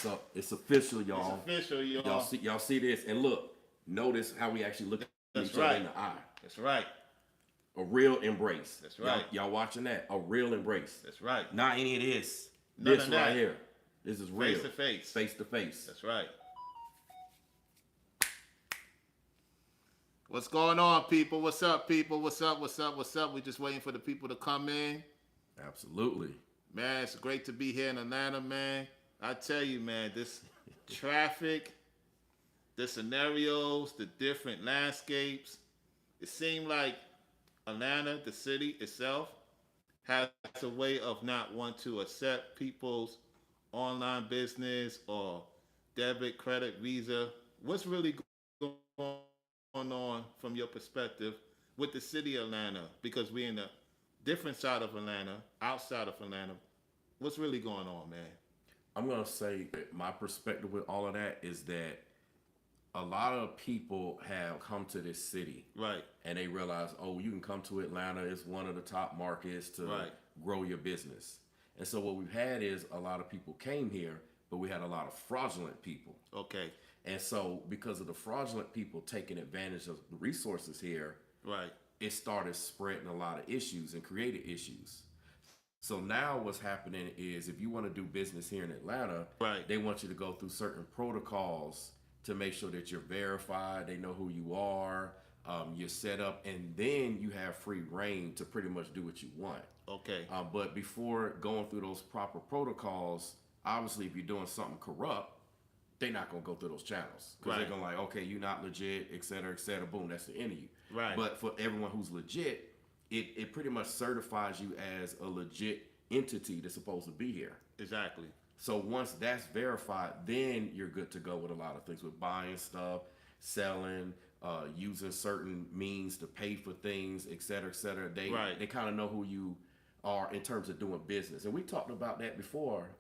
So it's official, y'all. It's official, y'all. Y'all see this, and look, notice how we actually look at That's each other right. in the eye. That's right. A real embrace. That's right. Y'all watching that? A real embrace. That's right. Not any of this. None This of right that. here. This is real. Face to face. Face to face. That's right. What's going on, people? What's up, people? What's up? What's up? What's up? We're just waiting for the people to come in. Absolutely. Man, it's great to be here in Atlanta, man. I tell you, man, this traffic, the scenarios, the different landscapes, it seemed like Atlanta, the city itself, has a way of not want to accept people's online business or debit, credit, Visa. What's really going on from your perspective with the city of Atlanta? Because we're in a different side of Atlanta, outside of Atlanta. What's really going on, man? I'm going to say that my perspective with all of that is that a lot of people have come to this city. Right. And they realize, oh, you can come to Atlanta. It's one of the top markets to grow your business. And so what we've had is a lot of people came here, but we had a lot of fraudulent people. Okay. And so because of the fraudulent people taking advantage of the resources here, right, it started spreading a lot of issues and created issues. So now what's happening is if you want to do business here in Atlanta, right, they want you to go through certain protocols to make sure that you're verified, they know who you are, you're set up, and then you have free reign to pretty much do what you want. Okay. But before going through those proper protocols, obviously if you're doing something corrupt, they're not going to go through those channels. Because they're going to like, okay, you're not legit, et cetera, boom, that's the end of you. Right. But for everyone who's legit, it pretty much certifies you as a legit entity that's supposed to be here. Exactly. So once that's verified, then you're good to go with a lot of things, with buying stuff, selling, using certain means to pay for things, et cetera, et cetera. They kind of know who you are in terms of doing business. And we talked about that before,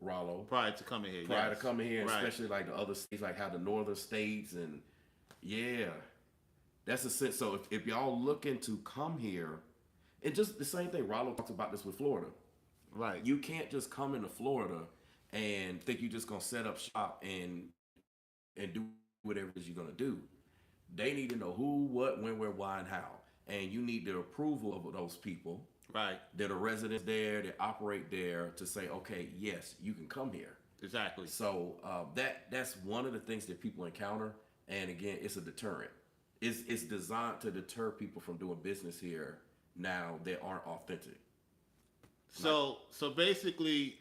Ralo. Prior to coming here. Prior to coming here, especially like the other states, like how the northern states and that's a sense. So if y'all looking to come here, and just the same thing, Ralo talks about this with Florida. Right. You can't just come into Florida and think you're just gonna set up shop and do whatever it is you're gonna do. They need to know who, what, when, where, why, and how. And you need the approval of those people. Right. That are residents there, that operate there to say, okay, yes, you can come here. Exactly. So that's one of the things that people encounter. And again, it's a deterrent. It's designed to deter people from doing business here now that aren't authentic. So basically,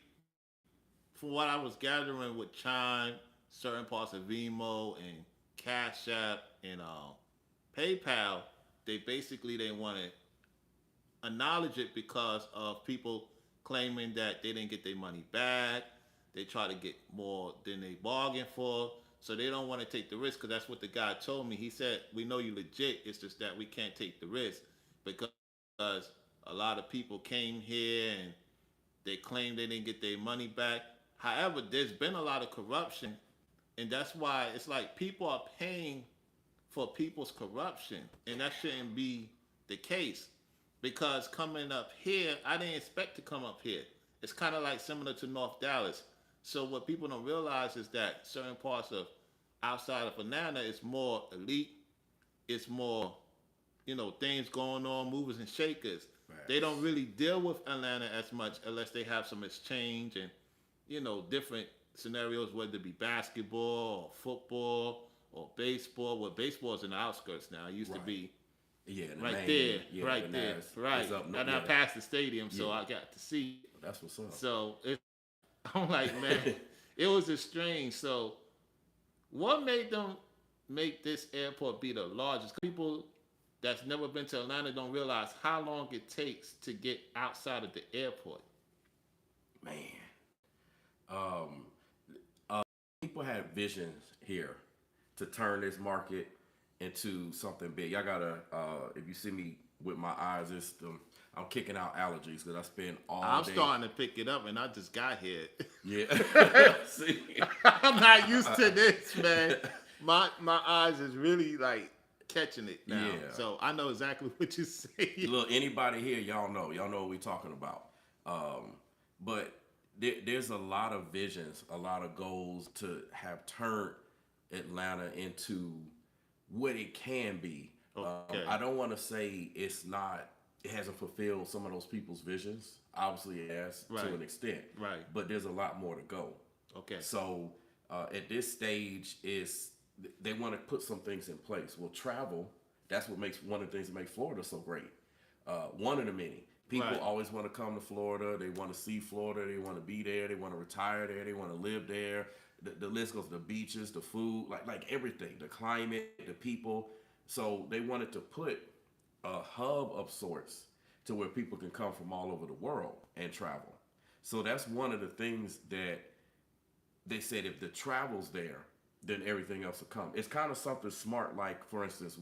from what I was gathering with Chime, certain parts of Venmo and Cash App and PayPal, they want to acknowledge it because of people claiming that they didn't get their money back. They try to get more than they bargained for. So they don't want to take the risk, because that's what the guy told me. He said, we know you legit. It's just that we can't take the risk because a lot of people came here and they claimed they didn't get their money back. However, there's been a lot of corruption, and that's why it's like people are paying for people's corruption, and that shouldn't be the case. Because coming up here, I didn't expect to come up here. It's kind of like similar to North Dallas. So what people don't realize is that certain parts of outside of Atlanta is more elite. It's more, things going on, movers and shakers. Right. They don't really deal with Atlanta as much unless they have some exchange and, different scenarios, whether it be basketball or football or baseball. Well, baseball is in the outskirts now. It used to be right there. Right. And I passed the stadium, so I got to see. That's what's up. So I'm like, man, it was a strange. So what made them make this airport be the largest? People that's never been to Atlanta don't realize how long it takes to get outside of the airport. Man. People had visions here to turn this market into something big. Y'all gotta, if you see me with my eyes, I'm kicking out allergies because I spend all day. I'm starting to pick it up, and I just got here. Yeah. See? I'm not used to this, man. My eyes is really like catching it now. Yeah. So I know exactly what you're saying. Look, anybody here, y'all know what we're talking about. But there's a lot of visions, a lot of goals to have turned Atlanta into what it can be. Okay. I don't want to say it's not. It hasn't fulfilled some of those people's visions. Obviously, it has Right. to an extent. Right. But there's a lot more to go. Okay. So at this stage, is they want to put some things in place. Well, travel. That's what makes one of the things that make Florida so great. One of the many. People Right. always want to come to Florida. They want to see Florida. They want to be there. They want to retire there. They want to live there. The list goes: the beaches, the food, like everything, the climate, the people. So they wanted to put a hub of sorts to where people can come from all over the world and travel. So that's one of the things that they said, if the travel's there, then everything else will come. It's kind of something smart, like for instance,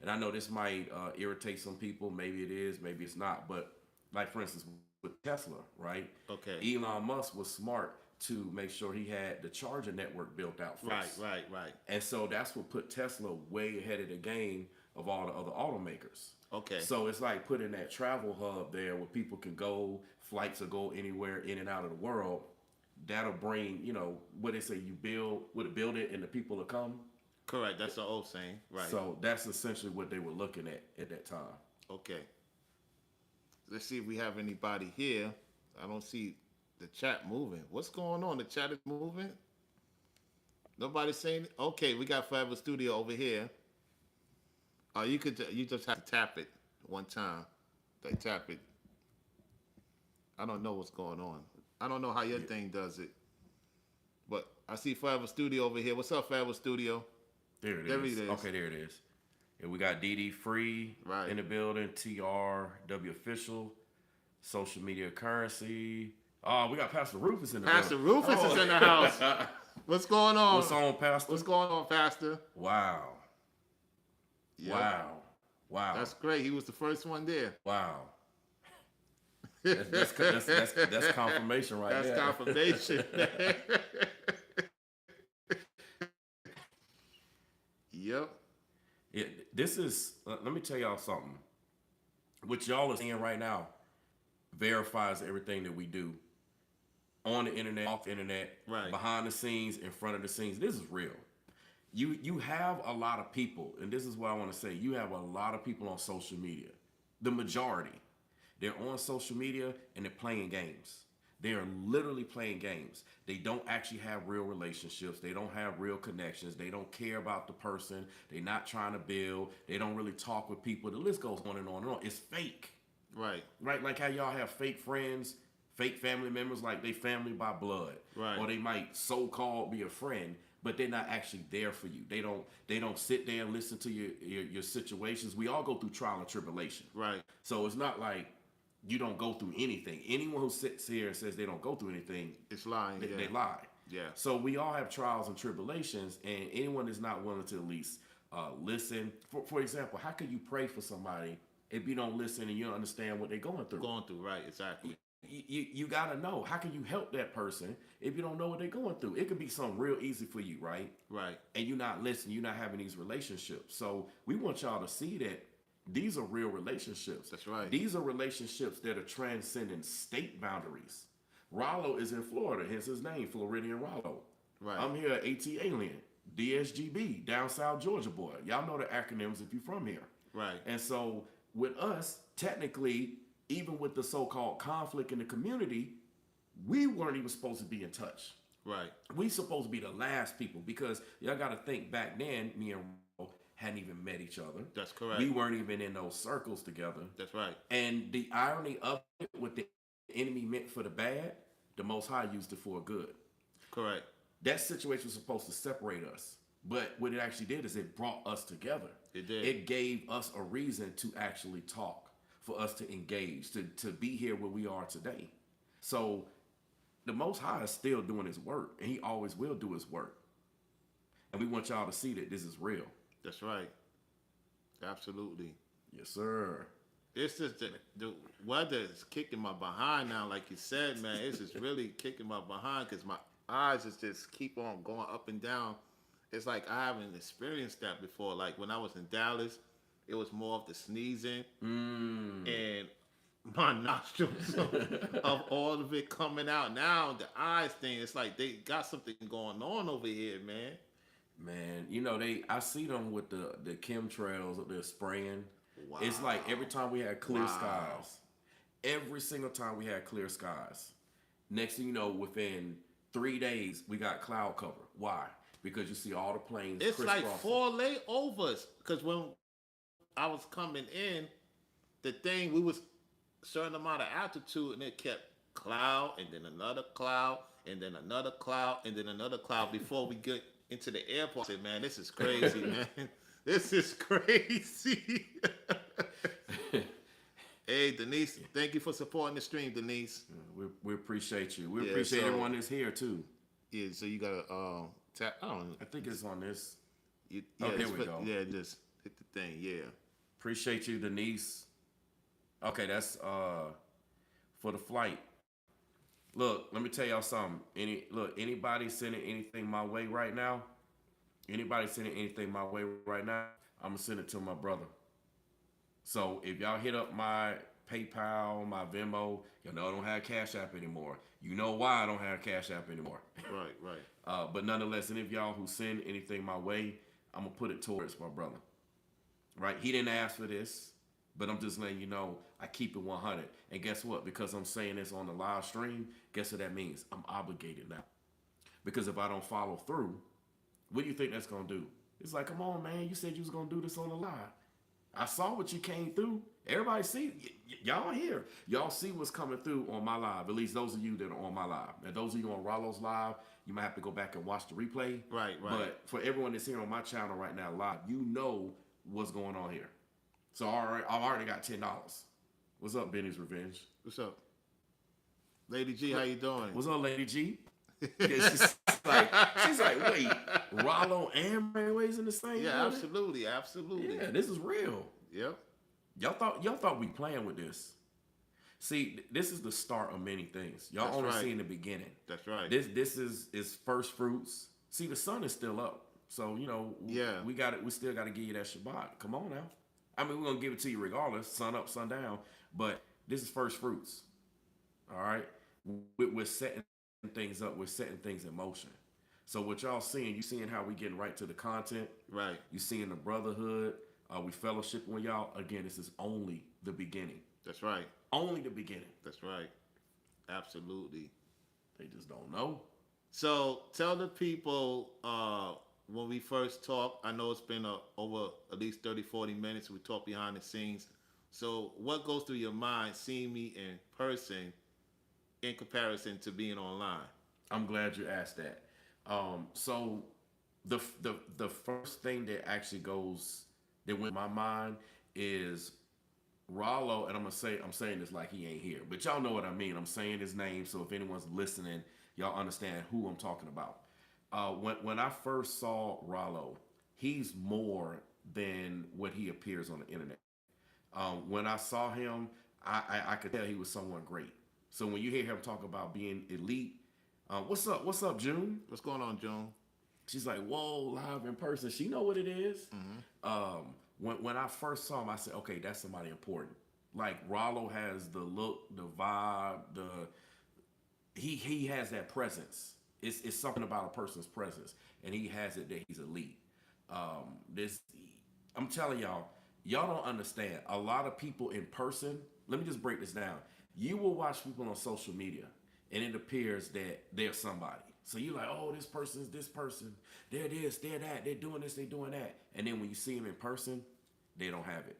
and I know this might irritate some people. Maybe it is, maybe it's not. But like for instance, with Tesla, right? Okay. Elon Musk was smart to make sure he had the charger network built out first. Right. And so that's what put Tesla way ahead of the game of all the other automakers. Okay. So it's like putting that travel hub there where people can go, flights will go anywhere in and out of the world. That'll bring, what they say, you build it and the people will come. Correct. That's the old saying. Right. So that's essentially what they were looking at that time. Okay. Let's see if we have anybody here. I don't see the chat moving. What's going on? The chat is moving. Nobody's saying. Okay, we got Forever Studio over here. You just have to tap it one time. They tap it. I don't know what's going on. I don't know how your thing does it. But I see Forever Studio over here. What's up, Forever Studio? There it There is. it is. Okay, there it is. And we got DD Free Right. in the building, TRW Official, Social Media Currency. Oh, we got Pastor Rufus in the Pastor building. Rufus is in the house. What's going on? What's on, Pastor? What's going on, Pastor? Wow. Yep. Wow. That's great. He was the first one there. Wow. That's confirmation right there. That's confirmation. Yep. This is, let me tell y'all something. What y'all are seeing right now verifies everything that we do on the internet, off the internet, Right. behind the scenes, in front of the scenes. This is real. You have a lot of people, and this is what I want to say. You have a lot of people on social media. The majority. They're on social media and they're playing games. They are literally playing games. They don't actually have real relationships. They don't have real connections. They don't care about the person. They're not trying to build. They don't really talk with people. The list goes on and on and on. It's fake. Right. Right? Like how y'all have fake friends, fake family members, like they family by blood. Right. Or they might so-called be a friend, but they're not actually there for you. They don't sit there and listen to your situations. We all go through trial and tribulation. Right. So it's not like you don't go through anything. Anyone who sits here and says they don't go through anything, It's lying. they lie. Yeah. So we all have trials and tribulations, and anyone is not willing to at least listen. For example, how can you pray for somebody if you don't listen and you don't understand what they're going through? Going through, right, exactly. You got to know. How can you help that person if you don't know what they're going through? It could be something real easy for you, right? Right. And you're not listening. You're not having these relationships. So we want y'all to see that these are real relationships. That's right. These are relationships that are transcending state boundaries. Ralo is in Florida, hence his name, Floridian Ralo. Right. I'm here at AT Alien, DSGB, down South Georgia boy. Y'all know the acronyms if you're from here. Right. And so with us, technically, even with the so-called conflict in the community, we weren't even supposed to be in touch. Right. We supposed to be the last people because y'all got to think back then, me and Ralo hadn't even met each other. That's correct. We weren't even in those circles together. That's right. And the irony of it, what the enemy meant for the bad, the Most High used it for good. Correct. That situation was supposed to separate us. But what it actually did is it brought us together. It did. It gave us a reason to actually talk, for us to engage, to be here where we are today. So the Most High is still doing his work, and he always will do his work. And we want y'all to see that this is real. That's right. Absolutely. Yes, sir. It's just the weather is kicking my behind now, like you said, man. It's just really kicking my behind because my eyes just keep on going up and down. It's like I haven't experienced that before. Like when I was in Dallas, it was more of the sneezing, and my nostrils of all of it coming out. Now the eyes thing, it's like they got something going on over here, man. Man, you know I see them with the chemtrails that they're spraying. Wow. It's like every time we had clear Wow. skies, every single time we had clear skies, next thing you know, within 3 days we got cloud cover. Why? Because you see all the planes. It's like crisscrossing. 4 layovers. Because when I was coming in, the thing we was certain amount of altitude, and it kept cloud, and then another cloud, and then another cloud, and then another cloud before we get into the airport. I said, man, this is crazy, man. This is crazy. Hey, Denise, thank you for supporting the stream, Denise. We appreciate you. We appreciate everyone that's here too. Yeah, so you gotta tap. I think it's on this. Yeah, here we go. Yeah, just hit the thing. Yeah. Appreciate you, Denise. Okay, that's for the flight. Look, let me tell y'all something. Anybody sending anything my way right now? Anybody sending anything my way right now? I'm gonna send it to my brother. So if y'all hit up my PayPal, my Venmo, y'all know I don't have Cash App anymore. You know why I don't have Cash App anymore. Right. But nonetheless, any of y'all who send anything my way, I'm gonna put it towards my brother. Right? He didn't ask for this, but I'm just letting you know I keep it 100. And guess what? Because I'm saying this on the live stream, guess what that means? I'm obligated now. Because if I don't follow through, what do you think that's gonna do? It's like, come on, man, you said you was gonna do this on the live. I saw what you came through. Everybody see, y'all here. Y'all see what's coming through on my live. At least those of you that are on my live. And those of you on Ralo's live, you might have to go back and watch the replay. Right. But for everyone that's here on my channel right now live, you know what's going on here. So I've already got $10. What's up, Benny's Revenge? What's up, Lady G? How you doing? What's up, Lady G? Yeah, she's like, wait, Ralo and Mayways in the same? Yeah, building? absolutely. Yeah, this is real. Yep. Y'all thought we playing with this. See, this is the start of many things. Y'all That's only right. seeing the beginning. That's right. This is first fruits. See, the sun is still up, so you know. Yeah. We got it. We still got to give you that Shabbat. Come on now. I mean, we're gonna give it to you regardless, sun up, sun down. But this is first fruits. All right. We're setting things up. We're setting things in motion. So what y'all seeing? You seeing how we getting right to the content? Right. You seeing the brotherhood? We fellowship with y'all. Again, this is only the beginning. That's right. Only the beginning. That's right. Absolutely. They just don't know. So tell the people when we first talked, I know it's been over at least 30, 40 minutes. We talked behind the scenes. So what goes through your mind seeing me in person in comparison to being online? I'm glad you asked that. So the first thing that actually that went in my mind is Ralo, and I'm saying this like he ain't here, but y'all know what I mean. I'm saying his name, so if anyone's listening, y'all understand who I'm talking about. When I first saw Ralo, he's more than what he appears on the internet. When I saw him, I could tell he was someone great. So when you hear him talk about being elite, what's up, June? What's going on, June? She's like, whoa, live in person. She know what it is. Mm-hmm. When I first saw him, I said, okay, that's somebody important. Like Ralo has the look, the vibe, he has that presence. It's something about a person's presence, and he has it that he's elite. I'm telling y'all don't understand. A lot of people in person. Let me just break this down. You will watch people on social media, and it appears that they're somebody. So you're like, oh, this person's this person. They're this, they're that. They're doing this, they're doing that. And then when you see them in person, they don't have it.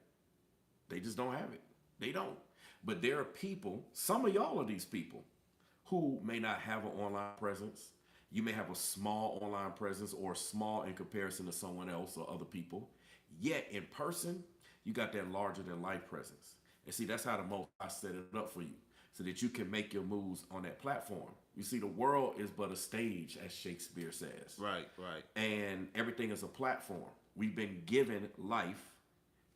They just don't have it. They don't. But there are people, some of y'all are these people, who may not have an online presence. You may have a small online presence or small in comparison to someone else or other people. Yet in person, you got that larger than life presence. And see, that's how the Most High set it up for you, so that you can make your moves on that platform. You see, the world is but a stage, as Shakespeare says. Right. And everything is a platform. We've been given life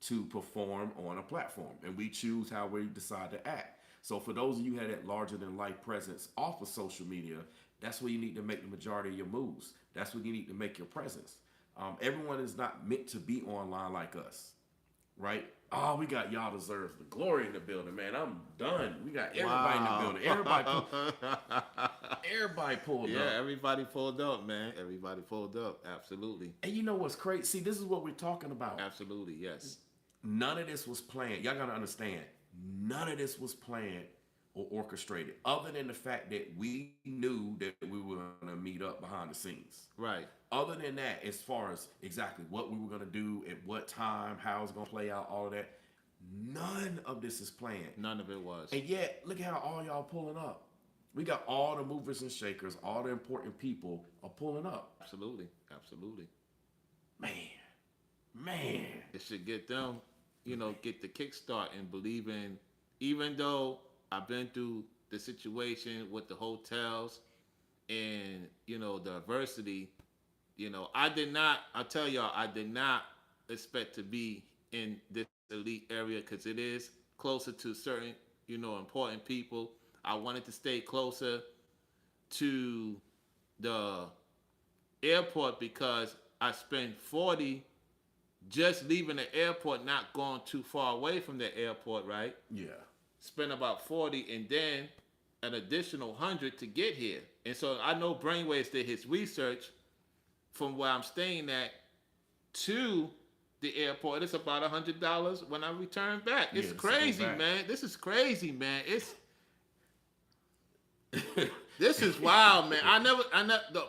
to perform on a platform, and we choose how we decide to act. So for those of you who have that larger than life presence off of social media, that's where you need to make the majority of your moves. That's where you need to make your presence. Everyone is not meant to be online like us. right? Oh, we got y'all deserves the glory in the building, man. I'm done. We got everybody in the building. Everybody pulled up. Yeah, everybody pulled up, man. Everybody pulled up. Absolutely. And you know what's crazy? See, this is what we're talking about. Absolutely, yes. None of this was planned. Y'all gotta understand. None of this was planned or orchestrated, other than the fact that we knew that we were gonna meet up behind the scenes. Right. Other than that, as far as exactly what we were gonna do, at what time, how it's gonna play out, all of that, none of this is planned. None of it was. And yet, look at how all y'all pulling up. We got all the movers and shakers, all the important people are pulling up. Absolutely. Absolutely. Man. It should get them, get the kickstart and believing, even though I've been through the situation with the hotels and, the adversity, I did not expect to be in this elite area because it is closer to certain, important people. I wanted to stay closer to the airport because I spent 40 just leaving the airport, not going too far away from the airport, right? Yeah. Spent about 40 and then an additional 100 to get here. And so I know Brainwaves did his research from where I'm staying at to the airport. It's about $100 when I return back. It's crazy, man. This is crazy, man. This is wild, man.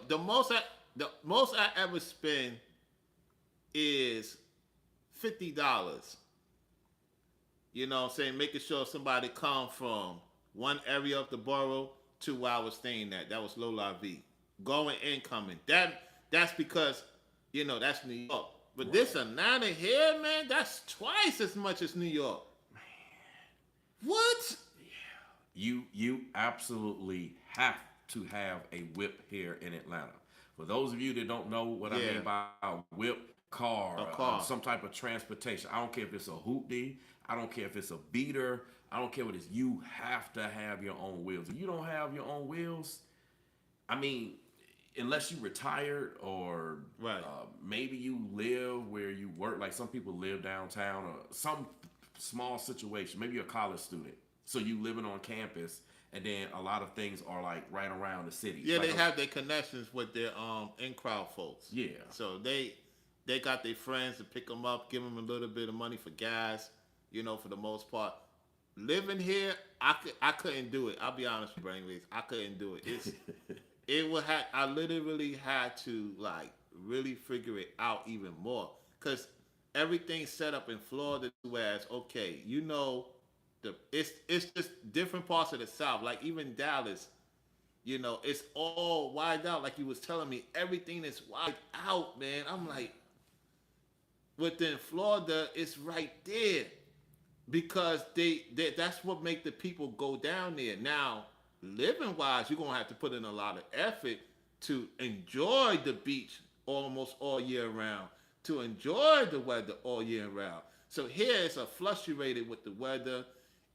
The most I ever spend is $50. You know what I'm saying? Making sure somebody come from one area of the borough to where I was staying at. That was Low La V. Going and coming. That's because, that's New York. But right. This Atlanta here, man, that's twice as much as New York. Man. What? Yeah. You absolutely have to have a whip here in Atlanta. For those of you that don't know what I mean by a whip, car. Some type of transportation. I don't care if it's a hoopty. I don't care if it's a beater. I don't care what it is. You have to have your own wheels. If you don't have your own wheels, I mean, unless you retired or right. Maybe you live where you work, like some people live downtown or some small situation. Maybe you're a college student, so you living on campus, and then a lot of things are like right around the city. Yeah, like they have their connections with their in-crowd folks. Yeah. So they got their friends to pick them up, give them a little bit of money for gas, for the most part. Living here, I couldn't do it. I'll be honest with you, Brainwaves. I couldn't do it. I literally had to like really figure it out even more. Cause everything's set up in Florida whereas okay, it's just different parts of the South. Like even Dallas, it's all wide out. Like you was telling me, everything is wide out, man. I'm like, within Florida, it's right there because that's what make the people go down there. Now, living wise, you're gonna have to put in a lot of effort to enjoy the beach almost all year round, to enjoy the weather all year round. So here it's a fluctuated with the weather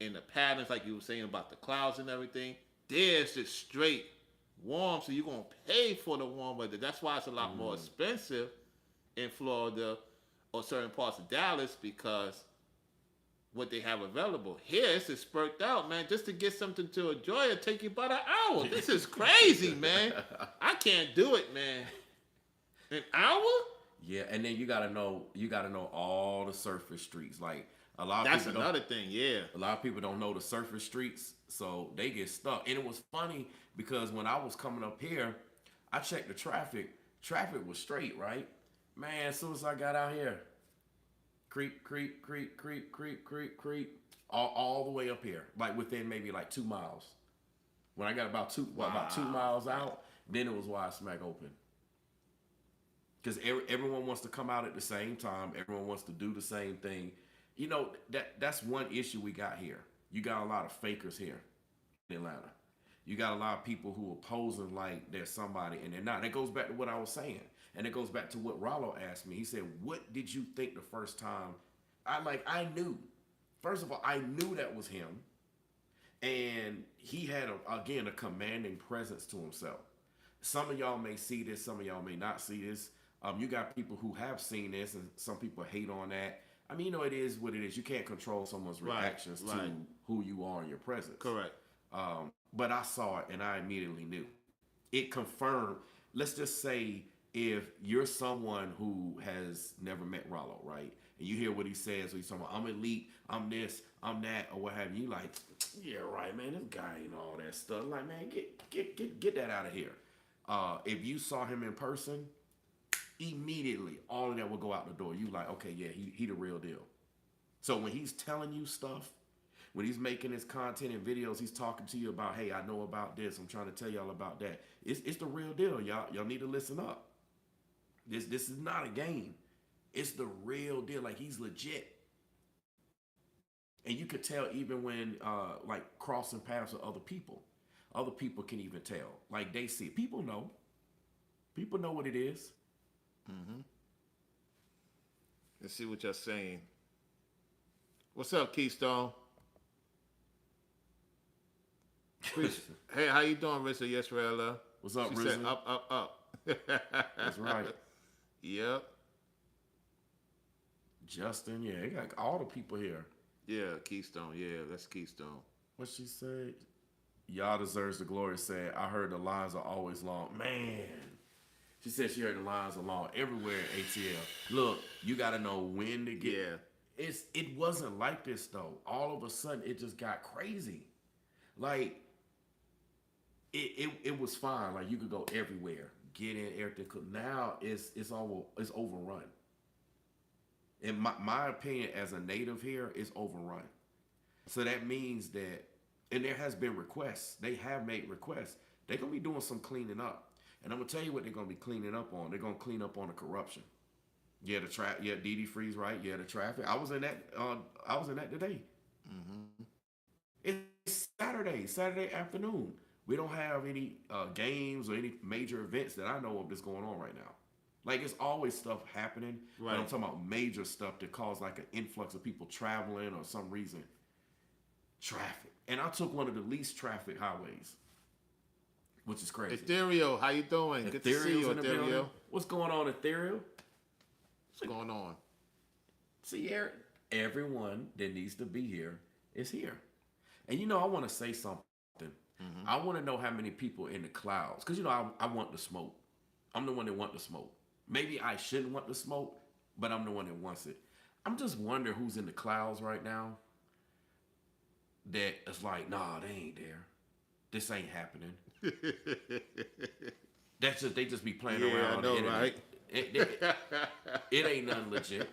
and the patterns, like you were saying about the clouds and everything. There's just straight warm, so you're gonna pay for the warm weather. That's why it's a lot more expensive in Florida or certain parts of Dallas because what they have available. Here it's just spurred out, man. Just to get something to enjoy, it take you about an hour. This is crazy, man. I can't do it, man. An hour? Yeah, and then you gotta know all the surface streets. Like a lot of That's people another thing, yeah. A lot of people don't know the surface streets, so they get stuck. And it was funny because when I was coming up here, I checked the traffic. Traffic was straight, right? Man, as soon as I got out here, creep, all the way up here, like within maybe like 2 miles. When I got about 2 miles out, then it was wide smack open. Because everyone wants to come out at the same time. Everyone wants to do the same thing. That's one issue we got here. You got a lot of fakers here in Atlanta. You got a lot of people who are posing like they're somebody and they're not. That goes back to what I was saying. And it goes back to what Ralo asked me. He said, what did you think the first time? I knew. First of all, I knew that was him. And he had, a commanding presence to himself. Some of y'all may see this. Some of y'all may not see this. You got people who have seen this, and some people hate on that. I mean, it is what it is. You can't control someone's reactions to who you are in your presence. Correct. But I saw it and I immediately knew. It confirmed. Let's just say if you're someone who has never met Ralo, right? And you hear what he says, he's talking about, I'm elite, I'm this, I'm that, or what have you. Like, yeah, right, man, this guy ain't all that stuff. Like, man, get that out of here. If you saw him in person, immediately all of that will go out the door. You like, okay, yeah, he the real deal. So when he's telling you stuff, when he's making his content and videos, he's talking to you about, hey, I know about this. I'm trying to tell y'all about that. It's the real deal, y'all. Y'all need to listen up. This is not a game. It's the real deal. Like, he's legit. And you could tell even when like crossing paths with other people can even tell. Like, they see it. People know what it is. Mm-hmm. Let's see what you're saying. What's up, Keystone? Hey, how you doing, Rissa? Yes, Ralo. What's up, she Rissa? Said up. That's right. Yep. Justin, yeah, they got all the people here. Yeah, Keystone. Yeah, that's Keystone. What she said? Y'all deserves the glory. Said, I heard the lines are always long. Man. She said she heard the lines are long everywhere in ATL. Look, you got to know when to get. Yeah. It wasn't like this, though. All of a sudden, it just got crazy. Like, it was fine. Like, you could go everywhere, get in everything. Now it's overrun. In my opinion, as a native here, it's overrun. So that means that, and there has been requests. They have made requests. They're gonna be doing some cleaning up, and I'm gonna tell you what they're gonna be cleaning up on. They're gonna clean up on the corruption. Yeah, yeah, DD Freeze, right? Yeah, the traffic. I was in that. I was in that today. Mm-hmm. It's Saturday afternoon. We don't have any games or any major events that I know of that's going on right now. Like, it's always stuff happening. Right. But I'm talking about major stuff that cause like an influx of people traveling or some reason. Traffic. And I took one of the least traffic highways, which is crazy. Ethereal, how you doing? Good to see you, Ethereal. What's going on, Ethereal? What's going on? See, everyone that needs to be here is here. And I want to say something. Mm-hmm. I want to know how many people in the clouds, because I want the smoke. I'm the one that want the smoke. Maybe I shouldn't want the smoke, but I'm the one that wants it. I'm just wondering who's in the clouds right now that is like, nah, they ain't there. This ain't happening. They just be playing around. I know, right? It ain't nothing legit.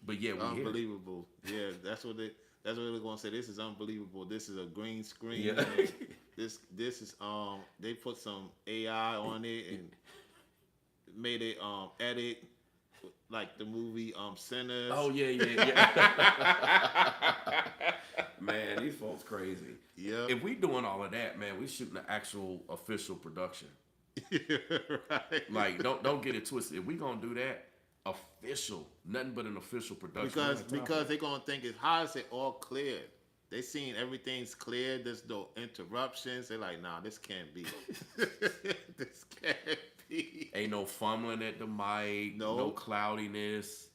But yeah, we unbelievable. Yeah, that's what they're gonna say. This is unbelievable. This is a green screen. Yeah. This is they put some AI on it and made it edit like the movie Sinners. Oh yeah. Man, these folks crazy. Yeah. If we doing all of that, man, we shooting an actual official production. Right. Like, don't get it twisted. If we gonna do that, official, nothing but an official production. Because they're gonna think it's how is it all clear? They seen everything's clear. There's no interruptions. They're like, nah, this can't be. This can't be. Ain't no fumbling at the mic. No cloudiness.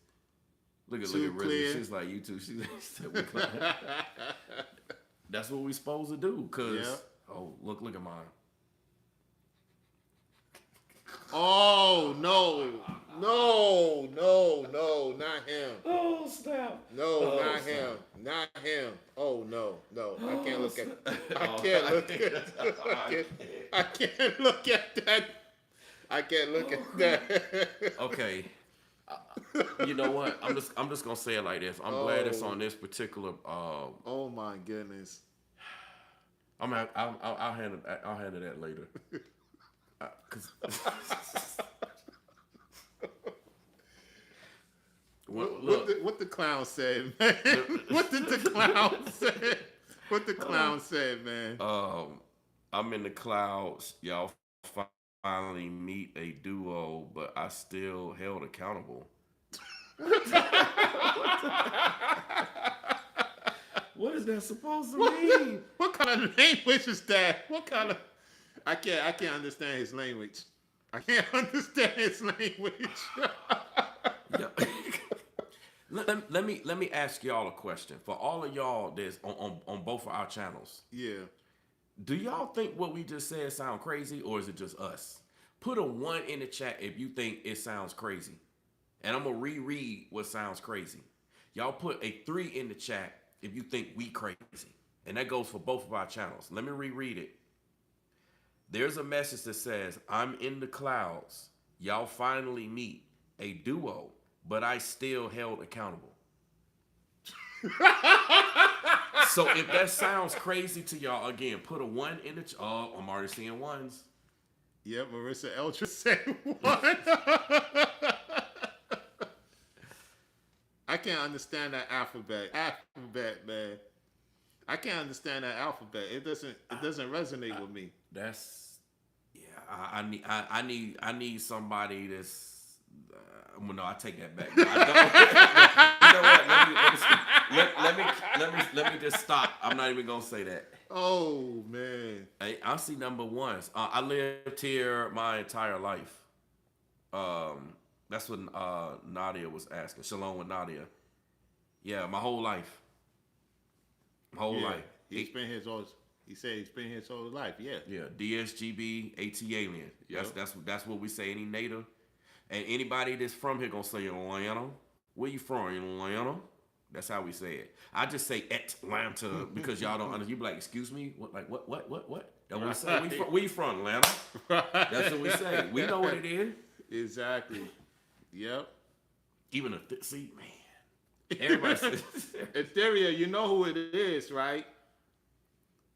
Look at Rizzy. She's like, you too. She said we cloud. That's what we supposed to do. Cause look at mine. Oh no, not him. Oh snap! No, not him. Oh no, I can't look at. I can't look at that. I can't look at that. Okay. You know what? I'm just gonna say it like this. I'm glad it's on this particular. Oh my goodness. I'll handle that later. What the clown said, man? What did the clown say? What the clown said, man? I'm in the clouds. Y'all finally meet a duo, but I still held accountable. What is that supposed to mean? What kind of language is that? What kind of? I can't understand his language. I can't understand his language. Let me ask y'all a question. For all of y'all that's on both of our channels. Yeah. Do y'all think what we just said sound crazy, or is it just us? Put a 1 in the chat if you think it sounds crazy. And I'm going to reread what sounds crazy. Y'all put a 3 in the chat if you think we crazy. And that goes for both of our channels. Let me reread it. There's a message that says, I'm in the clouds. Y'all finally meet. A duo, but I still held accountable. So if that sounds crazy to y'all, again, put a 1 in the chat. Oh, I'm already seeing 1s. Yep, Marissa Eldridge said 1. I can't understand that alphabet. Alphabet, man. I can't understand that alphabet. It doesn't resonate with me. That's I need somebody that's well, no, I take that back. No, I don't. Let me just stop. I'm not even gonna say that. Oh man. Hey, I see number 1s. I lived here my entire life. That's what Nadia was asking. Shalom with Nadia. Yeah, my whole life. My whole life. He said he's been here his whole life. Yeah. Yeah. DSGB, AT alien. That's what we say. Any native. And anybody that's from here gonna say Atlanta. Where you from? Atlanta. That's how we say it. I just say Atlanta because y'all don't understand. You be like, excuse me? What? Like what? That's what we say. Where you from, Atlanta? That's what we say. We know what it is. Exactly. Yep. Even see, man. Everybody says Etheria, you know who it is, right?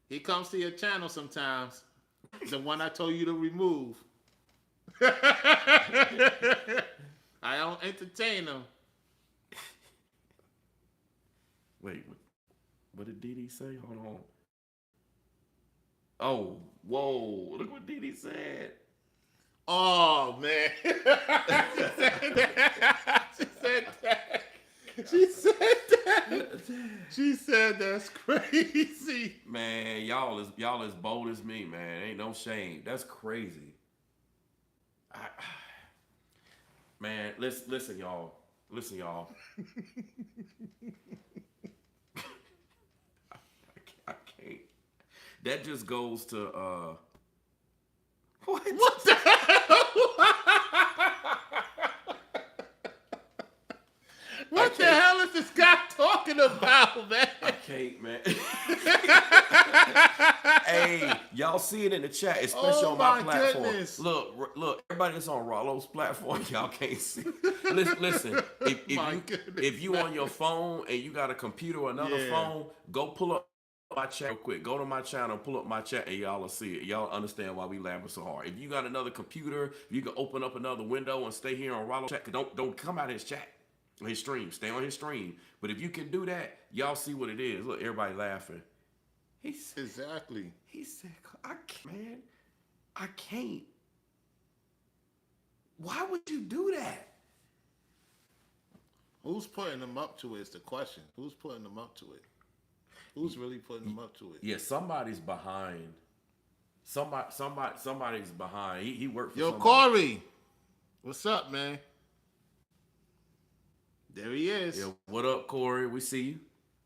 He comes to your channel sometimes. The one I told you to remove. I don't entertain him. Wait, what did Didi say? Hold on. Oh, whoa! Look what Didi said. Oh man, she said that. She said that's crazy. Man, y'all as bold as me, man. Ain't no shame. That's crazy. Man, listen, y'all. Listen, y'all. I can't. That just goes to what the hell? What the hell is this guy talking about, man? I can't, man. Hey, y'all see it in the chat, especially on my platform. Goodness. Look, everybody that's on Ralo's platform, y'all can't see. Listen, if you on your phone and you got a computer or another phone, go pull up my chat real quick. Go to my channel, pull up my chat, and y'all will see it. Y'all understand why we laughing so hard. If you got another computer, you can open up another window and stay here on Ralo's chat. Don't come out of his chat. His stream. Stay on his stream. But if you can do that, y'all see what it is. Look, everybody laughing. He said, exactly. He said, I can't. Why would you do that? Who's putting them up to it is the question. Who's putting them up to it? Who's really putting them up to it? Yeah, somebody's behind. Somebody's behind. He worked for somebody. Corey. What's up, man? There he is. Yeah, what up, Corey? We see you.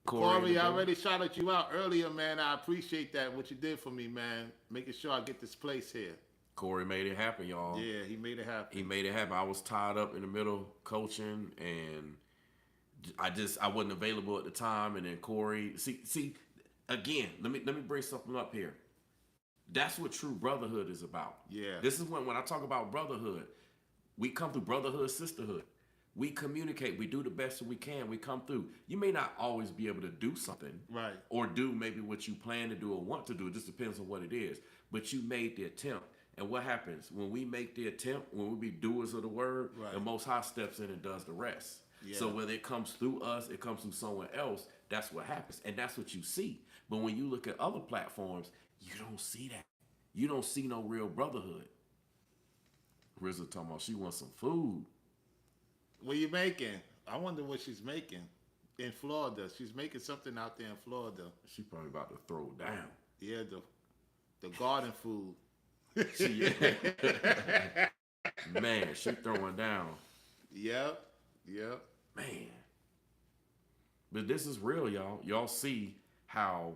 Corey, I already shouted you out earlier, man. I appreciate that, what you did for me, man. Making sure I get this place here. Corey made it happen, y'all. Yeah, he made it happen. I was tied up in the middle coaching, and I wasn't available at the time. And then Corey, see, again, let me bring something up here. That's what true brotherhood is about. Yeah. This is when I talk about brotherhood, we come through brotherhood, sisterhood. We communicate. We do the best that we can. We come through. You may not always be able to do something. Right. Or do maybe what you plan to do or want to do. It just depends on what it is. But you made the attempt. And what happens? When we make the attempt, when we be doers of the word, the Most High steps in and does the rest. Yeah. So whether it comes through us, it comes through someone else, that's what happens. And that's what you see. But when you look at other platforms, you don't see that. You don't see no real brotherhood. RZA talking about she wants some food. What are you making? I wonder what she's making in Florida. She's making something out there in Florida. She probably about to throw down. Yeah, the garden food. Man, she throwing down. Yep. Man. But this is real, y'all. Y'all see how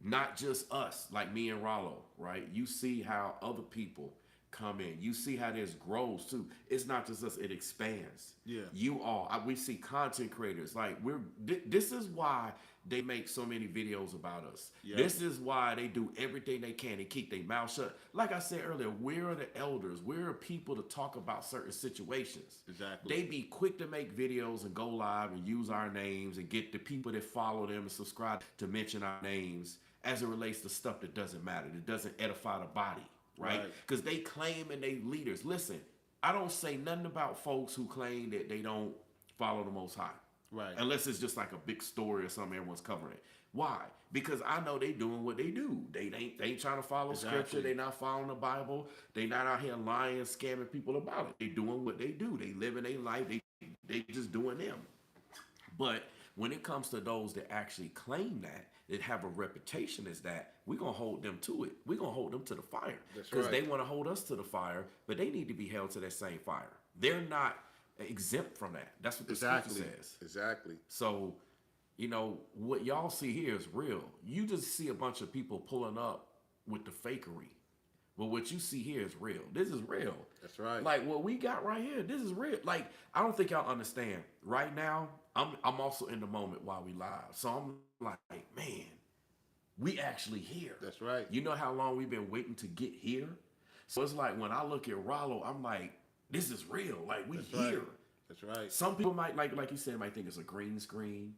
not just us, like me and Ralo, right? You see how other people come in. You see how this grows too. It's not just us; it expands. Yeah. You all, we see content creators. Like this is why they make so many videos about us. Yeah. This is why they do everything they can to keep their mouth shut. Like I said earlier, we're the elders. We're people to talk about certain situations. Exactly. They be quick to make videos and go live and use our names and get the people that follow them and subscribe to mention our names as it relates to stuff that doesn't matter, that doesn't edify the body, right? Because they claim and they leaders. Listen, I don't say nothing about folks who claim that they don't follow the Most High. Right. Unless it's just like a big story or something everyone's covering it. Why? Because I know they doing what they do. They ain't trying to follow scripture. They not following the Bible. They not out here lying, scamming people about it. They doing what they do. They living their life. They just doing them. But when it comes to those that actually claim that have a reputation as that, we're going to hold them to it. We're going to hold them to the fire. Because they want to hold us to the fire, but they need to be held to that same fire. They're not exempt from that. That's what the scripture says. Exactly. So, you know, what y'all see here is real. You just see a bunch of people pulling up with the fakery. But what you see here is real. This is real. That's right. Like what we got right here, this is real. Like, I don't think y'all understand. Right now, I'm also in the moment while we live. So I'm like, man, we actually here. That's right. You know how long we've been waiting to get here? So it's like when I look at Ralo, I'm like, this is real. Like we here. Right. That's right. Some people might like you said, might think it's a green screen,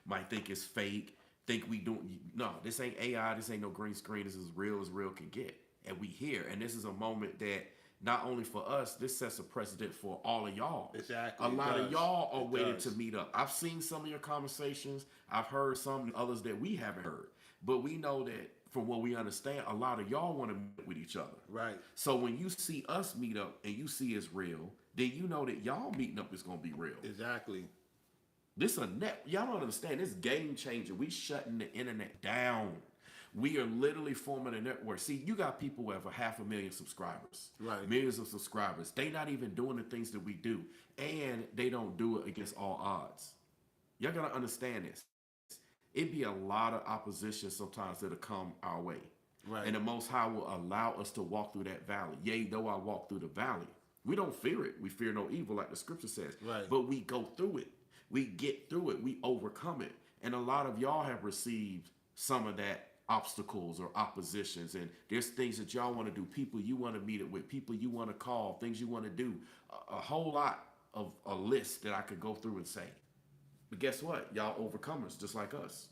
might think it's fake, think we doing no, this ain't AI, this ain't no green screen, this is real as real can get. And we here. And this is a moment that not only for us, this sets a precedent for all of y'all. Exactly. A lot of y'all are waiting to meet up. I've seen some of your conversations. I've heard some others that we haven't heard. But we know that from what we understand, a lot of y'all want to meet with each other. Right. So when you see us meet up and you see it's real, then you know that y'all meeting up is going to be real. Exactly. This a net. Y'all don't understand. This game changer. We shutting the internet down. We are literally forming a network. See, you got people who have 500,000 subscribers. Right. Millions of subscribers. They not even doing the things that we do. And they don't do it against all odds. Y'all got to understand this. It'd be a lot of opposition sometimes that'll come our way. Right. And the Most High will allow us to walk through that valley. Yea, though I walk through the valley. We don't fear it. We fear no evil like the scripture says. Right. But we go through it. We get through it. We overcome it. And a lot of y'all have received some of that obstacles or oppositions. And there's things that y'all want to do. People you want to meet it with. People you want to call. Things you want to do. A whole lot of a list that I could go through and say. But guess what? Y'all overcomers just like us.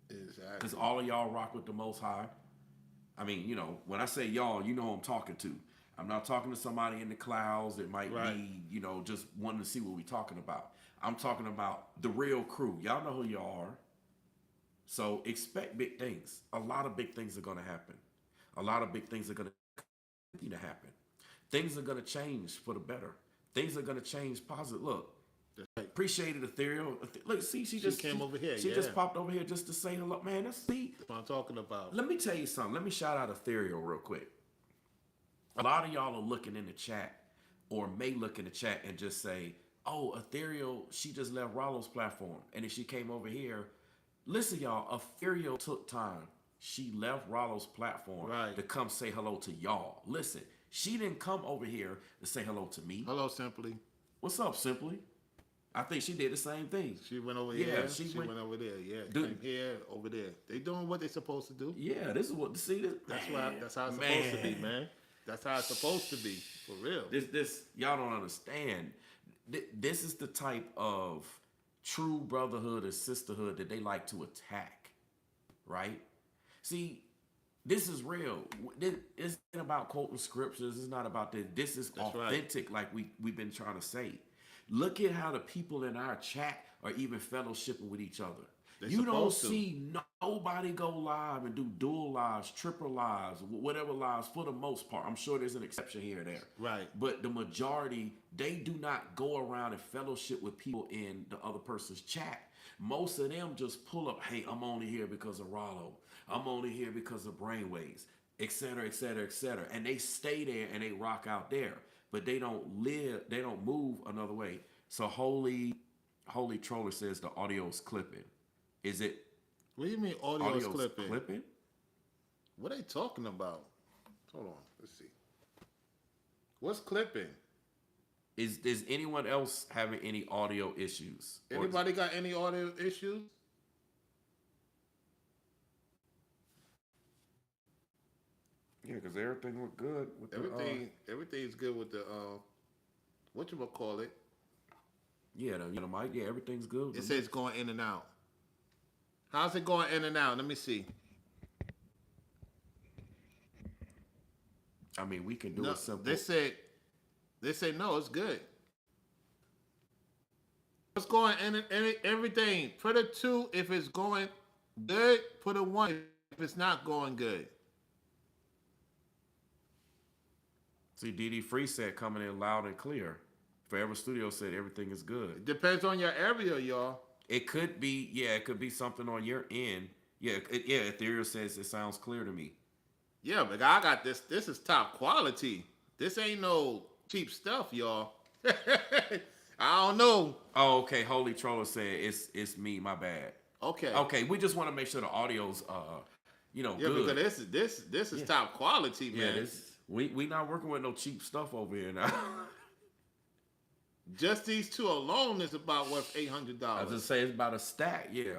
Exactly. Because all of y'all rock with the Most High. I mean, you know, when I say y'all, you know who I'm talking to. I'm not talking to somebody in the clouds that might be, you know, just wanting to see what we're talking about. I'm talking about the real crew. Y'all know who y'all are. So expect big things. A lot of big things are going to happen. A lot of big things are going to continue to happen. Things are going to change for the better. Things are going to change positive. Look, appreciated Ethereal. Look, see, she just came over here. She just popped over here just to say hello. Man, that's what I'm talking about. Let me tell you something. Let me shout out Ethereal real quick. A lot of y'all are looking in the chat or may look in the chat and just say, oh, Ethereal, she just left Ralo's platform. And then she came over here. Listen, y'all, Ethereal took time. She left Ralo's platform to come say hello to y'all. Listen, she didn't come over here to say hello to me. Hello, Simply. What's up, Simply? I think she did the same thing. She went over here. She went over there. Yeah, came here, over there. They doing what they supposed to do. Yeah, this is what. See, this. That's how it's supposed to be, man. That's how it's supposed to be, for real. This y'all don't understand. This is the type of true brotherhood or sisterhood that they like to attack, right? See, this is real. It's not about quoting scriptures. It's not about that. This is authentic, like we've been trying to say. Look at how the people in our chat are even fellowshipping with each other. You don't see nobody go live and do dual lives, triple lives, whatever lives for the most part. I'm sure there's an exception here and there. Right. But the majority, they do not go around and fellowship with people in the other person's chat. Most of them just pull up, hey, I'm only here because of Ralo. I'm only here because of Brainwaves, et cetera, et cetera, et cetera. And they stay there and they rock out there. But they don't live, they don't move another way. So Holy, Holy Troller says the audio's clipping. Is it What do you mean audio's clipping? clipping? What are they talking about? Hold on. Let's see. What's clipping? Is anyone else having any audio issues? Anybody got any audio issues? Yeah, because everything looked good. With Everything's good with the whatchamacallit. Yeah, the mic. Yeah, everything's good. It says going in and out. How's it going in and out? Let me see. I mean, we can do No, it simple. They say no, it's good. It's going in everything. Put a 2 if it's going good. Put a 1 if it's not going good. See, DD Free said coming in loud and clear. Forever Studio said everything is good. It depends on your area, y'all. It could be, it could be something on your end. Yeah, Ethereal says it sounds clear to me. Yeah, but I got this. This is top quality. This ain't no cheap stuff, y'all. I don't know. Oh, okay. Holy Troller said it's me. My bad. Okay. Okay. We just want to make sure the audio's good. Because this is top quality, man. Yeah, we not working with no cheap stuff over here now. Just these 2 alone is about worth $800. I was just say it's about a stack. Yeah.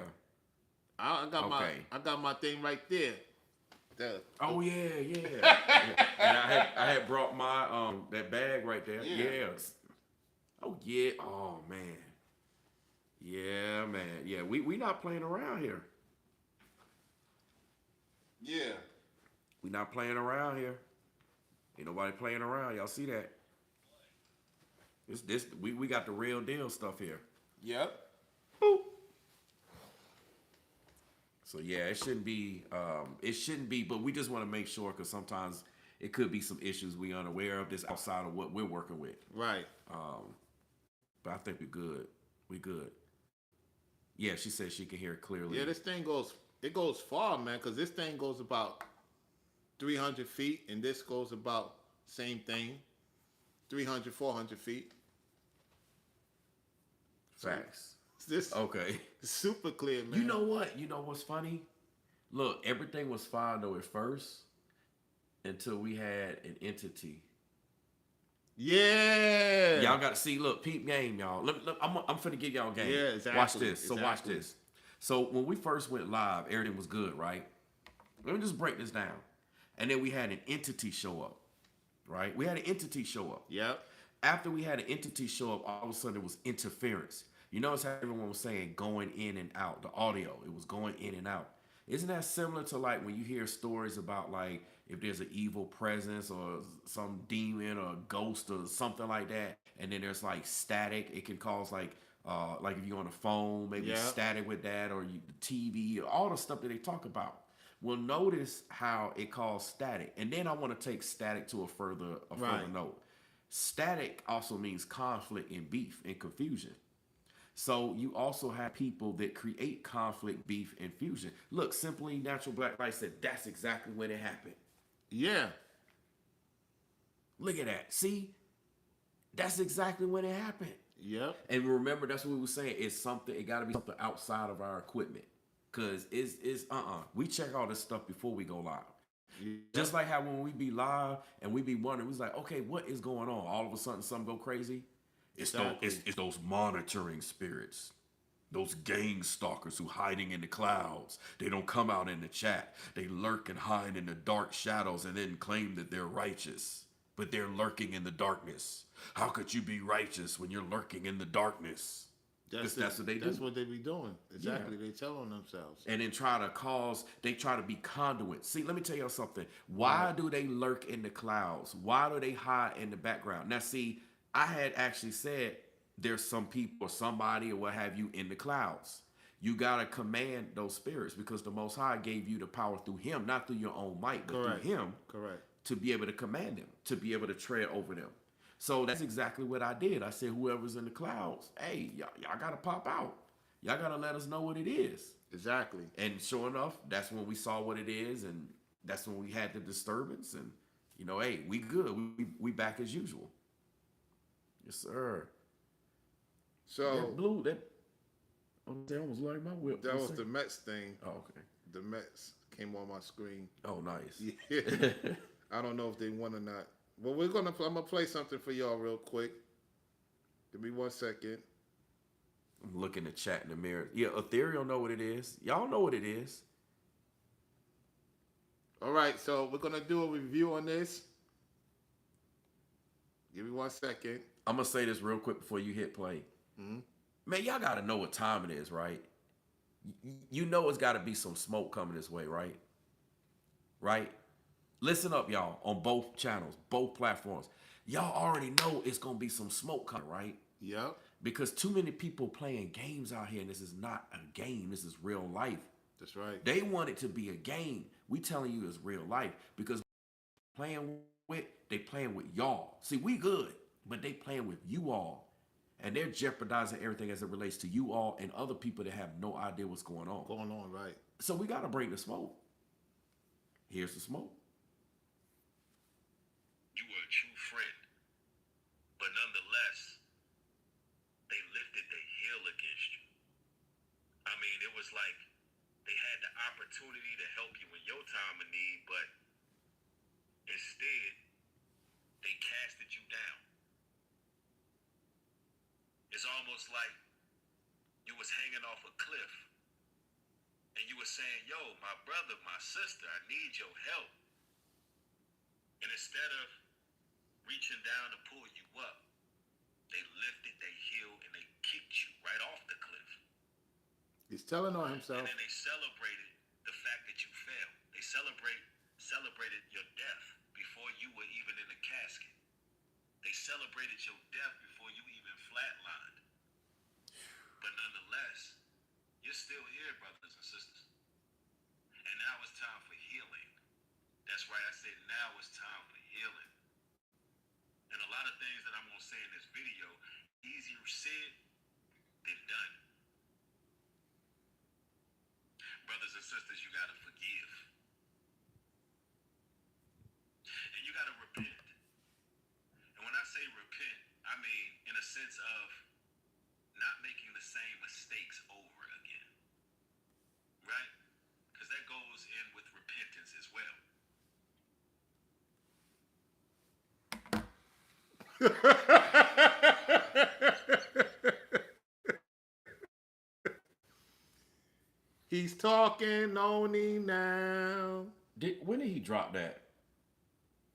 I got my thing right there. Oh yeah. And I had brought my that bag right there. Yeah. Oh yeah. Oh man. Yeah, man. Yeah, we not playing around here. Yeah. We not playing around here. Ain't nobody playing around. Y'all see that? We got the real deal stuff here. Yep. Boop. So yeah, it shouldn't be, but we just want to make sure because sometimes it could be some issues we unaware of this outside of what we're working with. Right. But I think we're good. We good. Yeah, she said she can hear it clearly. Yeah, this thing goes far, man, because this thing goes about 300 feet, and this goes about same thing, 300, 400 feet. Facts. This okay. Super clear, man. You know what? You know what's funny? Look, everything was fine though at first until we had an entity. Yeah. Y'all got to see. Look, peep game, y'all. Look, I'm finna give y'all a game. Yeah, exactly. Watch this. So exactly. watch this. So when we first went live, everything was good, right? Let me just break this down. And then we had an entity show up, right? We had an entity show up. Yep. After we had an entity show up, all of a sudden it was interference. You notice how everyone was saying going in and out, the audio, it was going in and out. Isn't that similar to like when you hear stories about like if there's an evil presence or some demon or ghost or something like that, and then there's like static, it can cause like if you're on the phone, maybe static with that, or the TV, all the stuff that they talk about. Well, notice how it caused static. And then I want to take static to a further note. Static also means conflict and beef and confusion. So you also have people that create conflict, beef, and fusion. Look, Simply Natural Black Light said that's exactly when it happened. Yeah. Look at that. See? That's exactly when it happened. Yep. And remember, that's what we were saying. It got to be something outside of our equipment. Because we check all this stuff before we go live. Yep. Just like how when we be live and we be wondering, we was like, okay, what is going on? All of a sudden, something go crazy. It's those monitoring spirits, those gang stalkers who hiding in the clouds. They don't come out in the chat. They lurk and hide in the dark shadows and then claim that they're righteous, but they're lurking in the darkness. How could you be righteous when you're lurking in the darkness? That's what they do. That's what they be doing. Exactly. Yeah. They tell on themselves. And then they try to be conduits. See, let me tell you something. Why do they lurk in the clouds? Why do they hide in the background? Now, see, I had actually said there's some people or somebody or what have you in the clouds. You got to command those spirits because the Most High gave you the power through him, not through your own might, but through him. Correct. To be able to command them, to be able to tread over them. So that's exactly what I did. I said, whoever's in the clouds, hey, y'all got to pop out. Y'all got to let us know what it is. Exactly. And sure enough, that's when we saw what it is. And that's when we had the disturbance. And, hey, we good. We back as usual. Yes, sir. So They almost like my whip. That was the Mets thing. Oh, okay. The Mets came on my screen. Oh, nice. Yeah. I don't know if they won or not. Well, I'm gonna play something for y'all real quick. Give me 1 second. I'm looking at chat in the mirror. Yeah, Ethereal know what it is. Y'all know what it is. All right, so we're gonna do a review on this. Give me 1 second. I'm gonna say this real quick before you hit play. Mm-hmm. Man, y'all gotta know what time it is, right? You know it's gotta be some smoke coming this way, right? Right? Listen up, y'all, on both channels, both platforms. Y'all already know it's gonna be some smoke coming, right? Yep. Because too many people playing games out here, and this is not a game, this is real life. That's right. They want it to be a game. We telling you it's real life because they playing with y'all. See, we good, but they playing with you all. And they're jeopardizing everything as it relates to you all and other people that have no idea what's going on. Right. So we got to bring the smoke. Here's the smoke. You were a true friend, but nonetheless, they lifted their heel against you. I mean, it was like they had the opportunity to help you in your time of need, but instead, they casted you down. It's almost like you was hanging off a cliff and you were saying, yo, my brother, my sister, I need your help. And instead of reaching down to pull you up, they lifted their heel and they kicked you right off the cliff. He's telling on himself. And then they celebrated the fact that you failed. They celebrated your death before you were even in the casket. They celebrated your death before you even flatlined. But nonetheless, you're still here, brothers and sisters. And now it's time for healing. That's right, I said now it's time for healing. And a lot of things that I'm going to say in this video, easier said than done. Brothers and sisters, you got to forgive. And you got to repent. And when I say repent, I mean in a sense of not making the same mistakes over again. Right? Because that goes in with repentance as well. He's talking only now. When did he drop that?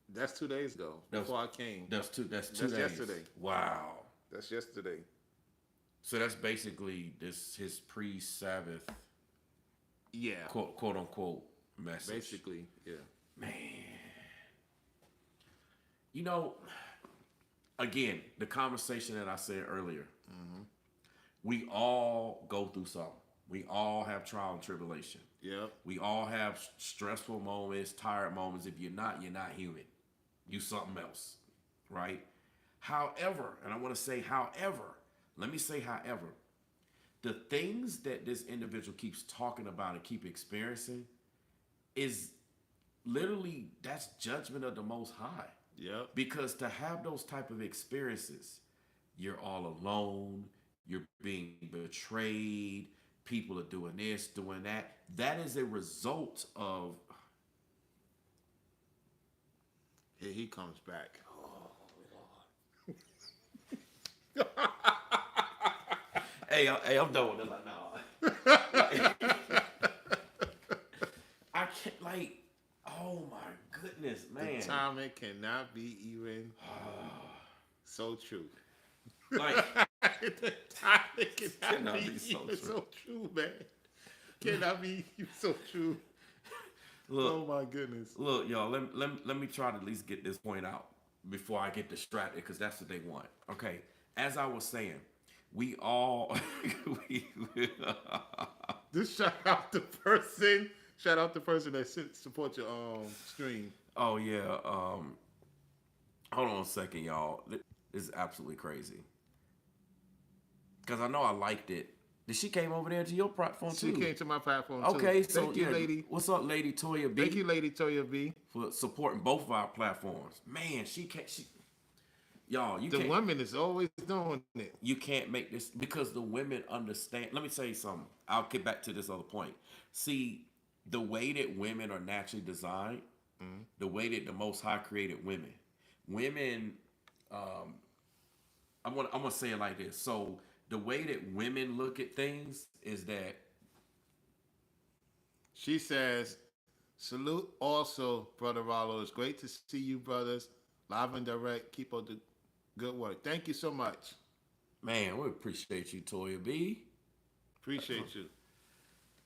That's 2 days ago. Before I came. That's two days. Yesterday. Wow. That's yesterday. So that's basically his pre-Sabbath, Yeah. quote unquote message. Basically, yeah. Man, you know, again, the conversation that I said earlier. Mm-hmm. We all go through something. We all have trial and tribulation. Yep. We all have stressful moments, tired moments. If you're not human. You something else, right? However, and I want to say however, let me say however, the things that this individual keeps talking about and keep experiencing is literally, that's judgment of the Most High. Yep. Because to have those type of experiences, you're all alone, you're being betrayed, people are doing this, doing that. That is a result of... Here he comes back. Hey, I'm done with it. Like, no. I can't, like, oh my goodness, man. The timing cannot be even so true. Like, The timing cannot be even so true, man. Cannot be so true. Look, oh my goodness. Look, y'all, let me try to at least get this point out before I get distracted, because that's what they want. Okay, as I was saying, we all... Just shout out the person that supports your stream. Oh, yeah. Hold on a second, y'all. This is absolutely crazy. Because I know I liked it. Did she came over there to your platform too? She came to my platform too. Okay, so thank you, lady. What's up, Lady Toya B? Thank you, Lady Toya B. For supporting both of our platforms. Man, she can't. y'all, you The can't. women is always doing it. You can't make this because the women understand. Let me tell you something. I'll get back to this other point. See, the way that women are naturally designed, the way that the Most High created women, women. I'm gonna say it like this. So the way that women look at things is that She says, salute also, Brother Ralo. It's great to see you, brothers. Live and direct. Keep up the good work. Thank you so much. man, we appreciate you, Toya B. Appreciate you.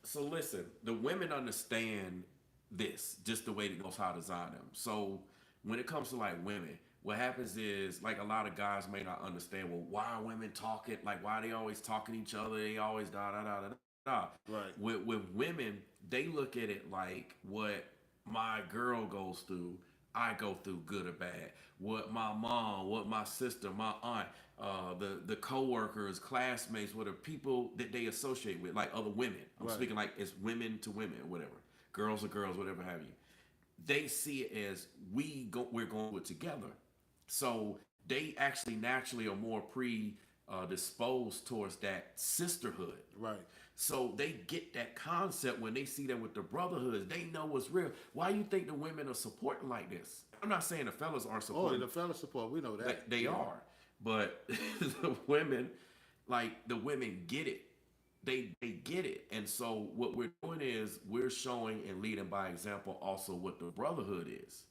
So listen, the women understand this just the way that knows how to design them. So when it comes to like women, what happens is like a lot of guys may not understand. Well, why are women talking? Like why are they always talking to each other? They always da da da da da. Right. With women, they look at it like what my girl goes through, I go through good or bad. What my mom, what my sister, my aunt, the coworkers, classmates, what are people that they associate with, like other women. I'm Right. speaking like it's women to women, or whatever, girls or girls, whatever have you. They see it as we're going to it together. So they actually naturally are more disposed towards that sisterhood. Right. So they get that concept when they see that with the brotherhoods. They know what's real. Why you think the women are supporting like this? I'm not saying the fellas aren't Oh, supporting. the fella support. We know that. They are, but the women, like the women, get it. They get it, and so what we're doing is we're showing and leading by example also what the brotherhood is.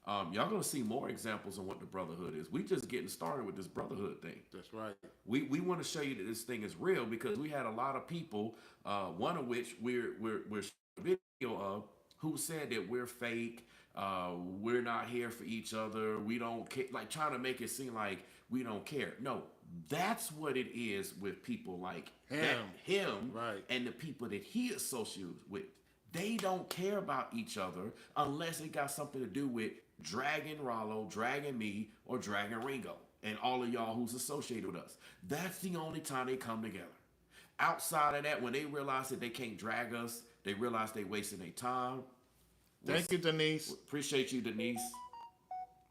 Y'all gonna see more examples on what the brotherhood is. We just getting started with this brotherhood thing. That's right. We want to show you that this thing is real because we had a lot of people, one of which we're showing a video of, who said that we're fake, we're not here for each other, we don't care, like trying to make it seem like we don't care. No, that's what it is with people like him, right, and the people that he associates with. They don't care about each other unless it got something to do with dragging Ralo, dragging me, or dragging Ringo, and all of y'all who's associated with us. That's the only time they come together. Outside of that, when they realize that they can't drag us, they realize they wasting their time. Thank you, Denise. Appreciate you, Denise.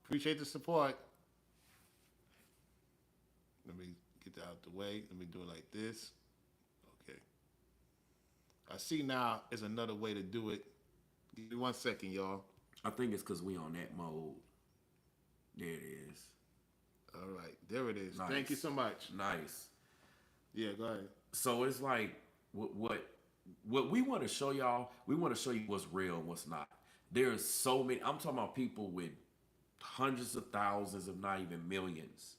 Appreciate the support. Let me get that out the way. Let me do it like this. Okay. I see now is another way to do it. Give me 1 second, y'all. I think it's because we on that mode. There it is. All right. There it is. Nice. Thank you so much. Nice. Yeah, go ahead. So it's like what we want to show y'all, we want to show you what's real and what's not. There's so many, I'm talking about people with hundreds of thousands, if not even millions.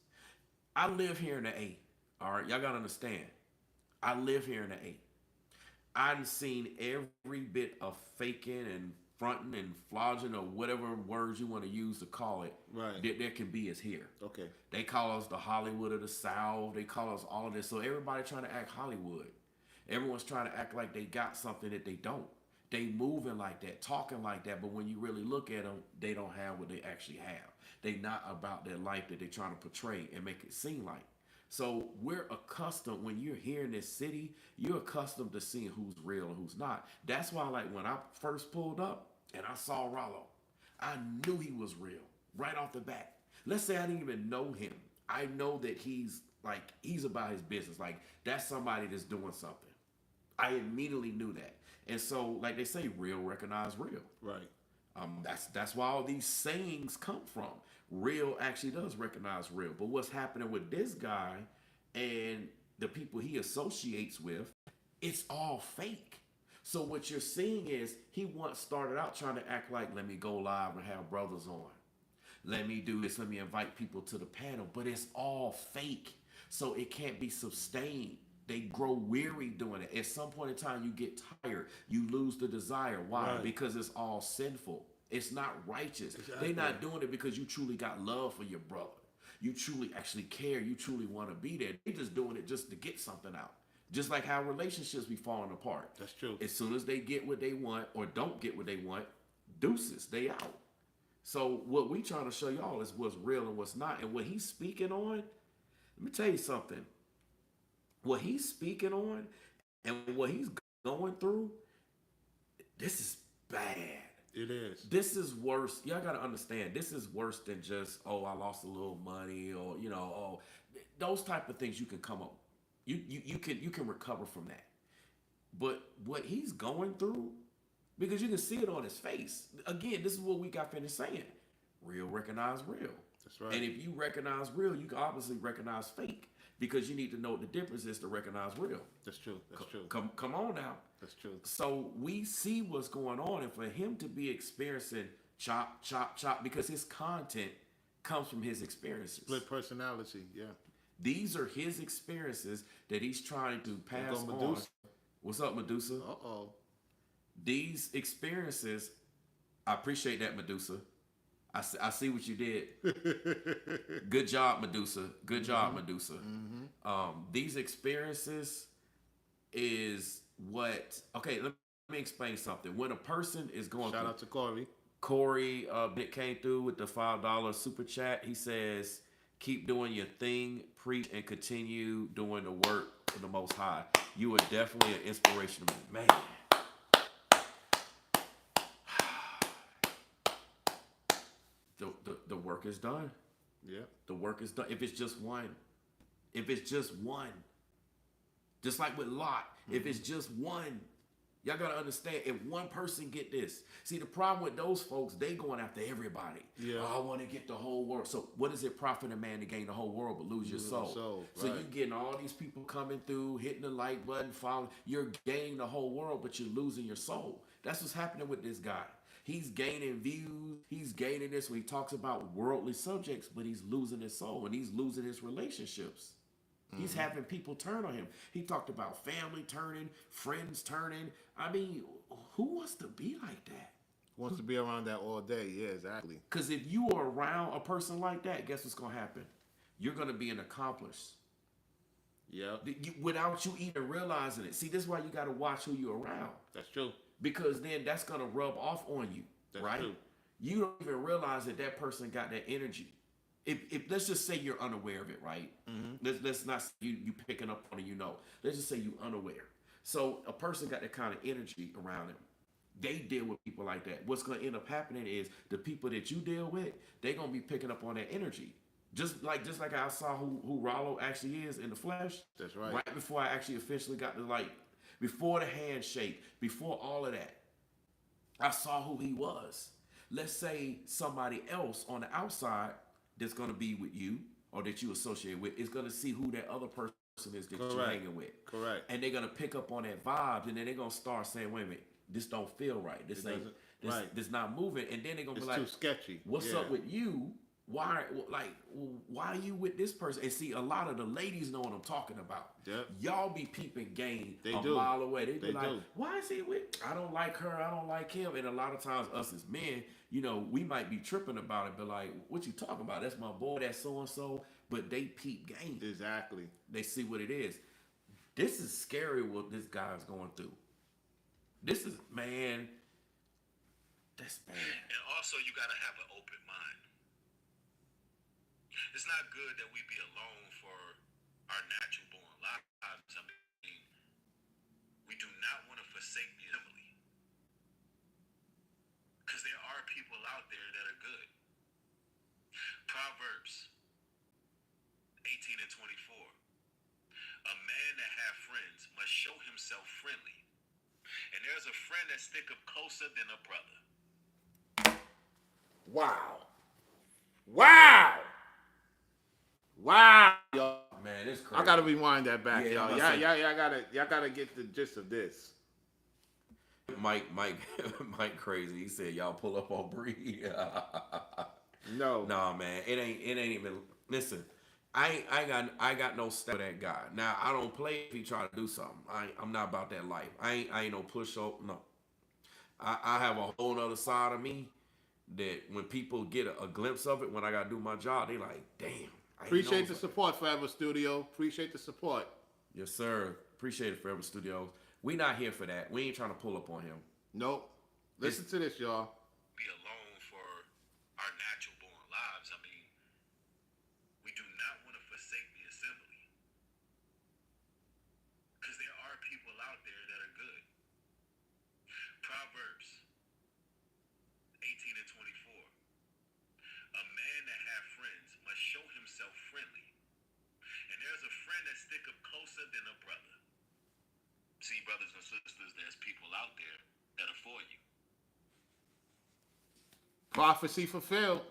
I live here in the A. All right, y'all gotta understand. I live here in the A. I've seen every bit of faking and fronting and flogging or whatever words you want to use to call it. Right. That there can be is here. Okay. They call us the Hollywood of the South. They call us all of this. So everybody trying to act Hollywood. Everyone's trying to act like they got something that they don't. They moving like that, talking like that, but when you really look at them, they don't have what they actually have. They not about their life that they're trying to portray and make it seem like. So we're accustomed, when you're here in this city, you're accustomed to seeing who's real and who's not. That's why, like, when I first pulled up and I saw Ralo, I knew he was real right off the bat. Let's say I didn't even know him. I know that he's about his business. Like, that's somebody that's doing something. I immediately knew that. And so, like they say, real recognize real. Right. That's why all these sayings come from. Real actually does recognize real. But what's happening with this guy and the people he associates with, it's all fake. So what you're seeing is he once started out trying to act like, let me go live and have brothers on. Let me do this. Let me invite people to the panel. But it's all fake. So it can't be sustained. They grow weary doing it. At some point in time, you get tired. You lose the desire. Why? Right. Because it's all sinful. It's not righteous. Exactly. They're not doing it because you truly got love for your brother. You truly actually care. You truly want to be there. They're just doing it just to get something out. Just like how relationships be falling apart. That's true. As soon as they get what they want or don't get what they want, deuces, they out. So what we trying to show y'all is what's real and what's not. And what he's speaking on, let me tell you something. What he's speaking on and what he's going through, this is bad. It is. This is worse. Y'all gotta understand. This is worse than just, oh, I lost a little money, or oh, those type of things you can come up. You can recover from that. But what he's going through, because you can see it on his face. Again, this is what we got finished saying. Real recognize real. That's right. And if you recognize real, you can obviously recognize fake, because you need to know what the difference is to recognize real. That's true. That's true. Come on now. That's true. So we see what's going on, and for him to be experiencing chop, chop, chop, because his content comes from his experiences. Split personality, yeah. These are his experiences that he's trying to pass on. What's up, Medusa? Uh-oh. These experiences, I appreciate that, Medusa. I see what you did. Good job, Medusa. Good job, Medusa. These experiences is what. Okay, let me explain something. When a person is going, shout out to Corey. Corey it came through with the $5 super chat. He says, "Keep doing your thing, preach, and continue doing the work for the Most High. You are definitely an inspiration to me, man." The work is done. Yeah. The work is done. If it's just one. Just like with Lot, if it's just one, y'all gotta understand, if one person get this. See, the problem with those folks, they going after everybody. Yeah. Oh, I want to get the whole world. So what does it profit a man to gain the whole world but lose your soul? So right. you getting all these people coming through, hitting the like button, following. You're gaining the whole world, but you're losing your soul. That's what's happening with this guy. He's gaining views. He's gaining this when he talks about worldly subjects, but he's losing his soul, and he's losing his relationships. He's having people turn on him. He talked about family turning, friends turning. I mean, who wants to be like that? Wants to be around that all day. Yeah, exactly. Because if you are around a person like that, guess what's going to happen? You're going to be an accomplice. Yeah. Without you even realizing it. See, this is why you got to watch who you're around. That's true. Because then that's going to rub off on you. That's right? True. You don't even realize that person got that energy. If let's just say you're unaware of it, right? Let's not say you picking up on it, Let's just say you unaware. So a person got that kind of energy around them. They deal with people like that. What's going to end up happening is the people that you deal with, they're going to be picking up on that energy. Just like I saw who Ralo actually is in the flesh. That's right. Right before I actually officially got the before the handshake, before all of that, I saw who he was. Let's say somebody else on the outside that's going to be with you or that you associate with is going to see who that other person is that you're hanging with. Correct. And they're going to pick up on that vibe, and then they're going to start saying, wait a minute, this don't feel right. This not moving. And then they're going to be like, it's too sketchy. What's up with you? Why are you with this person? And see, a lot of the ladies know what I'm talking about. Yep. Y'all be peeping game a mile away. They be like, do. why is he with? I don't like her. I don't like him. And a lot of times, us as men, we might be tripping about it, but like, what you talking about? That's my boy. That's so and so. But they peep game. Exactly. They see what it is. This is scary. What this guy's going through. This is man. That's bad. And also, you gotta have an open mind. It's not good that we be alone for our natural born lives. I mean, we do not want to forsake the assembly. Because there are people out there that are good. Proverbs 18 and 24. A man that have friends must show himself friendly. And there's a friend that stick up closer than a brother. Wow. Wow. Wow, y'all. Man, it's crazy. I gotta rewind that back, Yeah, y'all. Y'all gotta get the gist of this. Mike, crazy. He said, "Y'all pull up on Bree." No, nah, man, it ain't even. Listen, I got no step with that guy. Now I don't play if he try to do something. I'm not about that life. I ain't no push up. No, I have a whole other side of me that when people get a glimpse of it when I gotta do my job, they like, damn. Appreciate the support, Forever Studio. Appreciate the support. Yes, sir. Appreciate it, Forever Studios. We not here for that. We ain't trying to pull up on him. Nope. Listen to this, y'all. Be alone for our natural born lives. I mean, we do not want to forsake the assembly. Because there are people out there that are good. Proverbs There's a friend that stick up closer than a brother. See, brothers and sisters, there's people out there that are for you. Prophecy fulfilled.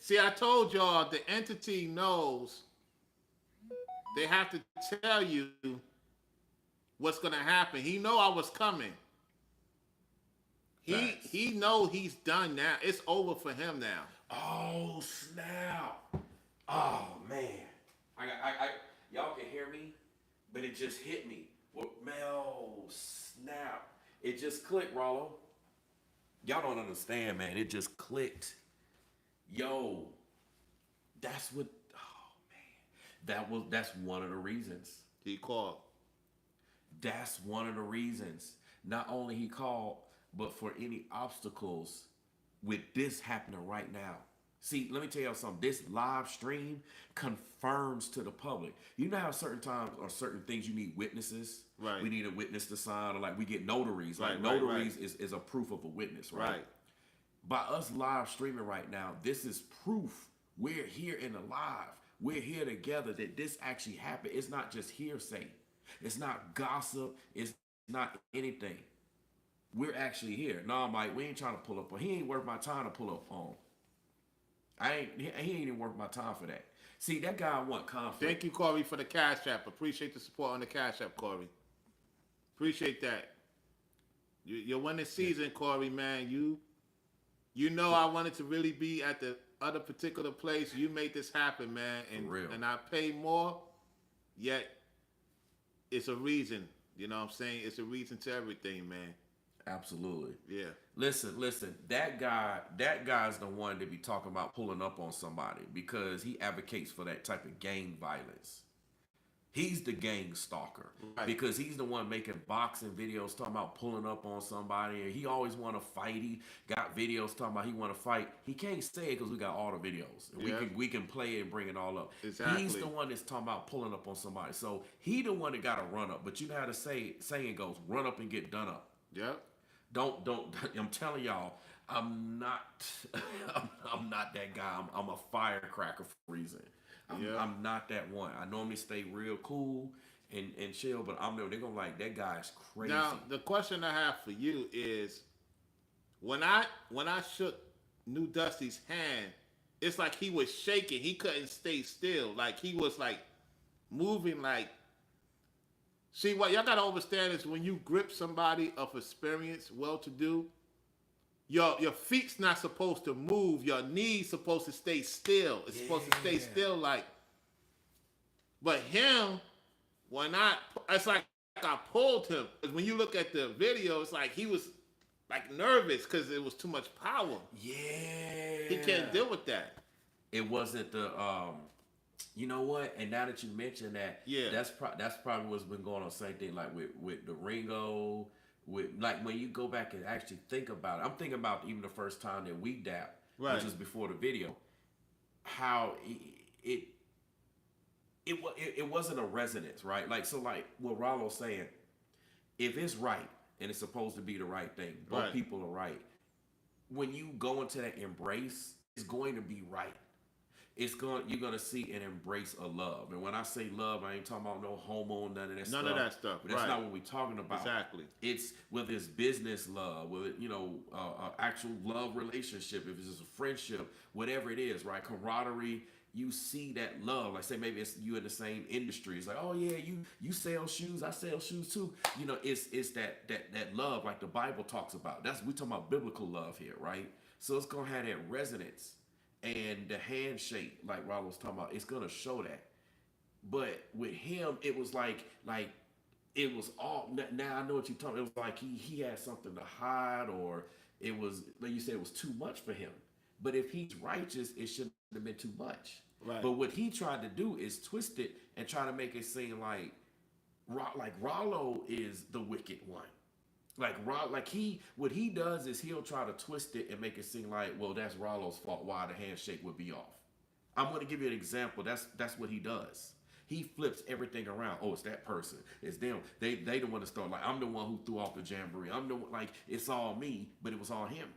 See, I told y'all the entity knows. They have to tell you what's gonna happen. He know I was coming. He know he's done now. It's over for him now. Oh snap! Oh man, I y'all can hear me, but it just hit me. Well, snap! It just clicked, Ralo. Y'all don't understand, man. It just clicked. Yo, that's what. Oh man, that's one of the reasons He called. That's one of the reasons. Not only he called, but for any obstacles with this happening right now. See, let me tell y'all something. This live stream confirms to the public. You know how certain times or certain things you need witnesses? Right. We need a witness to sign, or like we get notaries. Right, like notaries right. Is a proof of a witness, right? Right. By us live streaming right now, this is proof. We're here in the live. We're here together that this actually happened. It's not just hearsay. It's not gossip. It's not anything. We're actually here. No, Mike, we ain't trying to pull up on. He ain't worth my time to pull up on. He ain't even worth my time for that. See, that guy want conflict. Thank you, Corey, for the Cash App. Appreciate the support on the Cash App, Corey. Appreciate that. You're winning season, Corey, man. You know I wanted to really be at the other particular place. You made this happen, man. And, for real. And I pay more, yet it's a reason. You know what I'm saying? It's a reason to everything, man. Absolutely. Yeah. Listen. That guy's the one to be talking about pulling up on somebody because he advocates for that type of gang violence. He's the gang stalker, right? Because he's the one making boxing videos talking about pulling up on somebody, and he always want to fight. He got videos talking about he want to fight. He can't say it because we got all the videos. Yeah. We can play it and bring it all up. Exactly. He's the one that's talking about pulling up on somebody. So he the one that got to run up. But you know how the saying goes: run up and get done up. Yep. Don't. I'm telling y'all, I'm not. I'm not that guy. I'm a firecracker for a reason. I'm not that one. I normally stay real cool and chill, but they're gonna like that guy's crazy. Now the question I have for you is, when I shook New Dusty's hand, it's like he was shaking. He couldn't stay still. Like he was like moving. Like, see, what y'all gotta understand is when you grip somebody of experience, well-to-do, your feet's not supposed to move. Your knees supposed to stay still. It's supposed to stay still, like. But him, it's like I pulled him. Because when you look at the video, it's like he was like nervous because it was too much power. Yeah. He can't deal with that. It wasn't the you know what? And now that you mention that, yeah, that's probably what's been going on. Same thing like with the Ringo. With like when you go back and actually think about it, I'm thinking about even the first time that we dapped, right, which was before the video. How it wasn't a resonance, right? Like so, like what Ralo's saying, if it's right and it's supposed to be the right thing, both people are right. When you go into that embrace, it's going to be right. You're gonna see an embrace of love, and when I say love, I ain't talking about no homo, none of that stuff. None of that stuff. But that's not what we're talking about. Exactly. It's whether it's business love, whether actual love relationship, if it's just a friendship, whatever it is, right? Camaraderie. You see that love, like say maybe it's you in the same industry. It's like, oh yeah, you sell shoes, I sell shoes too. You know, it's that love, like the Bible talks about. We talking about biblical love here, right? So it's gonna have that resonance. And the handshake, like Ralo was talking about, it's gonna show that. But with him, it was like it was all. Now I know what you're talking. It was like he had something to hide, or it was like you said, it was too much for him. But if he's righteous, it shouldn't have been too much. Right. But what he tried to do is twist it and try to make it seem like Ralo is the wicked one. What he does is he'll try to twist it and make it seem like, well, that's Ralo's fault why the handshake would be off. I'm going to give you an example. That's what he does. He flips everything around. Oh, it's that person. It's them. They the one to start. Like, I'm the one who threw off the jamboree. I'm the one, like, it's all me, but it was all him.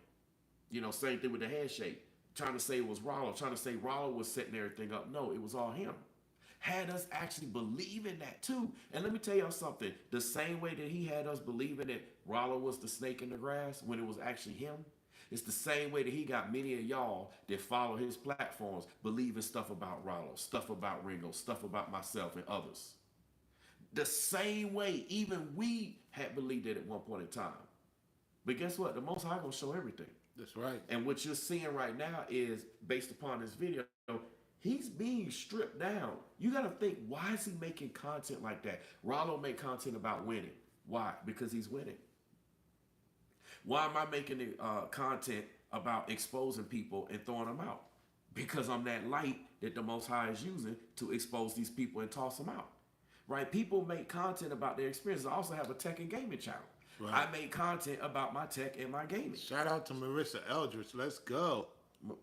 You know, same thing with the handshake. trying to say it was Ralo, trying to say Ralo was setting everything up. No, it was all him. Had us actually believing that too. And let me tell y'all something. The same way that he had us believing that Ralo was the snake in the grass when it was actually him, it's the same way that he got many of y'all that follow his platforms believing stuff about Ralo, stuff about Ringo, stuff about myself and others. The same way even we had believed it at one point in time. But guess what? The Most High gonna show everything. That's right. And what you're seeing right now is, based upon this video, he's being stripped down. You got to think, why is he making content like that? Ralo make content about winning. Why? Because he's winning. Why am I making content about exposing people and throwing them out? Because I'm that light that the Most High is using to expose these people and toss them out. Right? People make content about their experiences. I also have a tech and gaming channel. Right. I make content about my tech and my gaming. Shout out to Marissa Eldridge. Let's go.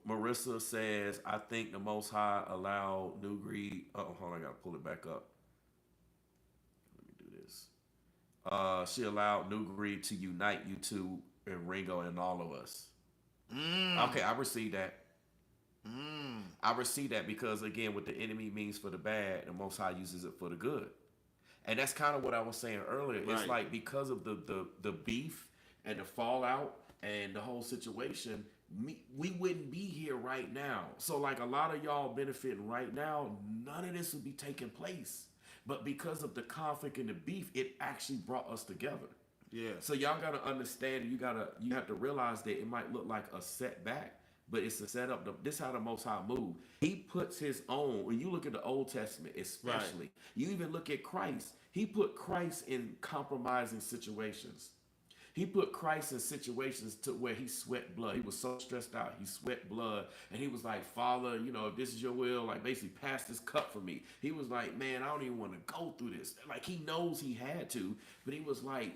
Marissa says, I think the Most High allowed New Greed. Oh, hold on, I gotta pull it back up. Let me do this. She allowed New Greed to unite YouTube and Ringo and all of us. Okay, I received that. I received that because, again, what the enemy means for the bad, the Most High uses it for the good. And that's kind of what I was saying earlier. Right. It's like because of the beef and the fallout and the whole situation, we wouldn't be here right now. So like a lot of y'all benefiting right now, none of this would be taking place. But because of the conflict and the beef, it actually brought us together. Yeah. So y'all gotta understand, you have to realize that it might look like a setback, but it's a setup. This is how the Most High move. He puts his own, when you look at the Old Testament especially, you even look at Christ, he put Christ in compromising situations. He put Christ in situations to where he sweat blood. He was so stressed out, he sweat blood. And he was like, Father, if this is your will, like basically pass this cup for me. He was like, man, I don't even want to go through this. Like he knows he had to, but he was like,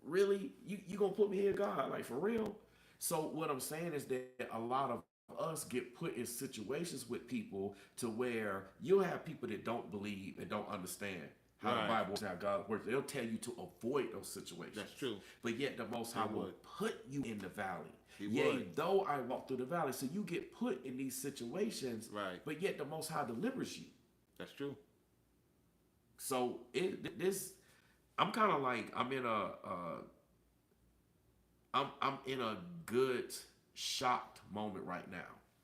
really? You gonna put me here, God? Like for real? So what I'm saying is that a lot of us get put in situations with people to where you'll have people that don't believe and don't understand how the Bible works, how God works. They'll tell you to avoid those situations. That's true. But yet the Most High will put you in the valley. Yea, though I walk through the valley. So you get put in these situations, but yet the Most High delivers you. That's true. So I'm kind of like, I'm in a good shocked moment right now.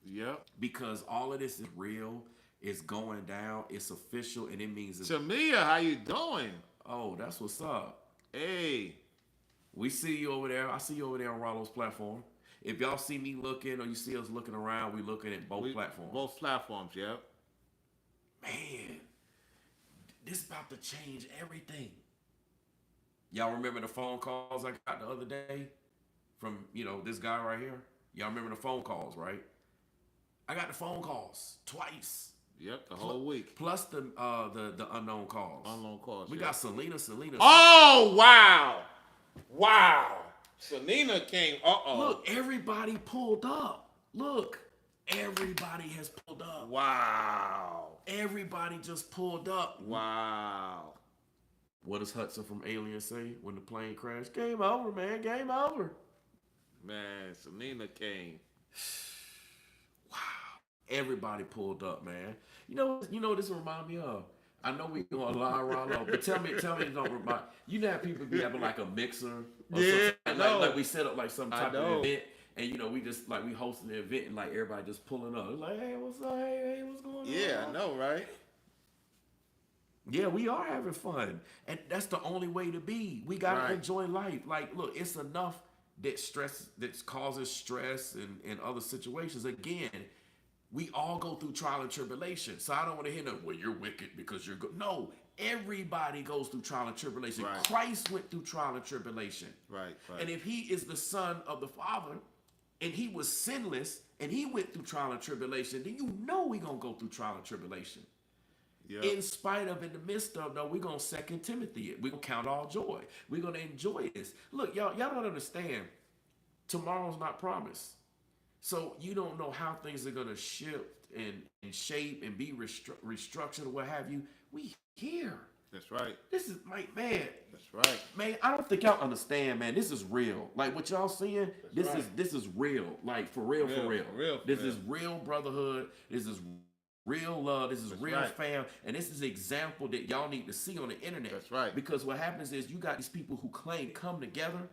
Yeah. Because all of this is real. It's going down. It's official, and it means. Tamia, how you doing? Oh, that's what's up. Hey, we see you over there. I see you over there on Ralo's platform. If y'all see me looking, or you see us looking around, we looking at both platforms. Both platforms, yeah. Man, this about to change everything. Y'all remember the phone calls I got the other day from this guy right here? Y'all remember the phone calls, right? I got the phone calls twice. Yep, the whole week. Plus the unknown calls. Unknown calls. We got Selena. Oh wow. Selena came. Look, everybody pulled up. Look, everybody has pulled up. Wow. Everybody just pulled up. Wow. What does Hudson from Alien say when the plane crashed? Game over, man. Game over. Man, Selena came. Wow. Everybody pulled up, man. You know this remind me of? I know we gonna lie Ralo, but tell me it don't remind. You know how people be having like a mixer or something? Like we set up like some type of event, and we just like we hosting the event and like everybody just pulling up. It's like, hey, what's up? Hey, what's going on? Yeah, I know, right? Yeah, we are having fun, and that's the only way to be. We gotta enjoy life. Like, look, it's enough that causes stress and other situations. Again, we all go through trial and tribulation. So I don't want to hear well, you're wicked because you're good. No, everybody goes through trial and tribulation. Right. Christ went through trial and tribulation. Right. And if he is the Son of the Father, and he was sinless, and he went through trial and tribulation, then we're going to go through trial and tribulation. Yep. In spite of, in the midst of, though, we're going to 2 Timothy it. We're going to count all joy. We're going to enjoy this. Look, y'all don't understand. Tomorrow's not promised. So you don't know how things are going to shift and shape and be restructured or what have you. We here. That's right. This is man. That's right. Man, I don't think y'all understand, man. This is real. Like what y'all seeing, this is real. Like for real. This is real brotherhood. This is real love. This is real fam. And this is an example that y'all need to see on the internet. That's right. Because what happens is you got these people who claim to come together.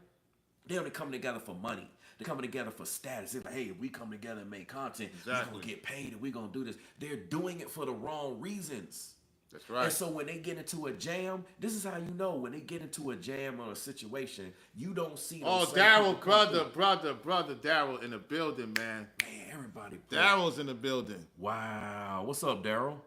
They only come together for money. They're coming together for status. It's like, hey, if we come together and make content, we're going to get paid and we're going to do this. They're doing it for the wrong reasons. That's right. And so when they get into a jam, this is how you know when they get into a jam or a situation, you don't see. Daryl, brother, Daryl in the building, man. Man, everybody. Daryl's in the building. Wow, what's up, Daryl?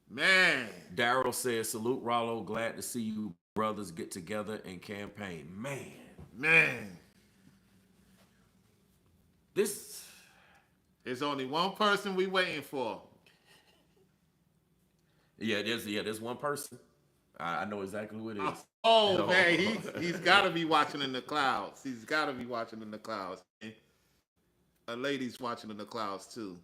Man, Daryl says, "Salute, Ralo. Glad to see you brothers get together and campaign." Man, this. There's only one person we waiting for. Yeah, there's one person. I know exactly who it is. Oh, man, he's got to be watching in the clouds. He's got to be watching in the clouds. A lady's watching in the clouds, too.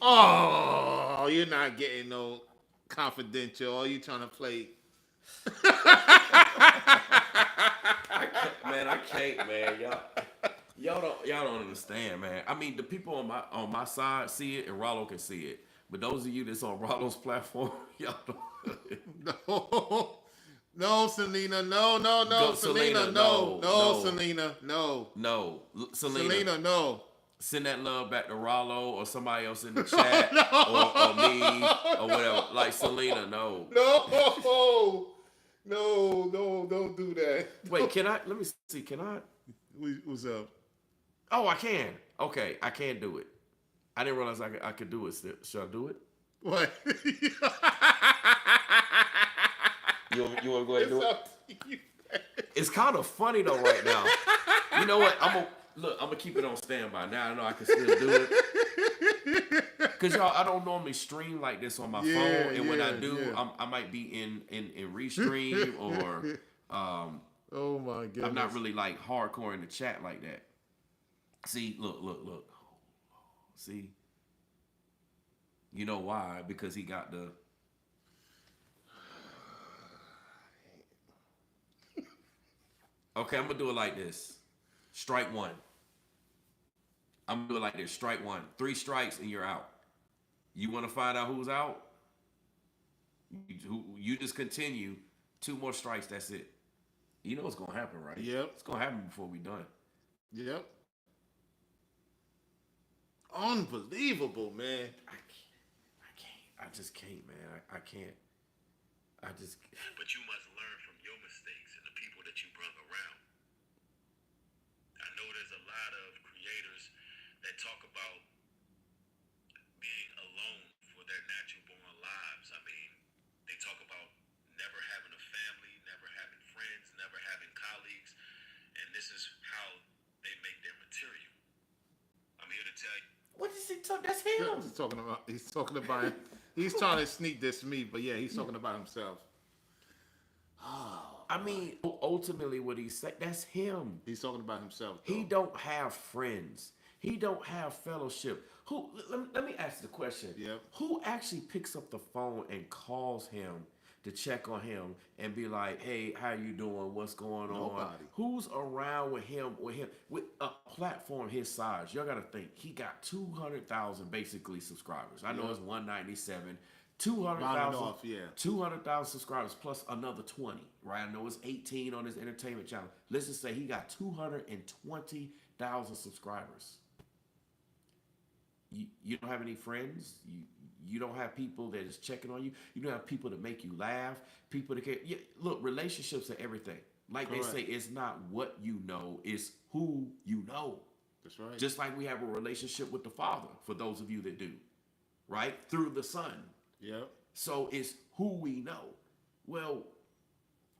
Oh, you're not getting no confidential. Are you trying to play? I can't, man. Y'all don't understand, man. I mean, the people on my side see it, and Ralo can see it. But those of you that's on Ralo's platform, y'all don't. No, Selena. No, Selena. No, Selena. No. Selena, no. Send that love back to Ralo or somebody else in the chat or me or whatever. Like, Selena, no. No, don't do that. Wait, can I? Let me see. Can I? What's up? Oh, I can. Okay, I can do it. I didn't realize I could do it still. Should I do it? What? You want to go ahead and do it? It's kind of funny though right now. You know what? I'm gonna keep it on standby. Now I know I can still do it. Cause y'all, I don't normally stream like this on my phone, and when I do, I might be in restream or oh my goodness. I'm not really like hardcore in the chat like that. See, look. See, you know why? Because he got the. Okay, I'm gonna do it like this. Strike one. I'm gonna do it like this. Strike one. 3 strikes and you're out. You want to find out who's out? You just continue. 2 more strikes. That's it. You know what's gonna happen, right? Yep. It's gonna happen before we done. Yep. Unbelievable, man. I can't. I just can't, man. I can't. But you must learn from your mistakes and the people that you brought around. I know there's a lot of creators that talk about being alone for their natural born lives. I mean, they talk about never having a family, never having friends, never having colleagues, and this is how they make their material. I'm here to tell you. What is he talking? That's him. He's talking about. He's trying to sneak this me, but yeah, he's talking about himself. Oh, I mean, ultimately, what he said, that's him. He's talking about himself. Though. He don't have friends. He don't have fellowship. Let me ask the question. Yep. Who actually picks up the phone and calls him to check on him and be like, hey, how you doing? What's going on? Nobody. Who's around with him with a platform his size? Y'all got to think. He got 200,000 basically subscribers. I know it's 197. 200,000 200,000 subscribers plus another 20, right? I know it's 18 on his entertainment channel. Let's just say he got 220,000 subscribers. You don't have any friends. You don't have people that is checking on you. You don't have people that make you laugh. People that care. Yeah, look, relationships are everything. Like Correct. They say, it's not what you know, it's who you know. That's right. Just like we have a relationship with the Father, for those of you that do, right? Through the Son. Yep. So it's who we know. Well,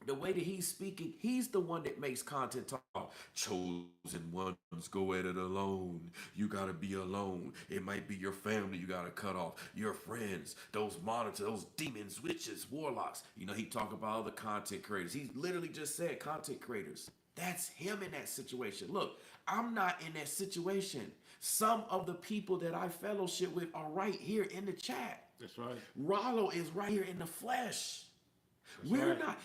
the way that he's speaking, he's the one that makes content talk. Chosen ones go at it alone. You gotta be alone. It might be your family you gotta cut off. Your friends, those monitors, those demons, witches, warlocks. You know, he talk about other content creators. He literally just said content creators. That's him in that situation. Look, I'm not in that situation. Some of the people that I fellowship with are right here in the chat. That's right. Ralo is right here in the flesh. That's We're right. not.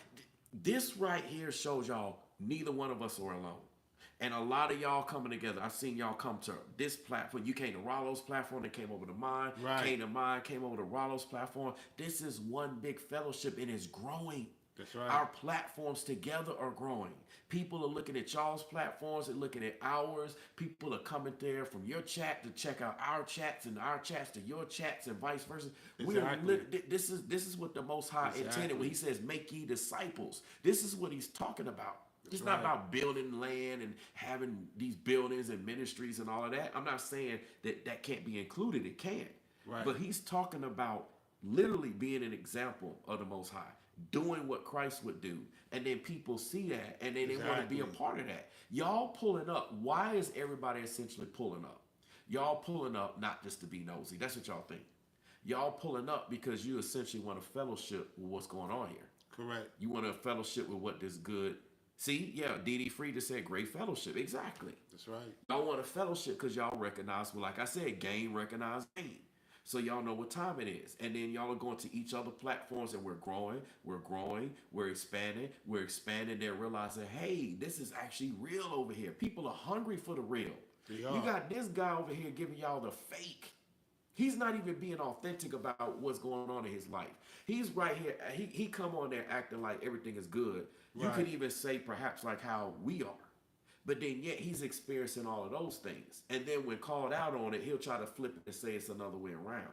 This right here shows y'all neither one of us are alone. And a lot of y'all coming together. I've seen y'all come to this platform. You came to Ralo's platform, they came over to mine. Right. Came to mine, came over to Ralo's platform. This is one big fellowship and it's growing. That's right. Our platforms together are growing. People are looking at y'all's platforms and looking at ours. People are coming there from your chat to check out our chats and our chats to your chats and vice versa. Exactly. This is what the Most High intended when He says, "Make ye disciples." This is what He's talking about. It's not about building land and having these buildings and ministries and all of that. I'm not saying that can't be included. It can. Right. But He's talking about literally being an example of the Most High, doing what Christ would do. And then people see that and then they want to be a part of that. Y'all pulling up. Why is everybody essentially pulling up? Y'all pulling up not just to be nosy. That's what y'all think. Y'all pulling up because you essentially want to fellowship with what's going on here. Correct. You want to fellowship with what this good. See, yeah, D.D. Free just said great fellowship. Exactly. That's right. Y'all want to fellowship because y'all recognize, well, like I said, game recognize game. So y'all know what time it is. And then y'all are going to each other platforms and we're growing, we're expanding. They're realizing, hey, this is actually real over here. People are hungry for the real. You got this guy over here giving y'all the fake. He's not even being authentic about what's going on in his life. He's right here. He come on there acting like everything is good. You could even say perhaps like how we are. But then yet he's experiencing all of those things. And then when called out on it, he'll try to flip it and say it's another way around.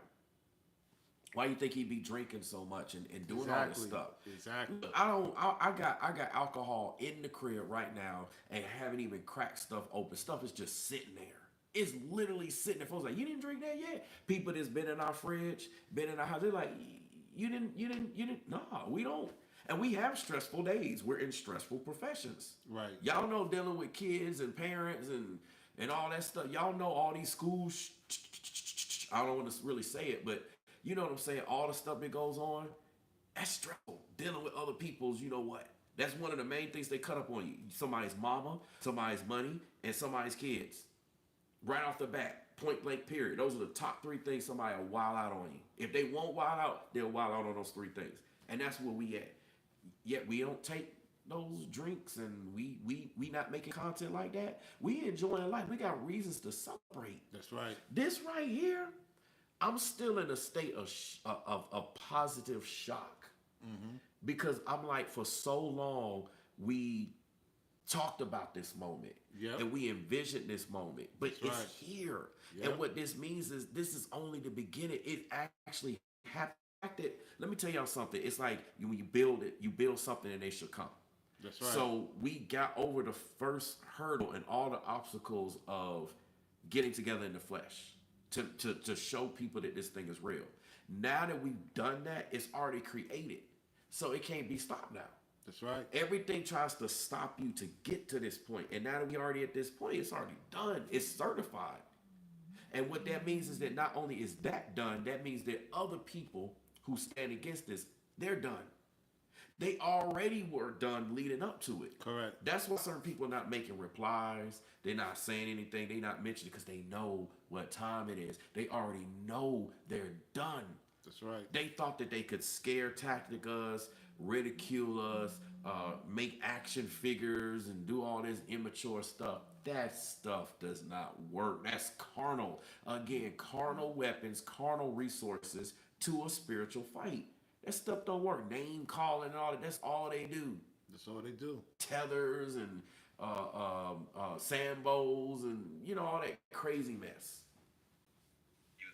Why you think he be drinking so much and doing all this stuff? Exactly. I got alcohol in the crib right now and haven't even cracked stuff open. Stuff is just sitting there. It's literally sitting there. Folks like, you didn't drink that yet? People that's been in our fridge, been in our house, they're like, you didn't. No, we don't. And we have stressful days. We're in stressful professions. Right. Y'all know dealing with kids and parents and all that stuff. Y'all know all these schools. I don't want to really say it, but you know what I'm saying? All the stuff that goes on. That's stressful. Dealing with other people's, you know what? That's one of the main things they cut up on you. Somebody's mama, somebody's money, and somebody's kids. Right off the bat, point blank period. Those are the top three things somebody will wild out on you. If they won't wild out, they'll wild out on those three things. And that's where we at. Yet we don't take those drinks and we not making content like that. We enjoying life. We got reasons to celebrate. That's right. This right here, I'm still in a state of positive shock. Mm-hmm. Because I'm like, for so long, we talked about this moment. Yep. And we envisioned this moment. But That's it's here. Yep. And what this means is this is only the beginning. It actually happened. Let me tell y'all something. It's like when you build it, you build something and they should come. That's right. So we got over the first hurdle and all the obstacles of getting together in the flesh to show people that this thing is real. Now that we've done that, it's already created. So it can't be stopped now. That's right. Everything tries to stop you to get to this point. And now that we're already at this point, it's already done. It's certified. And what that means is that not only is that done, that means that other people who stand against this, they're done. They already were done leading up to it. Correct. That's why certain people are not making replies. They're not saying anything. They're not mentioning it because they know what time it is. They already know they're done. That's right. They thought that they could scare tactic us, ridicule us, make action figures and do all this immature stuff. That stuff does not work. That's carnal. Again, carnal weapons, carnal resources to a spiritual fight. That stuff don't work. Name calling and all that, that's all they do. That's all they do. Tethers and sambos and, you know, all that crazy mess. You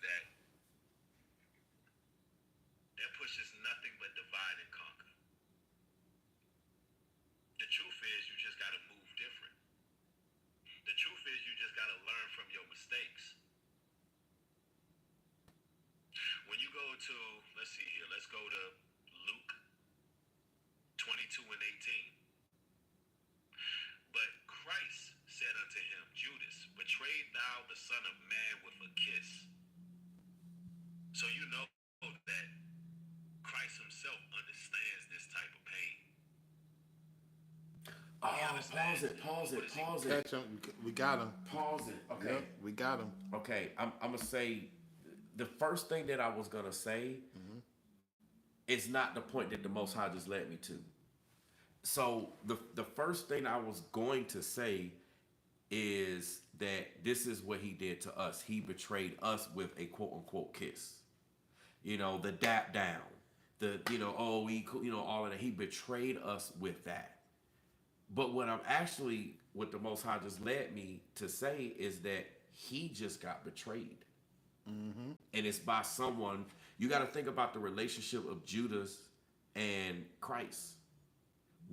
that pushes nothing but divide and conquer. The truth is you just got to move different. The truth is you just got to learn from your mistakes. When you go to, let's see here, let's go to Luke 22 and 18. But Christ said unto him, Judas, betrayed thou the Son of Man with a kiss? So you know that Christ himself understands this type of pain. Oh, Pause it. Catch him. We got him. Pause it. Okay. Yep, we got him. Okay, I'm gonna say the first thing that I was gonna say is not the point that the Most High just led me to. So the first thing I was going to say is that this is what he did to us. He betrayed us with a quote unquote kiss. You know, the dap down, the all of that. He betrayed us with that. But what the Most High just led me to say is that he just got betrayed. And it's by someone. You got to think about the relationship of Judas and Christ.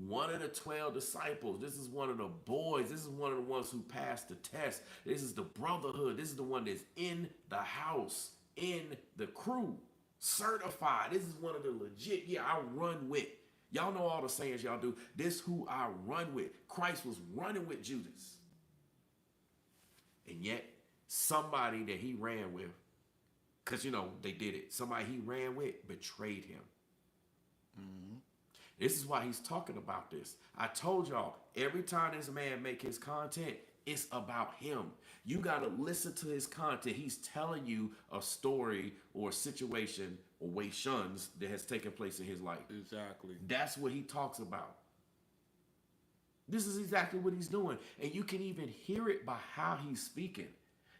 One of the 12 disciples. This is one of the boys. This is one of the ones who passed the test. This is the brotherhood. This is the one that's in the house, in the crew, certified. This is one of the legit. Yeah, I run with. Y'all know all the sayings y'all do. This who I run with. Christ was running with Judas. And yet, somebody that he ran with, because, they did it. Somebody he ran with betrayed him. This is why he's talking about this. I told y'all, every time this man make his content, it's about him. You got to listen to his content. He's telling you a story or a situation or wayshuns that has taken place in his life. Exactly. That's what he talks about. This is exactly what he's doing. And you can even hear it by how he's speaking.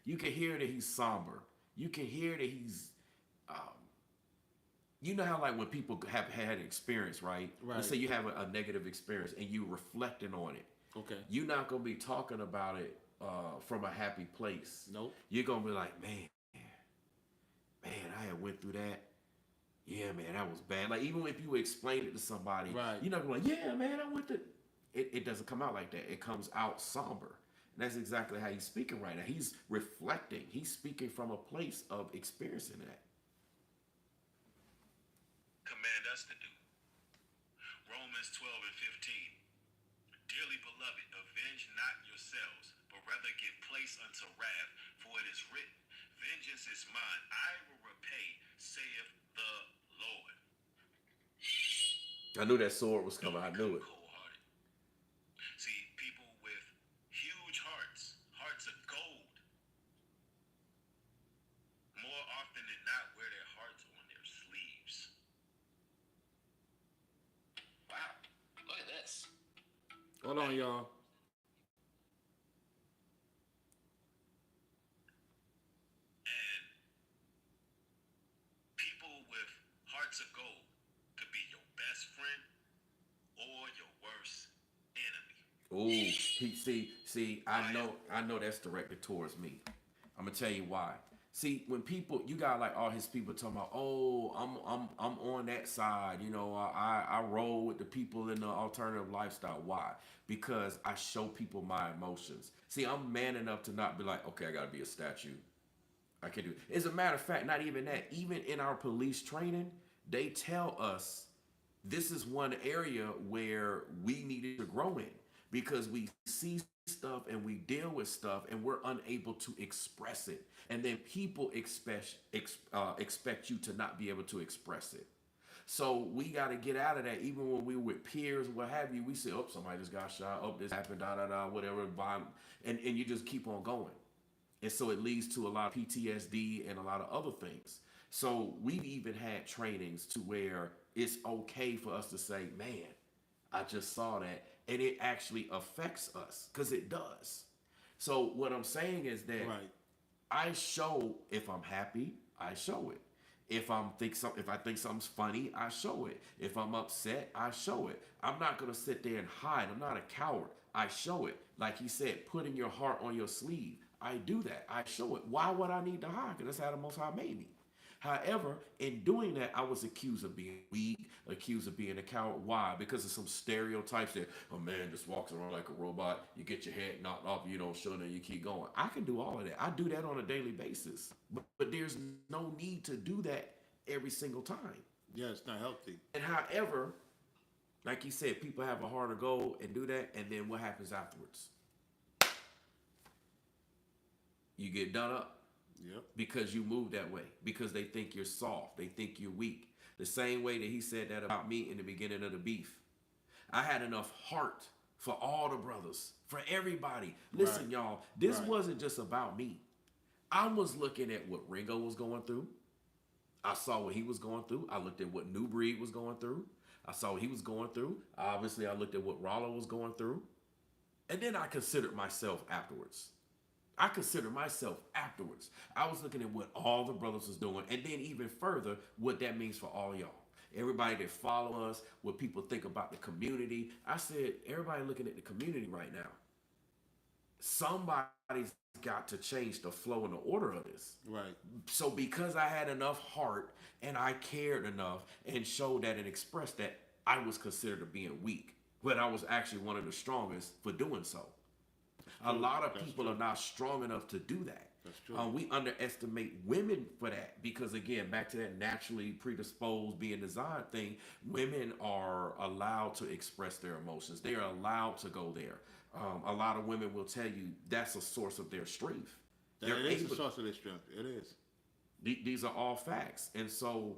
You can hear that he's somber. You can hear that he's... you know how like when people have had an experience, right? Let's say you have a negative experience and you reflecting on it. Okay. You're not going to be talking about it from a happy place. Nope. You're going to be like, man, I had went through that. Yeah, man, that was bad. Like, even if you explain it to somebody, you're not going to be like, yeah, man, I went through it doesn't come out like that. It comes out somber. And that's exactly how he's speaking right now. He's reflecting. He's speaking from a place of experiencing that. Command us to do. Romans 12:15. Dearly beloved, avenge not yourselves, but rather give place unto wrath, for it is written, vengeance is mine, I will repay, saith the Lord. I knew that sword was coming. I knew it. Cold-hearted. See, people with huge hearts of gold, more often than not wear their hearts on their sleeves. Wow, look at this. Hold on, y'all. And people with hearts of gold could be your best friend or your worst enemy. See, I know that's directed towards me. I'm gonna tell you why. See, when people, you got like all his people talking about, oh, I'm on that side, I roll with the people in the alternative lifestyle. Why? Because I show people my emotions. See, I'm man enough to not be like, okay, I gotta be a statue. I can't do it. As a matter of fact, not even that. Even in our police training, they tell us this is one area where we needed to grow in because we see stuff and we deal with stuff and we're unable to express it. And then people expect you to not be able to express it. So we got to get out of that. Even when we were with peers, what have you, we say, oh, somebody just got shot. Oh, this happened, whatever. And you just keep on going. And so it leads to a lot of PTSD and a lot of other things. So we've even had trainings to where it's okay for us to say, man, I just saw that. And it actually affects us because it does. So what I'm saying is that I show if I'm happy, I show it. If I think something's funny, I show it. If I'm upset, I show it. I'm not gonna sit there and hide. I'm not a coward. I show it. Like he said, putting your heart on your sleeve. I do that. I show it. Why would I need to hide? Because that's how the Most High made me. However, in doing that, I was accused of being weak, accused of being a coward. Why? Because of some stereotypes that a man just walks around like a robot. You get your head knocked off, you don't show it, and you keep going. I can do all of that. I do that on a daily basis. But there's no need to do that every single time. Yeah, it's not healthy. And however, like you said, people have a heart of gold and do that, and then what happens afterwards? You get done up. Yep. Because you move that way. Because they think you're soft. They think you're weak. The same way that he said that about me in the beginning of the beef. I had enough heart for all the brothers, for everybody. Listen, Right. y'all, this Right. wasn't just about me. I was looking at what Ringo was going through. I saw what he was going through. I looked at what New Breed was going through. I saw what he was going through. Obviously, I looked at what Ralo was going through. And then I considered myself afterwards. I was looking at what all the brothers was doing, and then even further, what that means for all y'all. Everybody that follow us, what people think about the community. I said, everybody looking at the community right now. Somebody's got to change the flow and the order of this. Right. So because I had enough heart and I cared enough and showed that and expressed that, I was considered to being weak, but I was actually one of the strongest for doing so. A lot of people are not strong enough to do that. That's true. We underestimate women for that because, again, back to that naturally predisposed being designed thing, women are allowed to express their emotions. They are allowed to go there. A lot of women will tell you that's a source of their strength. It is a source of their strength. It is. These are all facts. And so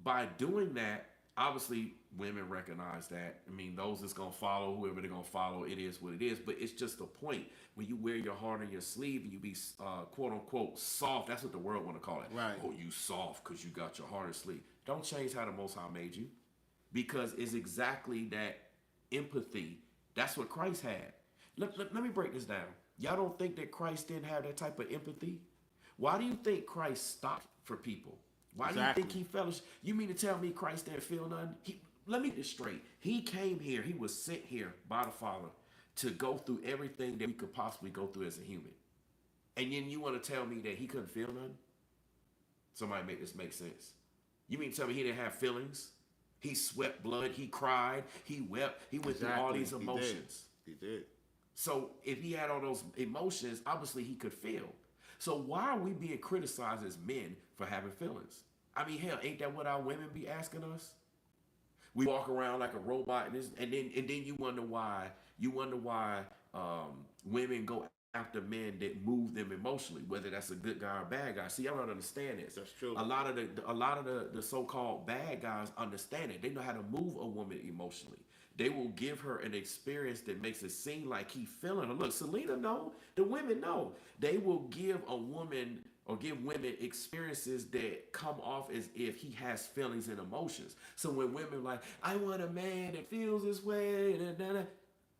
by doing that, obviously women recognize that. I mean, those that's going to follow, whoever they're going to follow, it is what it is. But it's just the point. When you wear your heart on your sleeve and you be quote unquote soft, that's what the world want to call it. Right. Oh, you soft because you got your heart on your sleeve. Don't change how the Most High made you, because it's exactly that empathy. That's what Christ had. Let me break this down. Y'all don't think that Christ didn't have that type of empathy? Why do you think Christ stopped for people? Why do you think he fellowship? You mean to tell me Christ didn't feel nothing? Let me get this straight. He came here. He was sent here by the Father to go through everything that we could possibly go through as a human. And then you want to tell me that he couldn't feel nothing? Somebody make this make sense. You mean to tell me he didn't have feelings? He sweat blood. He cried. He wept. He went through all these emotions. He did. So if he had all those emotions, obviously he could feel. So why are we being criticized as men for having feelings? I mean, hell, ain't that what our women be asking us? We walk around like a robot, and then you wonder why women go after men that move them emotionally, whether that's a good guy or bad guy. See, I don't understand this. That's true. A lot of the so-called bad guys understand it. They know how to move a woman emotionally. They will give her an experience that makes it seem like he feeling her. Look, Selena know, the women know. They will give a woman or give women experiences that come off as if he has feelings and emotions. So when women are like, I want a man that feels this way,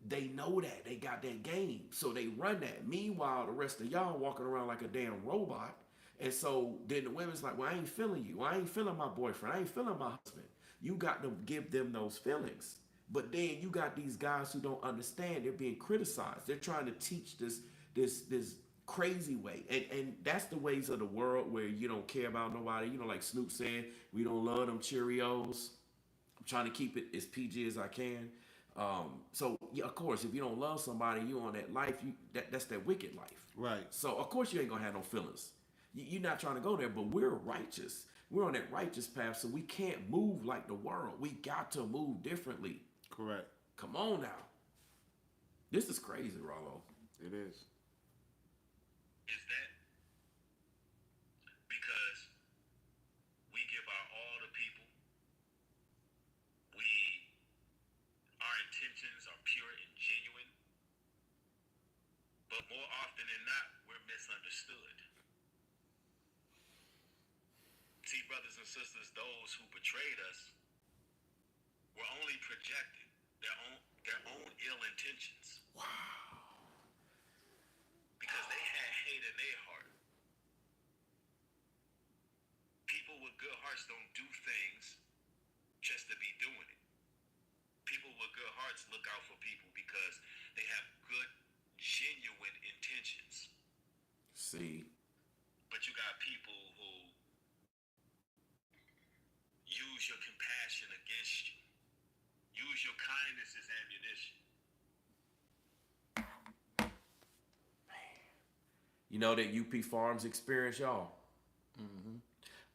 they know that. They got that game. So they run that. Meanwhile, the rest of y'all walking around like a damn robot. And so then the women's like, well, I ain't feeling you. I ain't feeling my boyfriend. I ain't feeling my husband. You got to give them those feelings. But then you got these guys who don't understand. They're being criticized. They're trying to teach this crazy way. And that's the ways of the world where you don't care about nobody. You know, like Snoop said, we don't love them Cheerios. I'm trying to keep it as PG as I can. So, yeah, of course, if you don't love somebody, you on that life, that's that wicked life. Right. So, of course, you ain't going to have no feelings. You're not trying to go there, but we're righteous. We're on that righteous path, so we can't move like the world. We got to move differently. Correct. Come on now. This is crazy, Ralo. It is. Is that because we give our all to people? Our intentions are pure and genuine, but more often than not, we're misunderstood. See, brothers and sisters, those who betrayed us were only projecting their own ill intentions. Wow. Because they had hate in their heart. People with good hearts don't do things just to be doing it. People with good hearts look out for people because they have good, genuine intentions. See. But you got people who use your compassion against you. Use your kindness as ammunition. You know that UP Farms experience, y'all? Mm-hmm.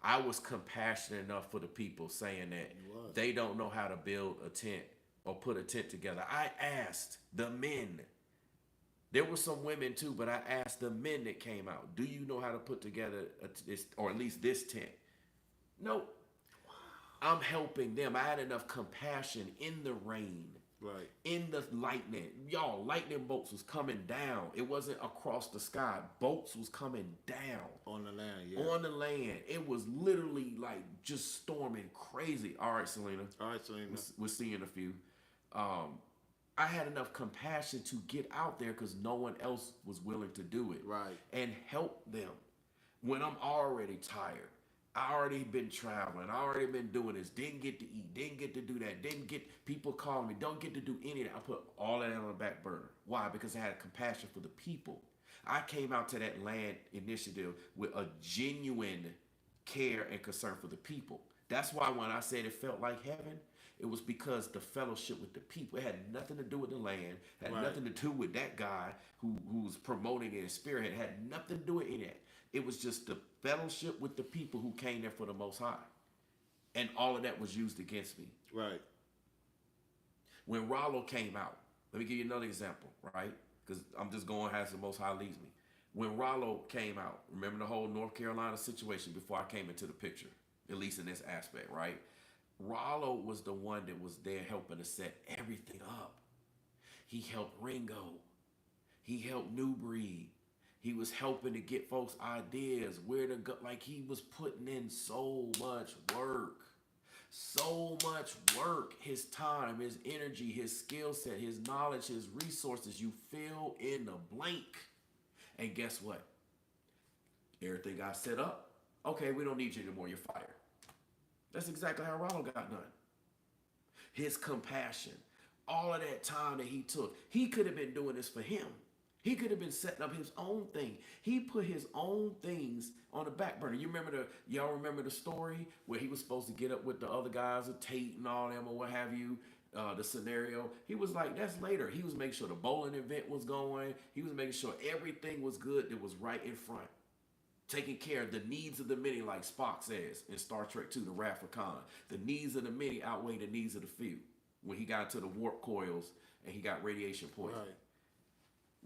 I was compassionate enough for the people saying that they don't know how to build a tent or put a tent together. I asked the men. There were some women too, but I asked the men that came out, do you know how to put together or at least this tent? No. I'm helping them. I had enough compassion in the rain Right. In the lightning. Y'all, lightning bolts was coming down. It wasn't across the sky. Bolts was coming down. On the land, yeah. On the land. It was literally like just storming crazy. All right, Selena. All right, Selena. We'll see in a few. I had enough compassion to get out there because no one else was willing to do it. Right. And help them when I'm already tired. I already been traveling. I already been doing this. Didn't get to eat. Didn't get to do that. Didn't get people calling me. Don't get to do any of that. I put all of that on the back burner. Why? Because I had compassion for the people. I came out to that land initiative with a genuine care and concern for the people. That's why when I said it felt like heaven, it was because the fellowship with the people. It had nothing to do with the land. It had nothing to do with that guy who was promoting it in spirit. It had nothing to do with any of that. It was just the fellowship with the people who came there for the Most High. And all of that was used against me. Right. When Ralo came out, let me give you another example, right? Because I'm just going as the Most High leads me. When Ralo came out, remember the whole North Carolina situation before I came into the picture, at least in this aspect, right? Ralo was the one that was there helping to set everything up. He helped Ringo. He helped New Breed. He was helping to get folks ideas, where to go. Like, he was putting in so much work. So much work. His time, his energy, his skill set, his knowledge, his resources. You fill in the blank. And guess what? Everything got set up. Okay, we don't need you anymore. You're fired. That's exactly how Ralo got done. His compassion. All of that time that he took. He could have been doing this for him. He could have been setting up his own thing. He put his own things on the back burner. Y'all remember the story where he was supposed to get up with the other guys, Tate and all them or what have you, the scenario. He was like, that's later. He was making sure the bowling event was going. He was making sure everything was good that was right in front. Taking care of the needs of the many, like Spock says in Star Trek II, The Wrath of Khan. The needs of the many outweigh the needs of the few. When he got to the warp coils and he got radiation poisoning. Right.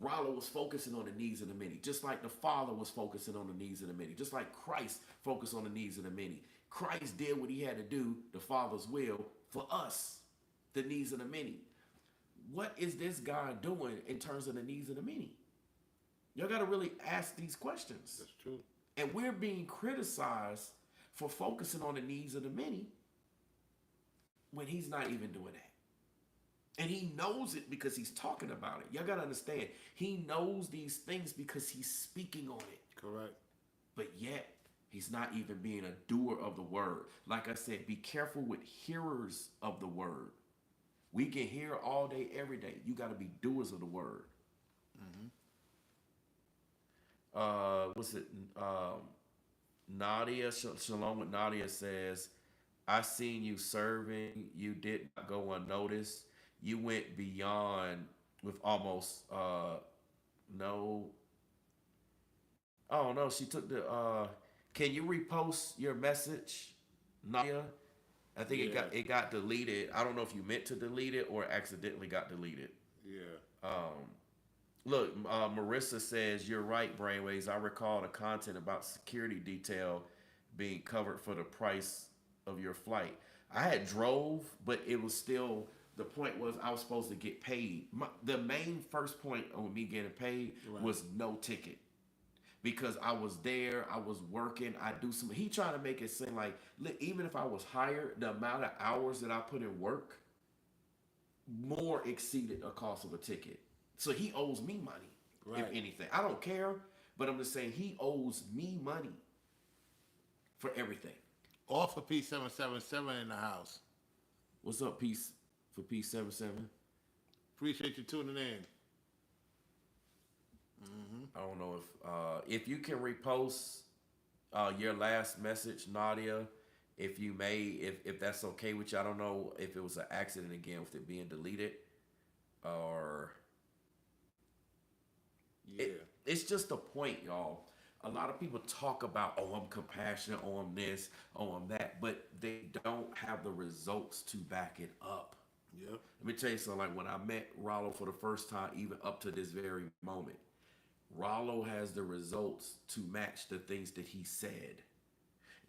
Ralo was focusing on the needs of the many, just like the Father was focusing on the needs of the many, just like Christ focused on the needs of the many. Christ did what he had to do, the Father's will, for us, the needs of the many. What is this guy doing in terms of the needs of the many? Y'all got to really ask these questions. That's true. And we're being criticized for focusing on the needs of the many when he's not even doing that. And he knows it because he's talking about it. Y'all got to understand, he knows these things because he's speaking on it. Correct. But yet, he's not even being a doer of the word. Like I said, be careful with hearers of the word. We can hear all day, every day. You got to be doers of the word. What's it? Nadia, Shalom with Nadia says, I seen you serving. You did not go unnoticed. You went beyond with almost no. Oh no, she took the can you repost your message, Nadia? I think it got deleted. I don't know if you meant to delete it or accidentally got deleted. Yeah. Look, Marissa says, you're right, Brainwaves. I recall the content about security detail being covered for the price of your flight. I had drove, but it was still, the point was I was supposed to get paid. The main first point on me getting paid was no ticket. Because I was there, I was working, he trying to make it seem like, even if I was hired, the amount of hours that I put in work more exceeded the cost of a ticket. So he owes me money, if anything. I don't care, but I'm just saying he owes me money for everything. All for P777 in the house. What's up, Peace for P77? Appreciate you tuning in. I don't know if you can repost your last message, Nadia, if you may, if that's okay with you. I don't know if it was an accident again with it being deleted or... Yeah. It's just a point, y'all. A lot of people talk about, oh, I'm compassionate, oh, I'm this, oh, I'm that, but they don't have the results to back it up. Yep. Let me tell you something. Like when I met Ralo for the first time, even up to this very moment, Ralo has the results to match the things that he said.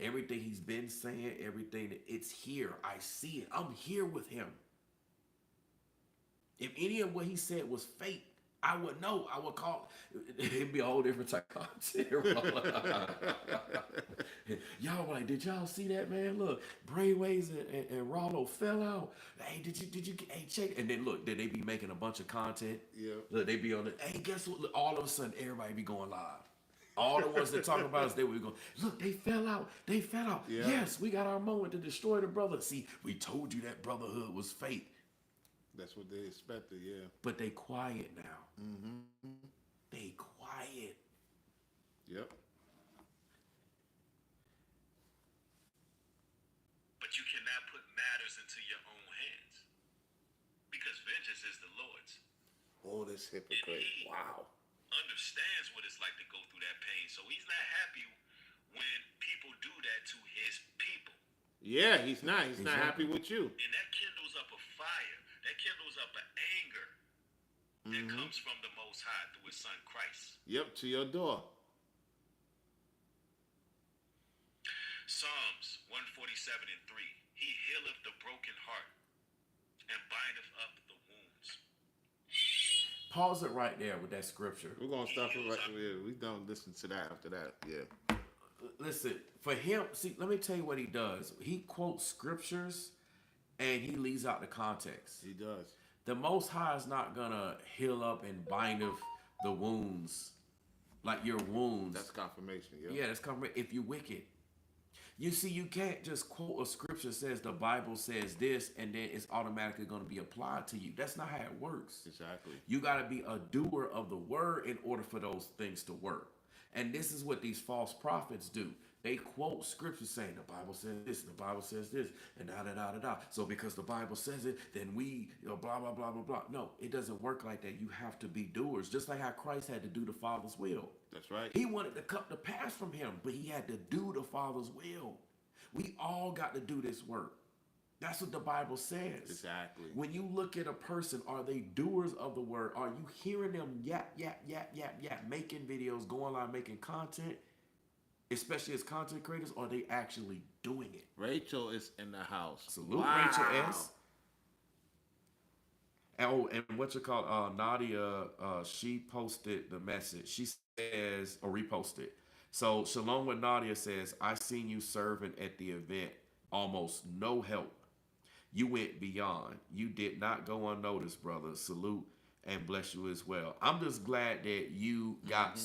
Everything he's been saying, everything, it's here. I see it. I'm here with him. If any of what he said was fake, I would know. I would call. It'd be a whole different type of content. Y'all were like, did y'all see that, man? Look, Brainwaves and Ralo fell out. Hey, did you hey, check? And then look, then they be making a bunch of content. Yeah. Look, they be on the, hey, guess what? Look, all of a sudden, everybody be going live. All the ones that talk about us, they were going, look, they fell out. They fell out. Yeah. Yes, we got our moment to destroy the brother. See, we told you that brotherhood was fake. That's what they expected, yeah. But they quiet now. Mm-hmm. They quiet. Yep. But you cannot put matters into your own hands. Because vengeance is the Lord's. Oh, this hypocrite. Wow. Understands what it's like to go through that pain. So he's not happy when people do that to his people. Yeah, he's not. He's not happy with you. And that kindles up a fire. That kindles up an anger that comes from the Most High through his son Christ. Yep, to your door. Psalms 147:3. He healeth the broken heart and bindeth up the wounds. Pause it right there with that scripture. We're going to stop it right there. We don't listen to that after that. Yeah. Listen, for him, see, let me tell you what he does. He quotes scriptures and he leaves out the context. He does. The Most High is not going to heal up and bind up the wounds, like your wounds. That's confirmation, yeah. Yeah, that's confirmation if you're wicked. You see, you can't just quote a scripture that says the Bible says this and then it's automatically going to be applied to you. That's not how it works. Exactly. You got to be a doer of the word in order for those things to work. And this is what these false prophets do. They quote scripture saying the Bible says this, the Bible says this, and da-da-da-da-da. So because the Bible says it, then we, blah, blah, blah, blah, blah. No, it doesn't work like that. You have to be doers, just like how Christ had to do the Father's will. That's right. He wanted the cup to pass from him, but he had to do the Father's will. We all got to do this work. That's what the Bible says. Exactly. When you look at a person, are they doers of the word? Are you hearing them yap, making videos, going live, making content? Especially as content creators, are they actually doing it? Rachel is in the house. Salute, wow. Rachel S. And what you call Nadia, she posted the message. She says, or reposted. So Shalom with Nadia says, I seen you serving at the event. Almost no help. You went beyond. You did not go unnoticed, brother. Salute and bless you as well. I'm just glad that you got,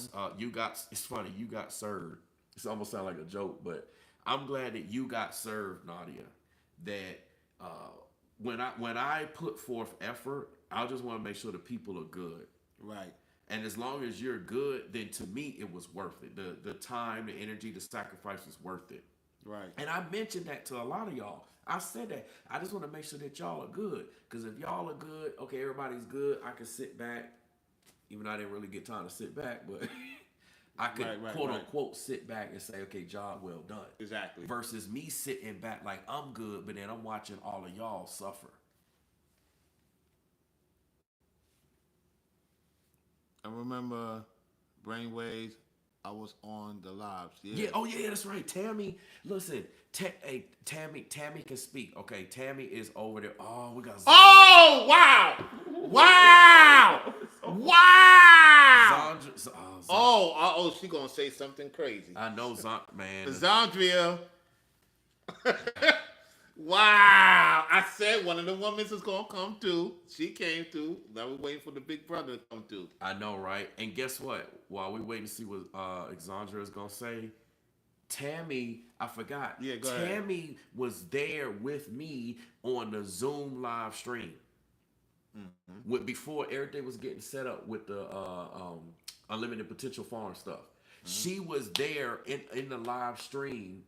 it's funny, you got served. It almost sounds like a joke, but I'm glad that you got served, Nadia. That when I put forth effort, I just want to make sure the people are good. Right. And as long as you're good, then to me, it was worth it. The time, the energy, the sacrifice was worth it. Right. And I mentioned that to a lot of y'all. I said that. I just want to make sure that y'all are good. Because if y'all are good, okay, everybody's good, I can sit back. Even though I didn't really get time to sit back, but I could quote unquote sit back and say, okay, job well done. Exactly. Versus me sitting back like I'm good, but then I'm watching all of y'all suffer. I remember Brainwaves. I was on the lives. Yeah. Oh yeah, that's right. Tammy, listen. Tammy can speak. Okay, Tammy is over there. Oh, we got. Oh wow! Wow! Wow! Oh, she gonna say something crazy. I know, man. Zandria. Wow! I said one of the women is gonna come through. She came through. Now we're waiting for the big brother to come through. I know, right? And guess what? While we waiting to see what Exandra is gonna say, Tammy, I forgot. Yeah, go ahead. Tammy was there with me on the Zoom live stream. Mm-hmm. Before everything was getting set up with the Unlimited Potential Farm stuff. Mm-hmm. She was there in the live stream.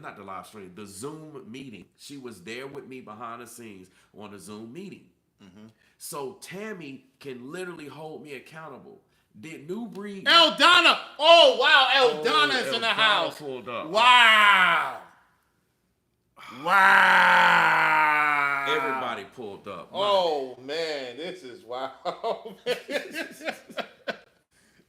Not the live stream, the Zoom meeting. She was there with me behind the scenes on the Zoom meeting. Mm-hmm. So Tammy can literally hold me accountable. Did New Breed... Eldonna! Oh, wow, Eldonna is in the house. Pulled up. Wow. Wow. Everybody pulled up. Oh, man, this is wow.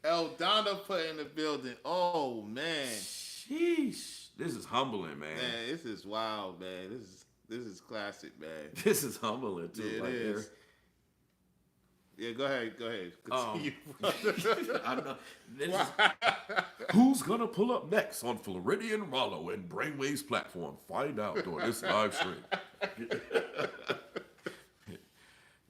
Eldonna put in the building. Oh, man. Sheesh. This is humbling, man. Man, this is wild, man. This is classic, man. This is humbling too. Yeah, it is. Yeah, go ahead. Continue. I know. Who's gonna pull up next on Floridian Ralo and Brainwaves platform? Find out during this live stream.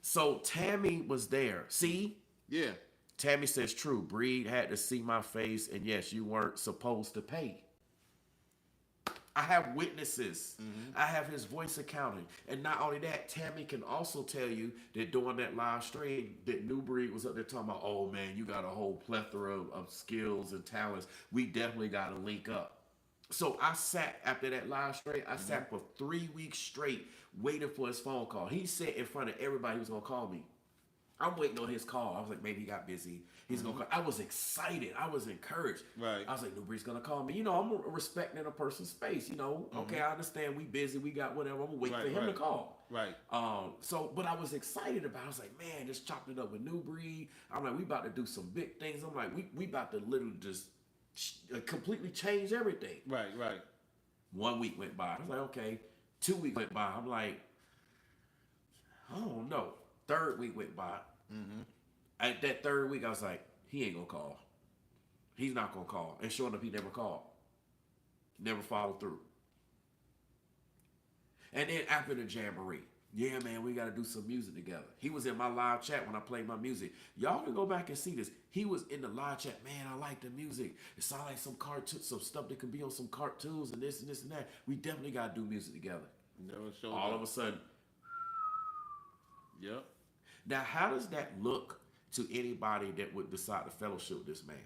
So Tammy was there. See? Yeah. Tammy says true. Breed had to see my face, and yes, you weren't supposed to pay. I have witnesses. Mm-hmm. I have his voice accounting. And not only that, Tammy can also tell you that during that live stream, that New Breed was up there talking about, oh man, you got a whole plethora of skills and talents. We definitely got to link up. So I sat after that live stream, I sat for 3 weeks straight waiting for his phone call. He said in front of everybody he was going to call me. I'm waiting on his call. I was like, maybe he got busy. He's gonna call. I was excited. I was encouraged. Right. I was like, Newbreed's gonna call me. You know, I'm respecting a person's space. You know, okay, I understand we busy. We got whatever. I'm gonna wait for him to call. Right. But I was excited about it. I was like, man, just chopped it up with New Breed. I'm like, we about to do some big things. I'm like, we about to literally just completely change everything. Right. 1 week went by. I was like, okay. 2 weeks went by. I'm like, I don't know. 3rd week went by. Mm-hmm. At that 3rd week, I was like, he ain't gonna call. He's not gonna call. And sure enough, he never called. Never followed through. And then after the jamboree, yeah, man, we gotta do some music together. He was in my live chat when I played my music. Y'all can go back and see this. He was in the live chat. Man, I like the music. It sounds like some cartoon, some stuff that can be on some cartoons and this and this and that. We definitely gotta do music together. Never showed All up. of a sudden. Yep. Now, how does that look to anybody that would decide to fellowship with this man?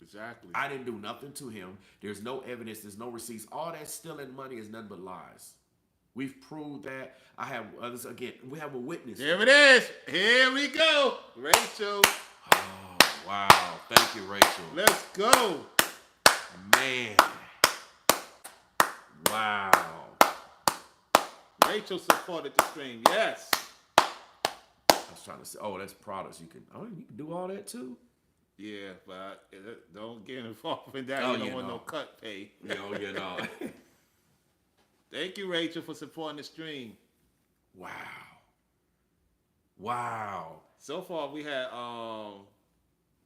Exactly. I didn't do nothing to him. There's no evidence. There's no receipts. All that stealing money is nothing but lies. We've proved that. I have others. Again, we have a witness. There it is. Here we go. Rachel. Oh, wow. Thank you, Rachel. Let's go. Man. Wow. Rachel supported the stream. Yes. I was trying to say, oh, that's products. You can do all that too? Yeah, but don't get involved in that. Oh, you don't want no cut pay. No, you know. Thank you, Rachel, for supporting the stream. Wow. So far, we had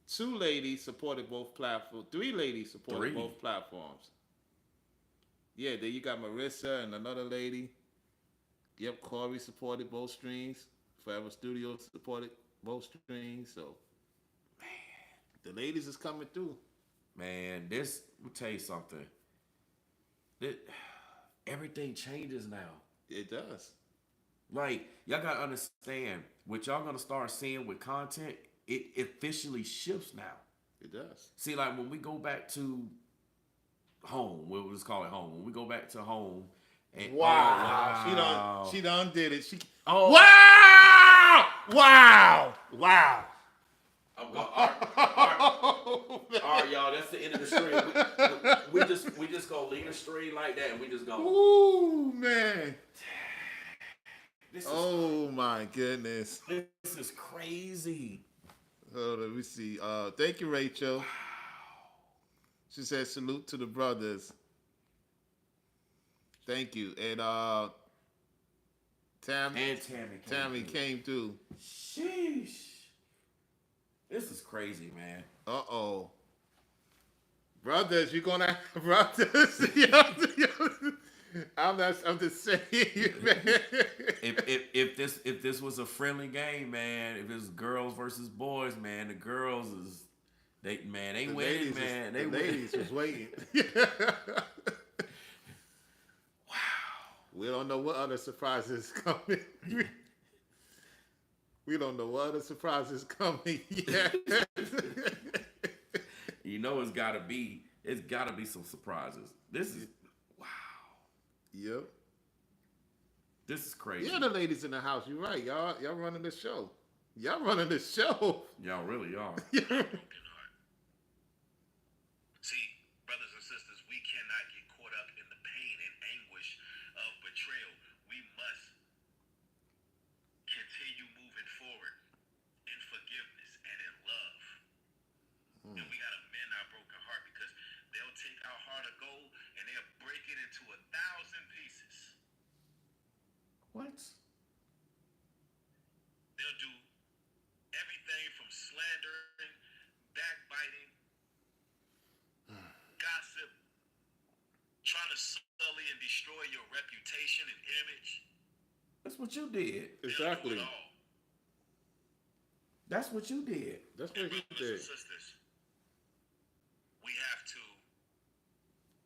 2 ladies supported both platforms. 3 ladies supported both platforms. Yeah, then you got Marissa and another lady. Yep, Corey supported both streams. Forever Studios supported both streams. So, man, the ladies is coming through. Man, let me tell you something. Everything changes now. It does. Like, y'all gotta understand, what y'all gonna start seeing with content, it officially shifts now. It does. See, like when we go back to home, we'll just call it home. When we go back to home, and wow. She done did it. Wow! I'm going, all right, y'all. That's the end of the stream. We just gonna leave the stream like that, and we just go. Ooh, man. My goodness. This is crazy. Hold on, let me see. Thank you, Rachel. Wow. She said salute to the brothers. Thank you. And Tammy came through. Sheesh. This is crazy, man. Uh-oh. Brothers, you're gonna brothers. I'm just saying, man. If this was a friendly game, man, if it's girls versus boys, man, the girls they waiting, man. The ladies was waiting. Wow. We don't know what other surprises coming. We don't know what other surprises coming yet. You know it's gotta be some surprises. This is wow. Yep. This is crazy. Yeah, the ladies in the house. You're right. Y'all running the show. Y'all running the show. Y'all really are. See, brothers and sisters, we cannot get caught up in the pain and anguish of betrayal. We must continue moving forward in forgiveness and in love. And we gotta mend our broken heart, because they'll take our heart of gold and they'll break it into 1,000 pieces. What? They'll do destroy your reputation and image. That's what you did. Exactly. That's what you did. That's what he did. Sisters, we have to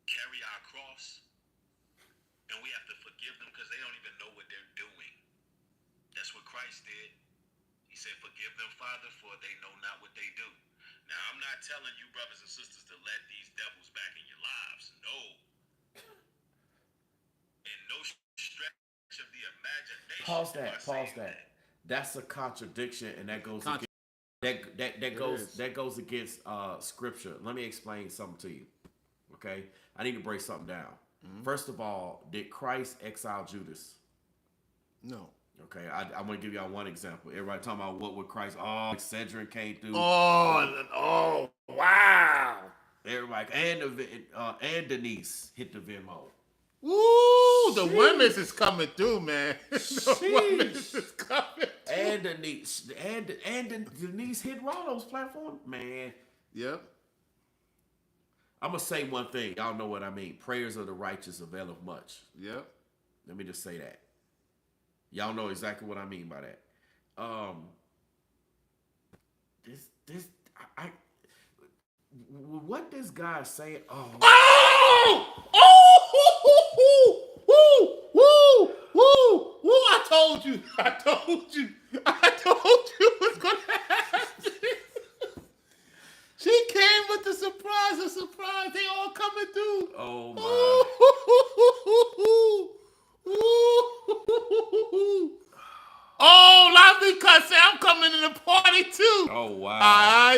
carry our cross, and we have to forgive them because they don't even know what they're doing. That's what Christ did. He said, forgive them, Father, for they know not what they do. Now, I'm not telling you, brothers and sisters, to let these devils back in your lives. No. And no stretch of the imagination. Pause that. That's a contradiction, and that goes against that goes against scripture. Let me explain something to you. Okay, I need to break something down. Mm-hmm. First of all, did Christ exile Judas? No. Okay, I'm gonna give y'all one example. Everybody talking about what would Christ? Oh, Excedrin came through. Oh, wow! Everybody and Denise hit the Venmo. Woo! The women's is coming through, man. The women's is coming through. And Denise hit Ralo's platform, man. Yep. I'm gonna say one thing. Y'all know what I mean. Prayers of the righteous availeth much. Yep. Let me just say that. Y'all know exactly what I mean by that. What this guy say? I told you it was gonna happen. She came with the surprise. They all coming through. Oh my. Oh, not because I'm coming to the party too. Oh wow.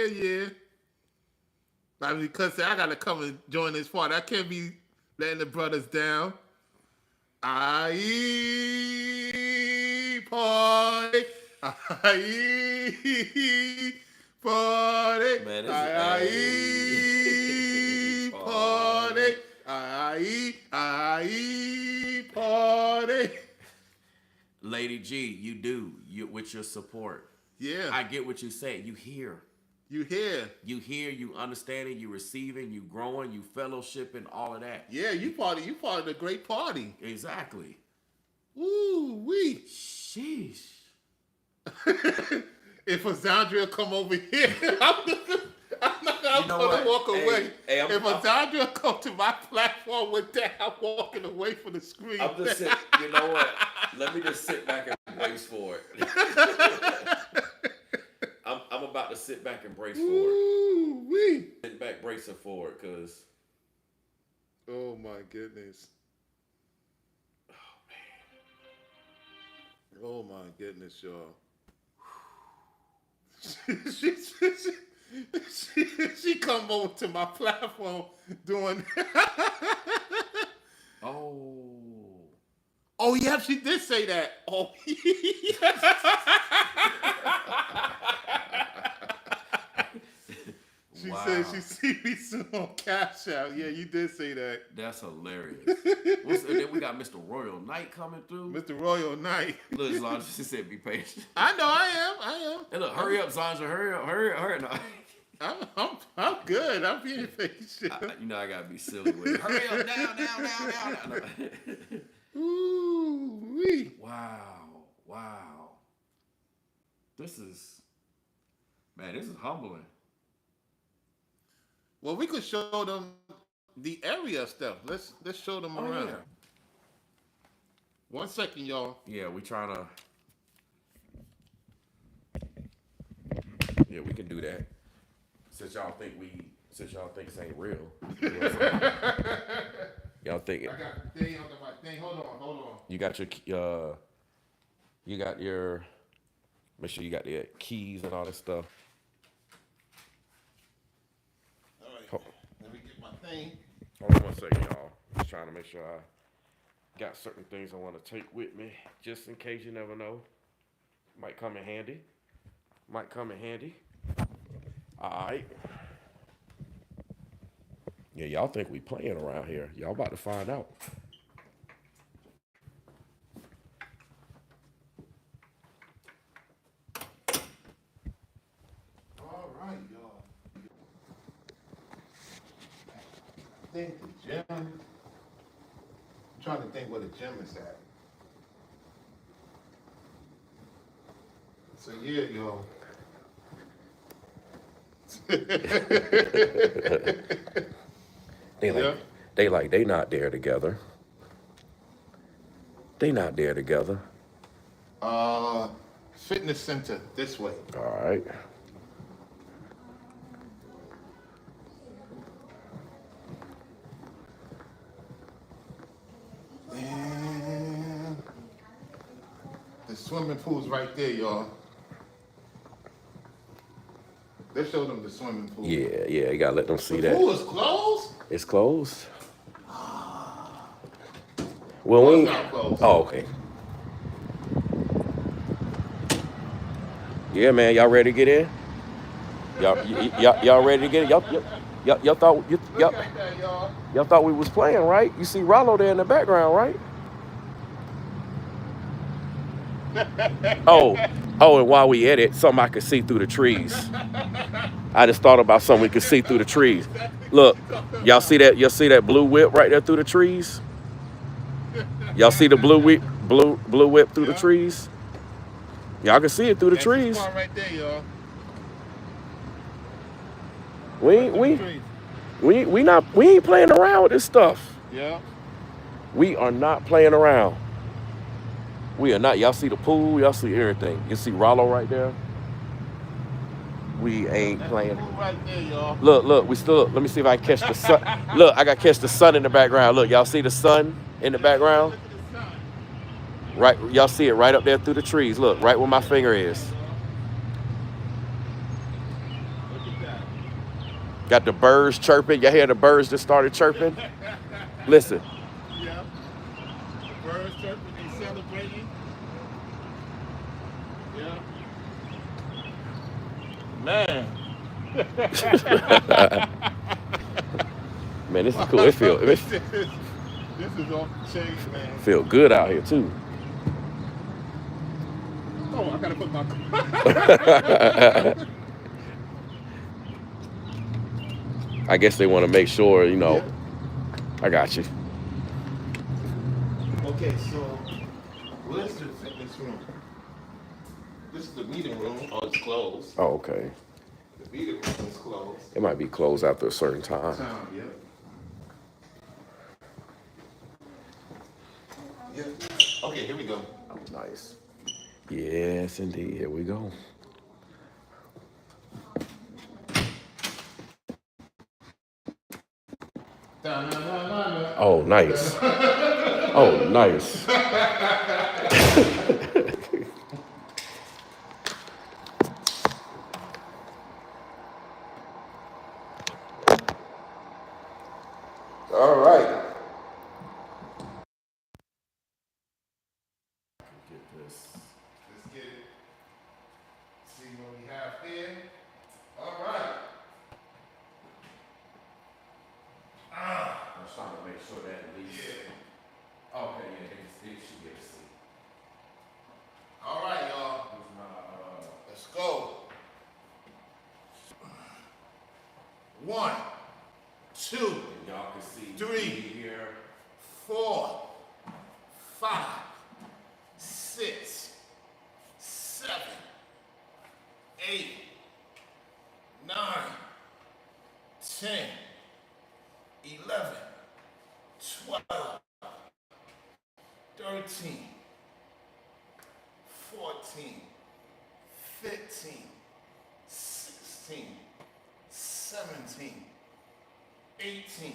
Yeah. Not because I gotta come and join this party. I can't be letting the brothers down. Party. Party. Man, party. Lady G, you with your support. Yeah. I get what you say. You hear, you understanding, you receiving, you growing, you fellowshipping, all of that. Yeah, you part of the great party. Exactly. Woo wee. Sheesh. If Azandria come over here, I'm gonna walk away. If Azandria come to my platform with that, I'm walking away from the screen. I'm just sitting, you know what? Let me just sit back and brace for it. I'm about to sit back and brace for it. Wee. Sit back, bracing for it, cause. Oh my goodness. Oh my goodness, y'all. She come over to my platform doing. Oh yeah, she did say that. Oh yeah. She said she see me soon on Cash App. Yeah, you did say that. That's hilarious. And then we got Mr. Royal Knight coming through. Mr. Royal Knight. Look, Zandra, she said be patient. I know, I am. Hey, look, hurry up, Zandra. Hurry up. I'm good. I'm being patient. I gotta be silly with it. Hurry up, down. Ooh wee. Wow. This is humbling. Well, we could show them the area stuff. Let's show them around. Yeah. 1 second, y'all. Yeah, we trying to. Yeah, we can do that. Since y'all think this ain't real. Y'all think it. I got the thing under my thing. Hold on. You got your. Make sure you got the keys and all this stuff. Let me get my thing. Hold on 1 second, y'all. Just trying to make sure I got certain things I want to take with me, just in case. You never know. Might come in handy. All right. Yeah, y'all think we playing around here. Y'all about to find out. think the gym. I'm trying to think where the gym is at. So yeah, yo. They not there together. They not there together. Fitness center this way. All right. And the swimming pool's right there, y'all. They showed them the swimming pool. Yeah, you gotta let them see The that. pool is closed? It's closed. Well, Oh, we it's not closed. Oh, okay. Yeah, man, y'all ready to get in? Y'all ready to get in? Y'all thought y'all thought we was playing, right? You see Ralo there in the background, right? Oh, and while we at it, something I could see through the trees. I just thought about something we could see through the trees. Look, y'all see that? Y'all see that blue whip right there through the trees? Y'all see the blue whip through the trees? Y'all can see it through the trees. That's right there, y'all. We ain't playing around with this stuff. Yeah. We are not playing around. We are not. Y'all see the pool? Y'all see everything. You see Ralo right there? We ain't playing. The pool right there, y'all. Look, we still. Let me see if I can catch the sun. Look, I got to catch the sun in the background. Look, y'all see the sun in the background? Look at the sun. Right, y'all see it right up there through the trees. Look, right where my finger is. Look at that. Got the birds chirping. Y'all hear the birds that started chirping? Listen. Yeah. The birds chirping, they celebrating. Yeah. Man. Man, this is cool. This is off the chain, man. Feel good out here too. Oh, I gotta put my. I guess they want to make sure, Yeah. I got you. Okay, so where's the fitness room? This is the meeting room. Oh, it's closed. Oh, okay. The meeting room is closed. It might be closed after a certain time. Yep. Yeah. Okay, here we go. Oh, nice. Yes, indeed. Here we go. Oh, nice. Oh, nice. All right. Let's get it. See what we have here. All right. I'm trying to make sure that at least. Yeah. Okay, yeah, they should get a seat. All right, y'all. Let's go. 1, 2, Y'all can see 3 here. 4, 5, 6, 7, 8, 9, 10, 11, 12, 13, 14, 15, 16, 17, 18,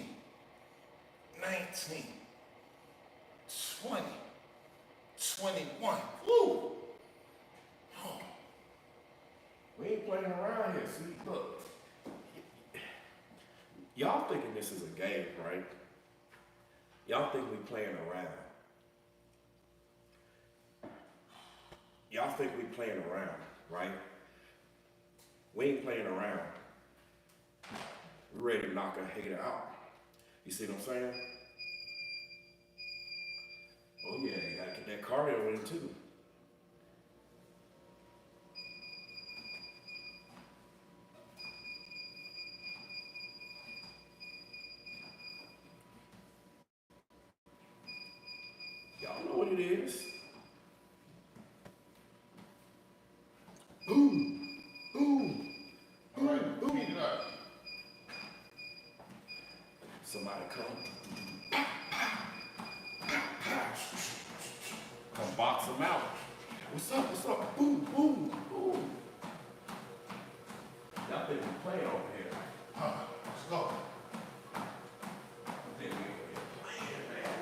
19, 20, 21. Woo! Oh. We ain't playing around here. See, look. Y'all thinking this is a game, right? Y'all think we playing around. Y'all think we playing around, right? We ain't playing around. We're ready to knock a hater out. You see what I'm saying? Oh yeah, you gotta get that cardio in too. it is. Boom. Boom. All right, speed it up. Somebody come. Come box them out. What's up? What's up? Boom, boom, boom. Y'all think we playing over here? Let's go. I think we over here playing, man.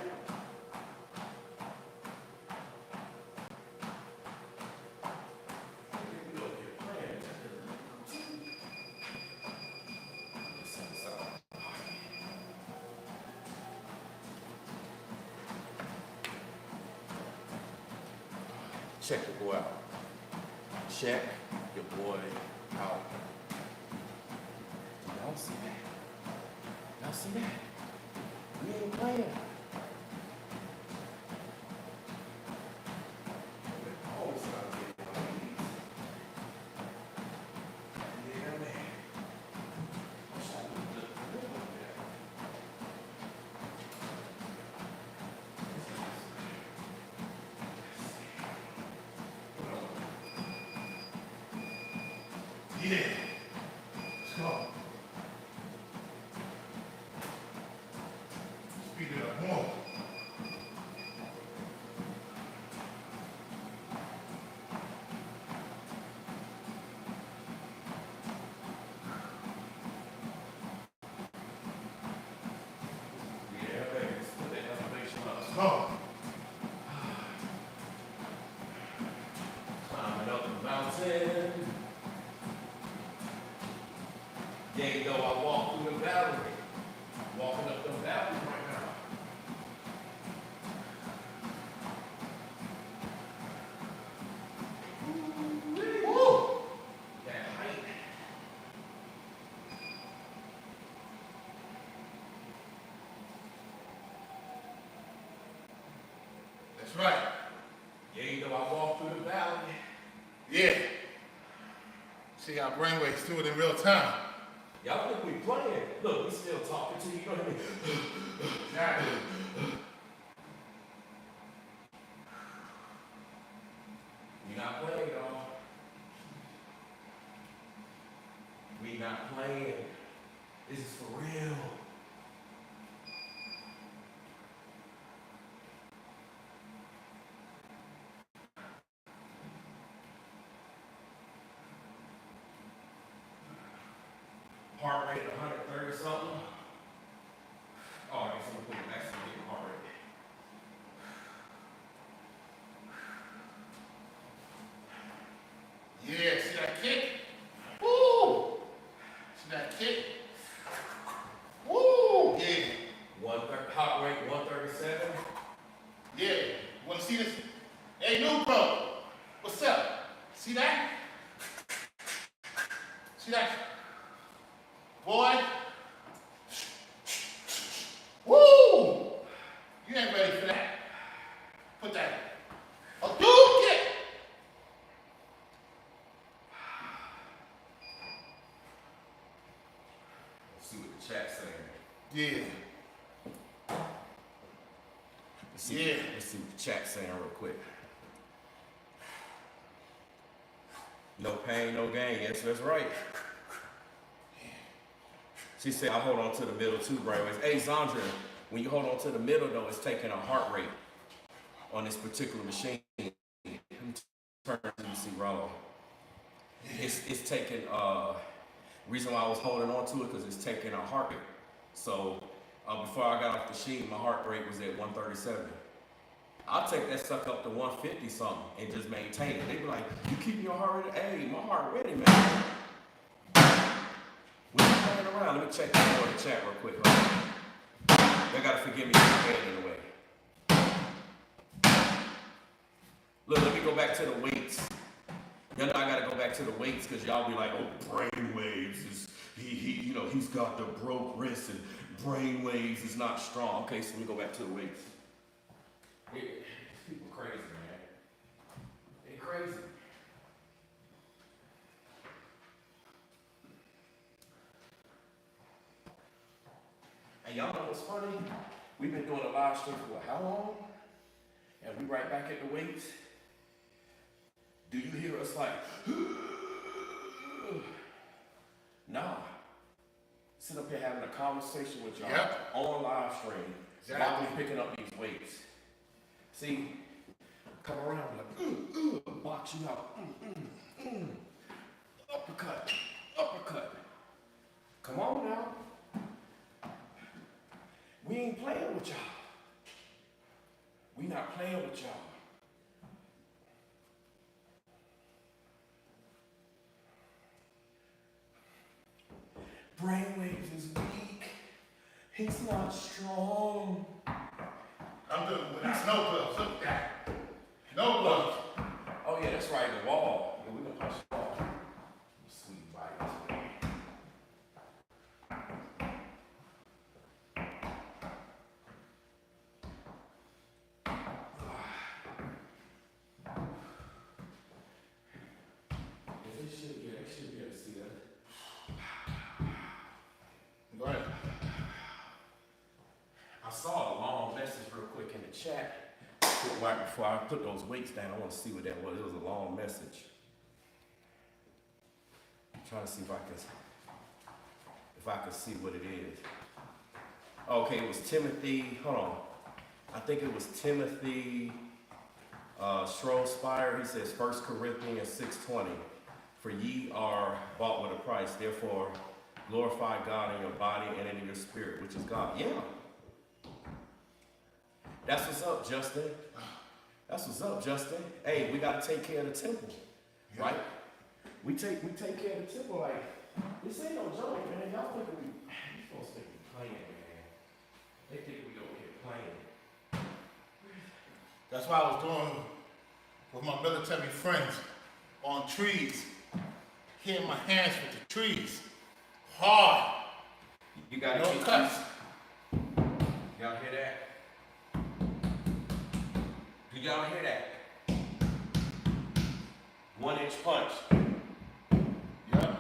I think we over here playing. What's up? Check your boy out. Check your boy out. Y'all see that? Y'all see that? We ain't playing. Always gotta get one of these. Yeah, man. Wish I knew the rhythm of that. Yeah. Let's go. Speed it up more. Yeah, baby. Put that elevation up. Let's go. Climbing up the mountain. Yeah, though I walk through the valley. Walking up the valley right now. Woo! That height. That's right. Yeah, though I walk through the valley. Yeah. See how brainwaves do it in real time. Y'all think we playing? Look, we still talking to you. You know what I mean? Exactly. We not playing, y'all. We not playing. This is for real. Heart rate 130 something. Oh, I guess I'm gonna put the maximum heart rate. Yeah, see that kick? Woo! See that kick? Woo! Yeah. Heart rate 137. Yeah. Wanna see this? Hey, new bro. What's up? See that? See that? Boy. Woo! You ain't ready for that. Put that. A dude kick. Let's see what the chat's saying. Yeah. Let's see what the chat's saying real quick. No pain, no gain. Yes, that's right. She said, I hold on to the middle too, brainwaves. Hey, Zandra, when you hold on to the middle, though, it's taking a heart rate on this particular machine. Let me turn to see Ralo. It's taking, reason why I was holding on to it, because it's taking a heart rate. So before I got off the sheet, my heart rate was at 137. I'll take that sucker up to 150 something and just maintain it. They be like, you keeping your heart rate? Hey, my heart ready, man. We ain't playing around. Let me check the chat real quick. Right? They gotta forgive me for playing in the way. Look, let me go back to the weights. Y'all know I gotta go back to the weights because y'all be like, oh, brain waves is he's got the broke wrist and brain waves is not strong. Okay, so we go back to the weights. Yeah, people crazy, man. They crazy. And y'all know what's funny? We've been doing a live stream for how long? and we right back at the weights, do you hear us like, nah. Sit up here having a conversation with y'all on live stream while we picking up these weights. See, come around like, box you out. Uppercut, uppercut. Come on now. We ain't playing with y'all. We not playing with y'all. Brainwaves is weak. He's not strong. I'm doing it without no gloves. Look at that. No gloves. Oh yeah, that's right, the wall. Yeah, we gonna punch the wall. Sweet bites. They should be able to see that. Go ahead. I saw a long message real quick in the chat. Right before I put those weights down, I want to see what that was. It was a long message. I'm trying to see if I can see what it is. Okay, it was Timothy. Hold on. I think it was Timothy Schroespire. He says 1 Corinthians 6:20. For ye are bought with a price. Therefore, glorify God in your body and in your spirit, which is God. Yeah. That's what's up, Justin. That's what's up, Justin. Hey, we gotta take care of the temple, right? We take care of the temple. Like, this ain't no joke, man. Y'all think you folks think we playing, man? They think we over here playing. That's what I was doing with my military friends on trees. Hitting my hands with the trees. Hard. You gotta no keep cuts. Y'all hear that? Do y'all hear that? 1 inch punch. Yep.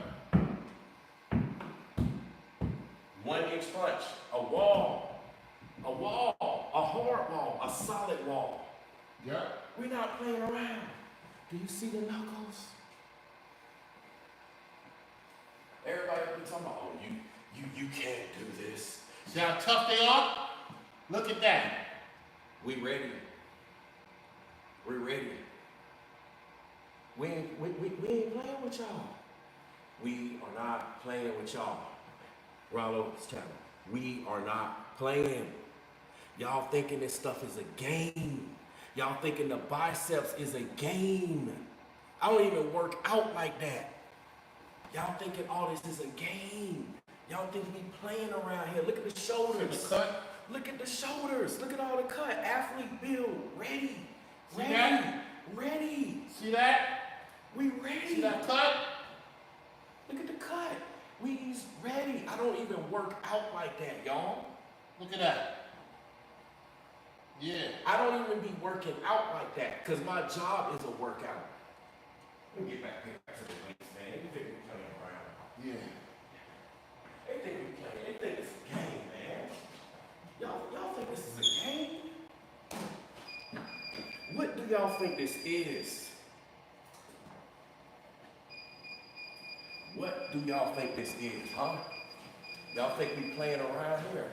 1 inch punch. A wall. A wall. A hard wall. A solid wall. Yep. We're not playing around. Do you see the knuckles? Everybody be talking about, oh, you can't do this. See how tough they are? Look at that. We ready. We're ready. We ain't playing with y'all. We are not playing with y'all. Ralo's channel. We are not playing. Y'all thinking this stuff is a game. Y'all thinking the biceps is a game. I don't even work out like that. Y'all thinking all this is a game. Y'all think we playing around here. Look at the shoulders. The cut. Look at the shoulders. Look at all the cut. Athlete build. Ready. See that? Ready. See that? We ready. See that cut? Look at the cut. We's ready. I don't even work out like that, y'all. Look at that. Yeah. I don't even be working out like that because my job is a workout. Let me get back to the weights, man. They think we playing around. Yeah. They think we playing. They think it's a game, man. Y'all think this is a game? What do y'all think this is? What do y'all think this is, huh? Y'all think we playing around here?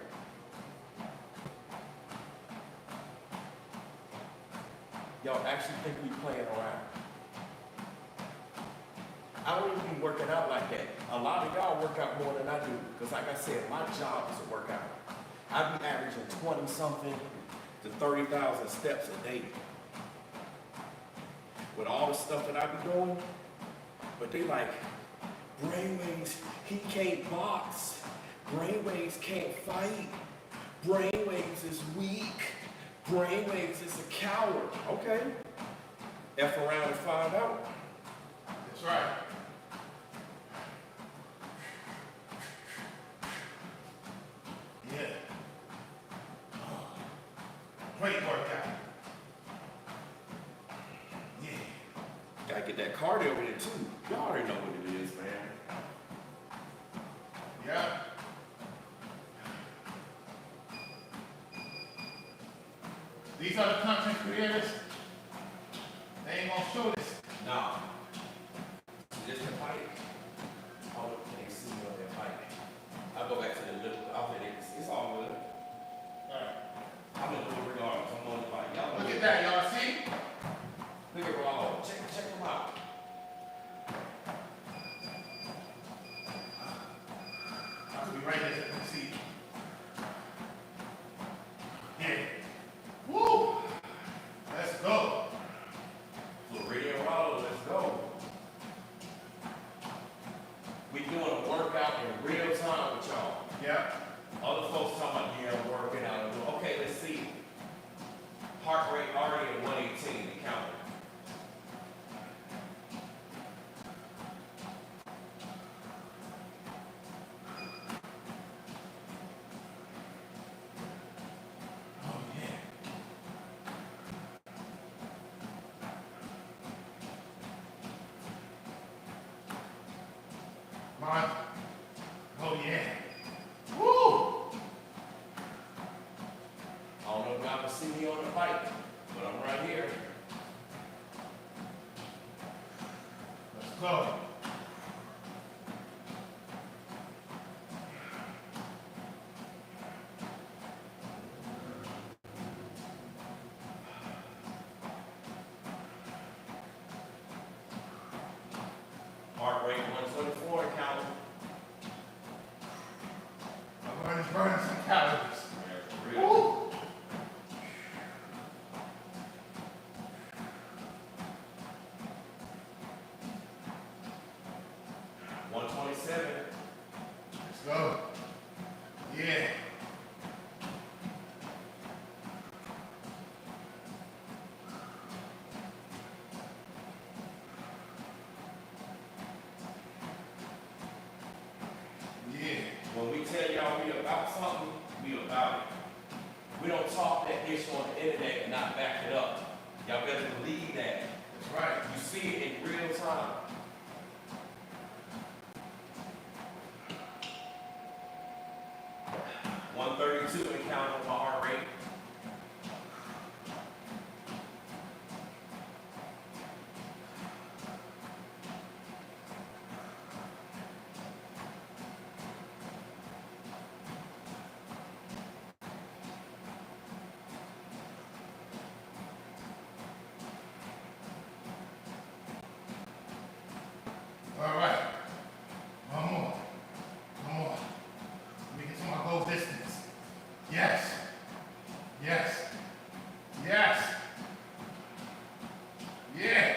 Y'all actually think we playing around? I don't even be working out like that. A lot of y'all work out more than I do. Because like I said, my job is a workout. I be averaging 20-something to 30,000 steps a day. With all the stuff that I be doing. But they like, Brainwaves, he can't box. Brainwaves can't fight. Brainwaves is weak. Brainwaves is a coward. Okay. F around and find out. That's right. Yeah. Great workout. Yeah. Gotta get that cardio in it too. Y'all already know what it is, man. Yeah. These are the content creators. They ain't gonna show this. No. Just the pipe. Oh, they can see me on that pipe. I'll go back to the little, I'll put it, it's all good. Alright. I'm gonna do it regardless. I'm on the pipe. Y'all Look at that, y'all see? Look at Ralo. Check them out. I could be right there so you can see. Yeah. Woo! Let's go. Floridian Ralo, let's go. We doing a workout in real time with y'all. Yeah. Other folks talking about, yeah, I'm working out. Okay, let's see. Heart rate already at 118, the counter. Oh yeah. Come on. Oh yeah. Woo! I don't know if y'all can see me on the bike, but I'm right here. Let's go. Heart rate 124, counter. I'm burning some calories. Yeah, for real. Woo! 127. Let's go. Yeah. Yeah. When we tell y'all we about something, we about it. We don't talk that issue on the internet and not back it up. Y'all better believe that. That's right. You see it in real time. $132 and count on my heart rate. All right. One more. One more. Let me get to my goal distance. Yes. Yes. Yes. Yeah.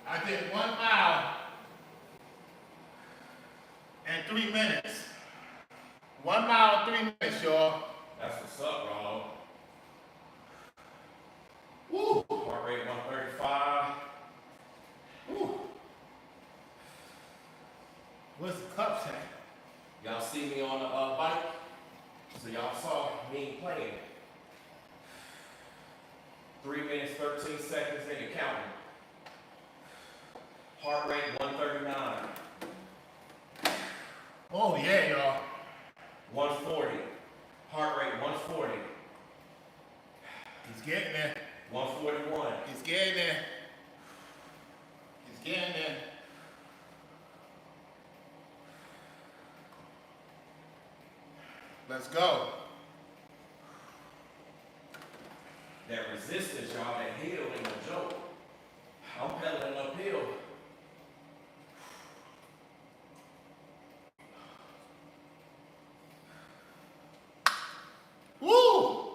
I did 1 mile in 3 minutes. 1 mile, 3 minutes, y'all. That's what's up, Ralo. Woo! Heart rate 135. Woo! Where's the cups at? Y'all see me on the bike? So y'all saw me playing. 3 minutes, 13 seconds, and you're counting. Heart rate 139. Oh yeah, y'all. 140. Heart rate 140. He's getting there. 141. He's getting there. He's getting there. Let's go. That resistance, y'all, that hill ain't no joke. I'm pedaling uphill. Woo!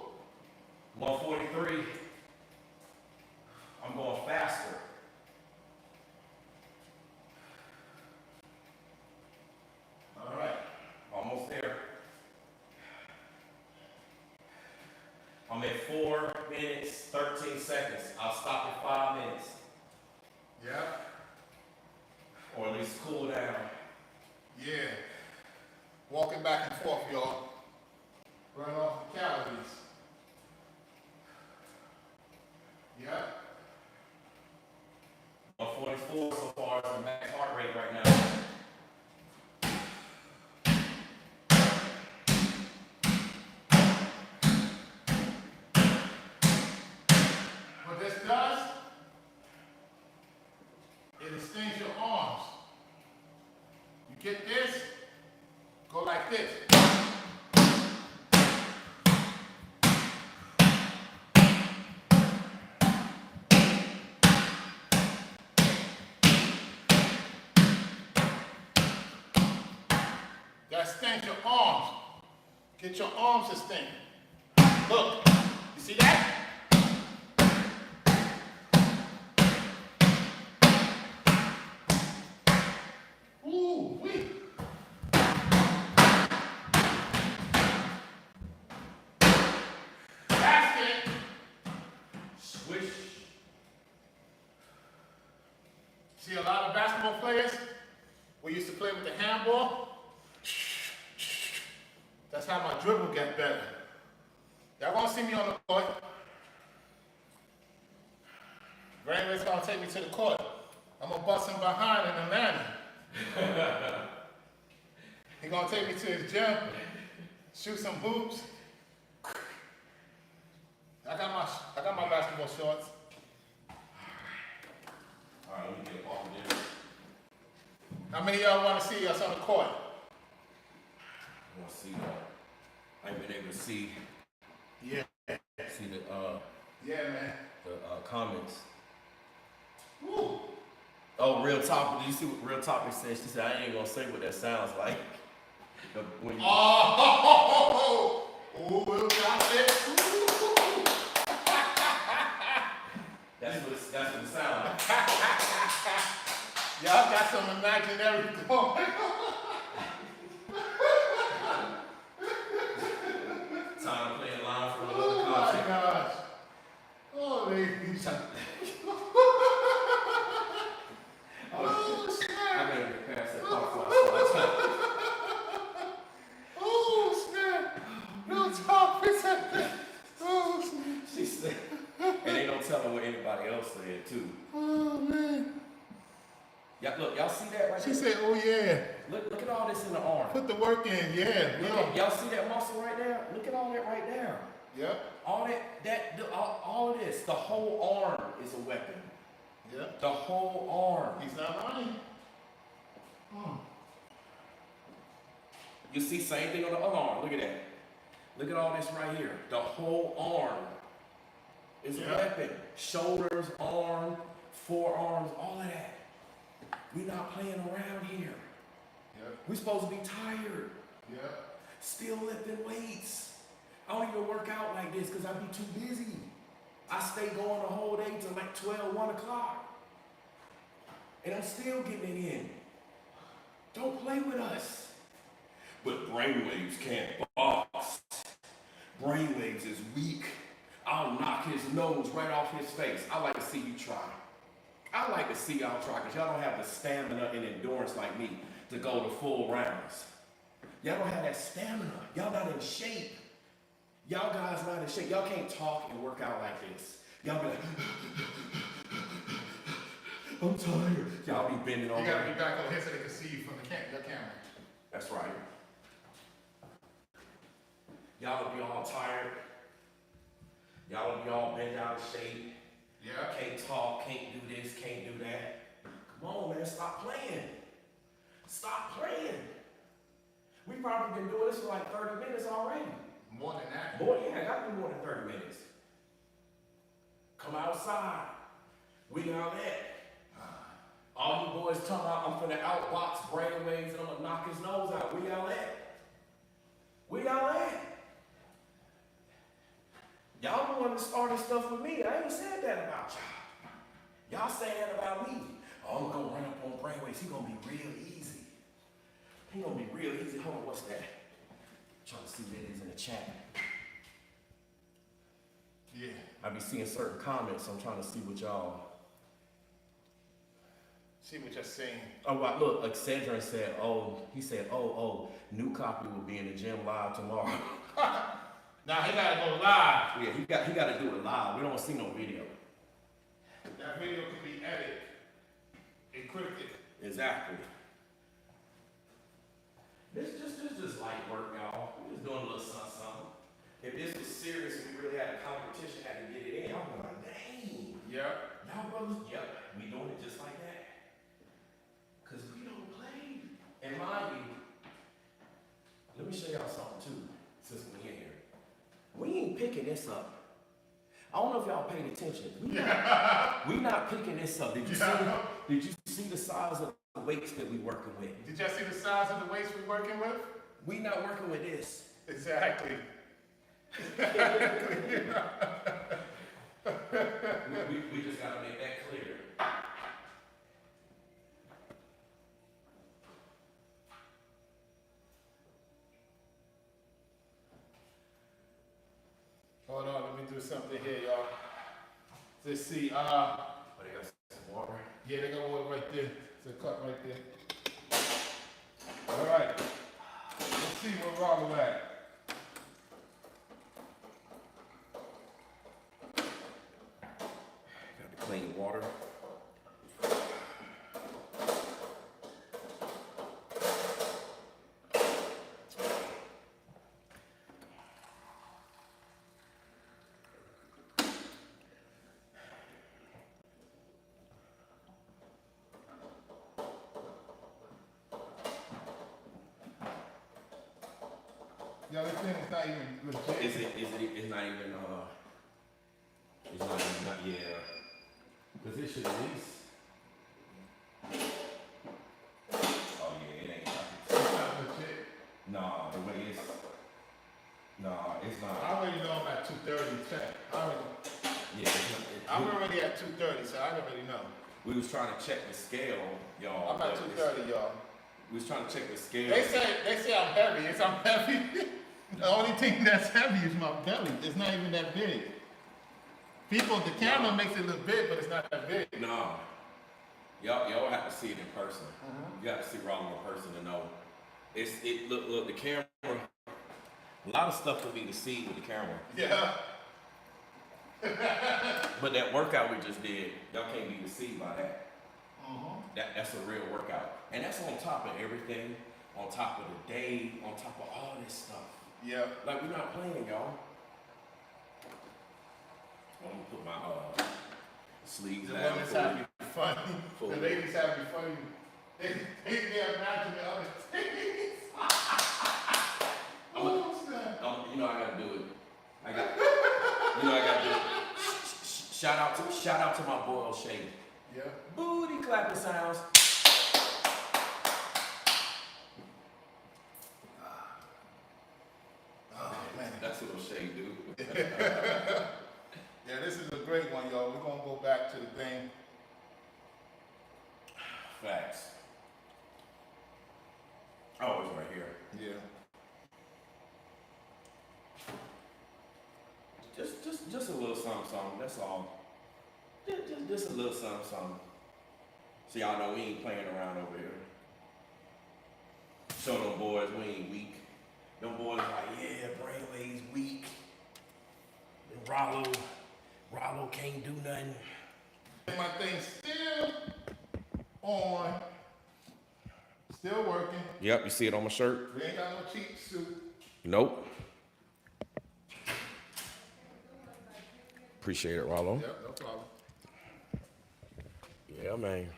143. I'm going faster. All right. Almost there. I'm at 4 minutes, 13 seconds. I'll stop at 5 minutes. Yeah. Or at least cool down. Yeah. Walking back and forth, y'all. Burn off the calories. Yeah. 144 so far as the max That extends your arms. Get your arms extended. Look, you see that? Ooh, wee. That's it. Swish. See a lot of basketball players, we used to play with the handball. That's how my dribble get better. Y'all gonna see me on the court. Brainwave's gonna take me to the court. I'm gonna bust him behind in Atlanta. He gonna take me to his gym, shoot some hoops. I got my basketball shorts. All right, let me get off of this. How many of y'all want to see us on the court? I want to see that. I've been able to see Yeah. see the Yeah, man. comments. Woo. Oh, Real Topic. Did you see what Real Topic said? She said, I ain't gonna say what that sounds like. When you, Oh, we'll got it. that's what it sounds like. Y'all got some imaginary going. Time to play a line from Oh another my country. gosh. Oh, ladies. Oh, I snap. gotta pass that part for us. Oh, snap. No talk. Oh, snap. She said, and they don't tell her what anybody else said too. Oh, man. Y'all see that right She there? said, oh, yeah. Look at all this in the arm. Put the work in. Yeah. Y'all see that muscle right there? Look at all that right there. Yep. All of this, the whole arm is a weapon. Yep. The whole arm. He's not lying. You see, same thing on the other arm. Look at that. Look at all this right here. The whole arm is a weapon. Shoulders, arm, forearms, all of that. We're not playing around here. Yep. We're supposed to be tired. Yep. Still lifting weights. I don't even work out like this because I be too busy. I stay going the whole day till like 12, 1 o'clock. And I'm still getting it in. Don't play with us. But Brainwaves can't box. Brainwaves is weak. I'll knock his nose right off his face. I like to see you try. I like to see y'all try because y'all don't have the stamina and endurance like me to go the full rounds. Y'all don't have that stamina. Y'all not in shape. Y'all guys not in shape. Y'all can't talk and work out like this. Y'all be like, I'm tired. Y'all be bending over. You gotta be back over here so they can see you from your camera. That's right. Y'all will be all tired. Y'all will be all bent out of shape. Yeah. Can't talk, can't do this, can't do that. Come on, man, stop playing. Stop playing. We probably been doing this for like 30 minutes already. More than that. I gotta be more than 30 minutes. Come outside. We got that. All you boys talking about, I'm finna outbox Brainwaves and I'm gonna knock his nose out. Where y'all at? Where y'all at? Y'all the one that started stuff with me. I ain't said that about y'all. Y'all saying that about me. Oh, I'm gonna run up on Brainwaves. He gonna be real easy. He gonna be real easy. Hold on, what's that? Trying to see what it is in the chat. Yeah. I be seeing certain comments. So I'm trying to see what y'all. See what you're saying. Oh, wow, look, Excedrin said, new copy will be in the gym live tomorrow. Now he gotta go live. Yeah, he got to do it live. We don't see no video. That video can be edited, encrypted. Exactly. This just light work, y'all. We're just doing a little something. If this was serious and we really had a competition, had to get it in, y'all be like, dang. Yep. Y'all brothers, yep, we doing it just like that. Because we don't play. And mind you, let me show y'all something too, since we're in here. We ain't picking this up. I don't know if y'all paid attention. We not picking this up. Did you see the size of the weights that we working with? Did y'all see the size of the weights we're working with? We not working with this. Exactly. We just gotta make that clear. Hold on, let me do something here, y'all. Let's see. But they got some water. Yeah, they got water right there. It's a cup right there. All right. Let's see where Ralo at. Got the clean water. Y'all, this thing is not even legit. It's not even yeah. Position at least. Oh yeah, it ain't. It's not legit. Nah, the way it's. Nah, it's I not. already know I'm at 2:30. Check. Yeah, I'm already at 2:30, so I already know. we was trying to check the scale, y'all. I'm at 2:30, y'all. We was trying to check the scale. They say I'm heavy. I'm heavy. The only thing that's heavy is my belly. It's not even that big. People, the camera makes it look big, but it's not that big. No. Y'all have to see it in person. You have to see Ralo in person to know. Look, the camera, a lot of stuff can be deceived with the camera. Yeah. But that workout we just did, y'all can't be deceived by that. That's a real workout. And that's on top of everything, on top of the day, on top of all this stuff. Yeah. Like, we're not playing, y'all. I'm gonna put my sleeves The down. women's have to be funny. Full. The ladies have to be funny. They imagine the other things. You know I gotta do it. I gotta do it. Shout out to my boy O'Shea. Yeah. Booty clapping sounds. Oh, man. That's what O'Shea do. Yeah, this is a great one, y'all. We're going to go back to the thing. Facts. Oh, it's right here. Yeah. Just a little something, that's all. Just a little something. So y'all know we ain't playing around over here. Show them boys we ain't weak. Them boys like, yeah, Brainwave's weak. And Ralo can't do nothing. My thing's still on. Still working. Yep, you see it on my shirt? We ain't got no cheap suit. Nope. Appreciate it, Ralo. Yep, no problem. Yeah, man.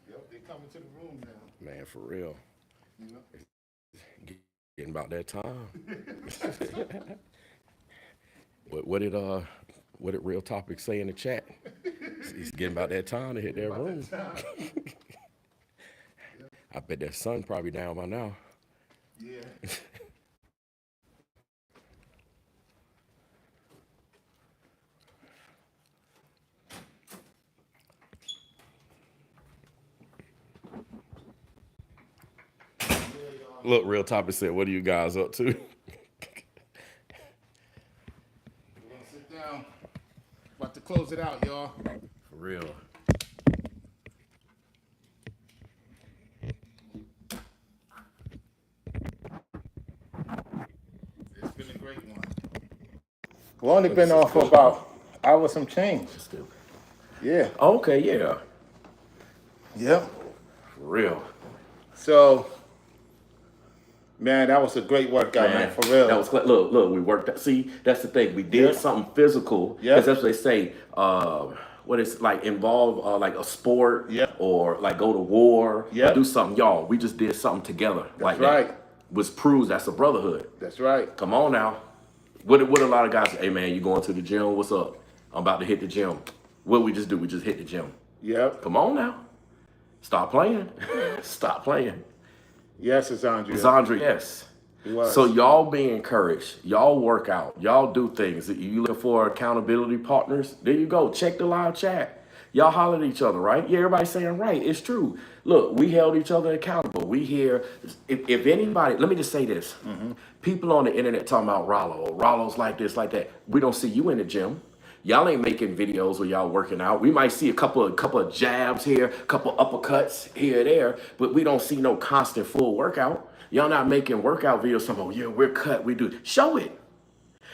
Yep, they coming to the room now. Man, for real. You know? Getting about that time. What did Real Topic say in the chat? It's getting about that time to hit that room. I bet that sun probably down by now. Yeah. Look, Real Topic said, what are you guys up to? We're gonna sit down. About to close it out, y'all. For real. It's been a great one. We've only been on for about an hour some change. Yeah. Okay, yeah. Yep. For real. So, man, that was a great workout, man, for real. That was look, we worked. See, that's the thing. We did something physical. Yeah. Because that's what they say. what is like involve like a sport Yep. or like go to war or Yep. do something, y'all. We just did something together like right. that. Which proves that's a brotherhood. That's right. Come on now. What a lot of guys say, hey man, you going to the gym? What's up? I'm about to hit the gym. What we just do? We just hit the gym. Yep. Come on now. Stop playing. Stop playing. Yes, it's Andre. Zandra, yes. So y'all be encouraged. Y'all work out. Y'all do things. You looking for accountability partners? There you go. Check the live chat. Y'all holler at each other, right? Yeah, everybody's saying right. It's true. Look, we held each other accountable. We here. If anybody, let me just say this. People on the internet talking about Ralo. Ralo's like this, like that. We don't see you in the gym. Y'all ain't making videos where y'all working out. We might see a couple of jabs here, a couple uppercuts here or there, but we don't see no constant full workout. Y'all not making workout videos. Some, oh yeah, we're cut. We do. Show it.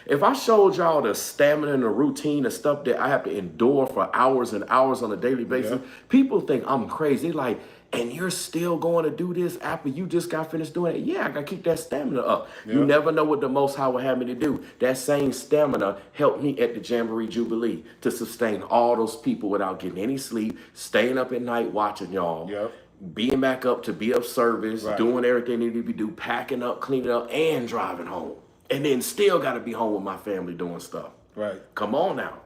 If I showed y'all the stamina and the routine and stuff that I have to endure for hours and hours on a daily basis, people think I'm crazy. Like, and you're still going to do this after you just got finished doing it? Yeah, I got to keep that stamina up. You never know what the Most High will have me to do. That same stamina helped me at the Jamboree Jubilee to sustain all those people without getting any sleep, staying up at night watching y'all. Being back up to be of service, doing everything they need to do, packing up, cleaning up, and driving home. And then still got to be home with my family doing stuff. Come on now.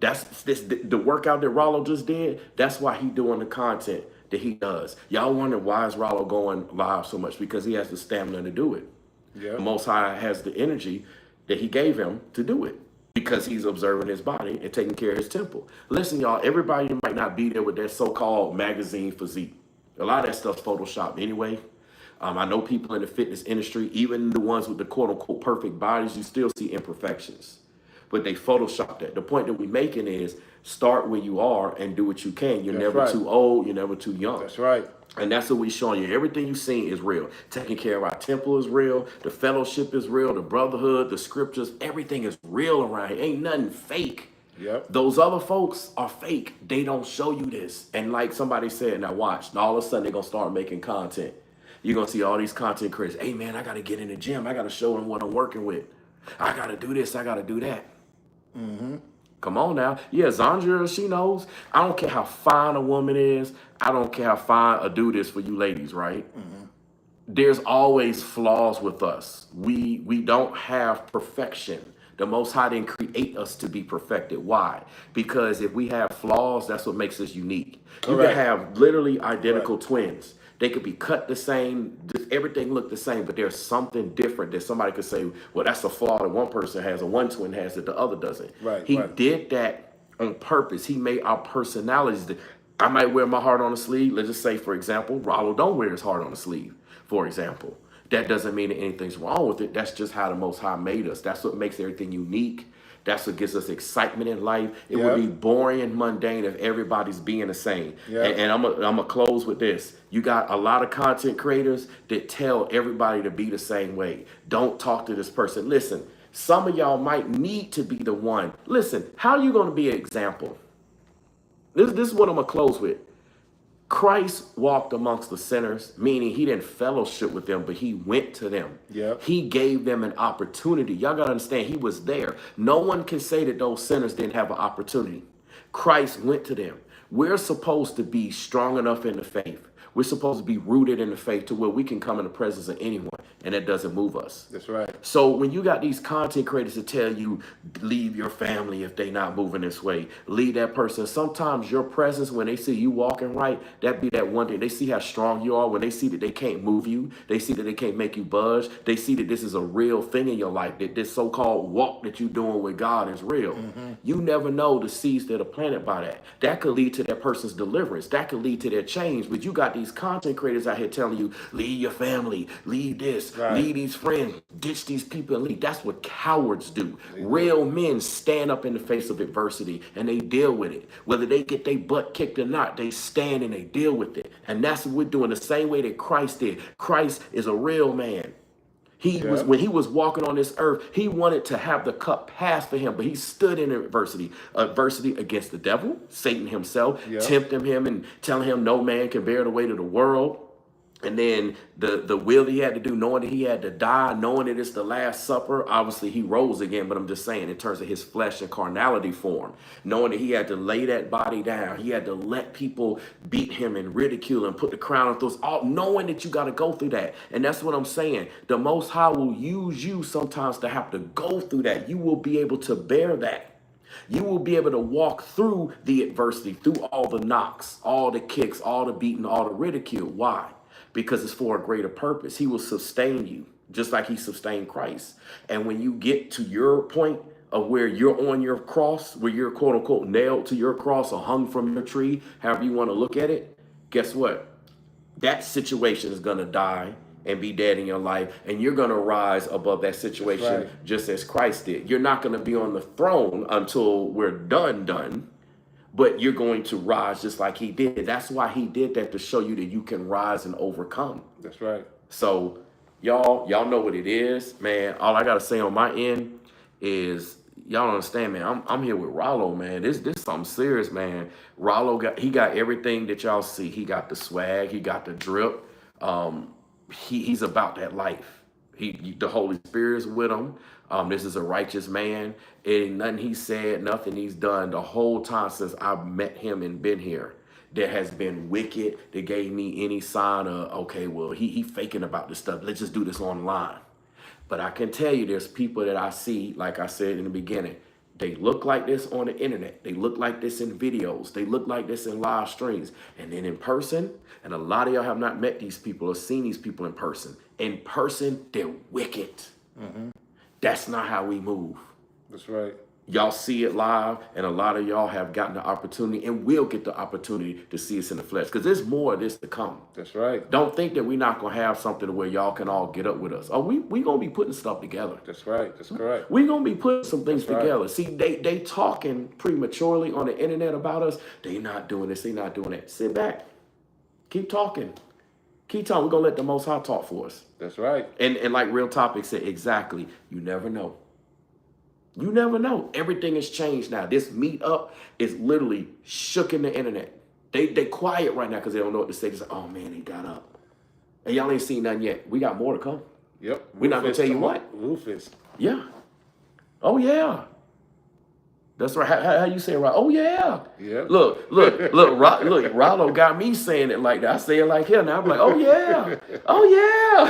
That's the workout that Ralo just did. That's why he doing the content that he does. Y'all wonder why is Ralo going live so much? Because he has the stamina to do it. The Most High has the energy that he gave him to do it. Because he's observing his body and taking care of his temple. Listen, y'all, everybody might not be there with that so-called magazine physique. A lot of that stuff's Photoshopped anyway. I know people in the fitness industry, even the ones with the quote-unquote perfect bodies, you still see imperfections. But they Photoshop that. The point that we're making is start where you are and do what you can. You're never too old. You're never too young. That's right. And that's what we're showing you. Everything you've seen is real. Taking care of our temple is real. The fellowship is real. The brotherhood, the scriptures, everything is real around here. Ain't nothing fake. Those other folks are fake. They don't show you this. And like somebody said, now watch. All of a sudden they're going to start making content. You're going to see all these content creators. Hey, man, I got to get in the gym. I got to show them what I'm working with. I got to do this. I got to do that. Come on now. Yeah, Zandra, she knows. I don't care how fine a woman is. I don't care how fine a dude is for you ladies, right? There's always flaws with us. We don't have perfection. The Most High didn't create us to be perfected. Why? Because if we have flaws, that's what makes us unique. You can have literally identical twins. They could be cut the same, everything look the same, but there's something different that somebody could say, well, that's a flaw that one person has or one twin has that the other doesn't. He did that on purpose. He made our personalities. I might wear my heart on the sleeve. Let's just say, for example, Ralo don't wear his heart on the sleeve, for example. That doesn't mean that anything's wrong with it. That's just how the Most High made us. That's what makes everything unique. That's what gives us excitement in life. It would be boring and mundane if everybody's being the same. And I'm gonna close with this. You got a lot of content creators that tell everybody to be the same way. Don't talk to this person. Listen, some of y'all might need to be the one. Listen, how are you gonna be an example? This is what I'm gonna close with. Christ walked amongst the sinners, meaning he didn't fellowship with them, but he went to them. He gave them an opportunity. Y'all got to understand, he was there. No one can say that those sinners didn't have an opportunity. Christ went to them. We're supposed to be strong enough in the faith. We're supposed to be rooted in the faith to where we can come in the presence of anyone, and it doesn't move us. That's right. So when you got these content creators that tell you, leave your family if they not moving this way, leave that person. Sometimes your presence, when they see you walking right, that be that one day. They see how strong you are. When they see that they can't move you, they see that they can't make you budge. They see that this is a real thing in your life, that this so-called walk that you're doing with God is real. You never know the seeds that are planted by that. That could lead to that person's deliverance. That could lead to their change. But you got these content creators out here telling you, leave your family, leave this, leave these friends, ditch these people and leave. That's what cowards do. Real men stand up in the face of adversity and they deal with it. Whether they get their butt kicked or not, they stand and they deal with it. And that's what we're doing the same way that Christ did. Christ is a real man. He was, when he was walking on this earth, he wanted to have the cup passed for him, but he stood in adversity against the devil, Satan himself, tempting him and telling him no man can bear the weight of the world. And then the will he had to do, knowing that he had to die, knowing that it's the Last Supper. Obviously, he rose again, but I'm just saying in terms of his flesh and carnality form, knowing that he had to lay that body down, he had to let people beat him and ridicule and put the crown on those, all knowing that you got to go through that. And that's what I'm saying. The Most High will use you sometimes to have to go through that. You will be able to bear that. You will be able to walk through the adversity, through all the knocks, all the kicks, all the beating, all the ridicule. Why? Because it's for a greater purpose. He will sustain you just like he sustained Christ. And when you get to your point of where you're on your cross, where you're quote unquote nailed to your cross or hung from your tree, however you want to look at it, guess what? That situation is going to die and be dead in your life, and you're going to rise above that situation just as Christ did. You're not going to be on the throne until we're done. But you're going to rise just like he did. That's why he did that, to show you that you can rise and overcome. That's right. So y'all know what it is, man. All I gotta say on my end is y'all don't understand, man. I'm here with Ralo, man. This something serious, man. Ralo got everything that y'all see. He got the swag, he got the drip. He's about that life. The Holy Spirit's with him. This is a righteous man. Ain't nothing he said, nothing he's done the whole time since I've met him and been here that has been wicked, that gave me any sign of, okay, well, he faking about this stuff. Let's just do this online. But I can tell you there's people that I see, like I said in the beginning, they look like this on the internet. They look like this in videos. They look like this in live streams. And then in person, and a lot of y'all have not met these people or seen these people in person. In person, they're wicked. Mm-hmm. That's not how we move. That's right. Y'all see it live, and a lot of y'all have gotten the opportunity and will get the opportunity to see us in the flesh, because there's more of this to come. That's right. Don't think that we're not going to have something where y'all can all get up with us. Oh, we going to be putting stuff together. That's right. That's correct. We're going to be putting some things together. Right. See, they talking prematurely on the internet about us. They not doing this. They not doing that. Sit back. Keep talking. Keep talking. We're going to let the Most High talk for us. That's right. And like Real Topic said, exactly. You never know. You never know. Everything has changed now. This meetup is literally shook in the internet. They quiet right now because they don't know what to say. They say, oh man, they got up. And y'all ain't seen nothing yet. We got more to come. Yep. We're not going to tell you what. Rufus. Yeah. Oh yeah. That's right. How you say it right? Oh yeah. Yeah. Look, Ralo got me saying it like that. I say it like him. Now I'm like, oh yeah. Oh yeah.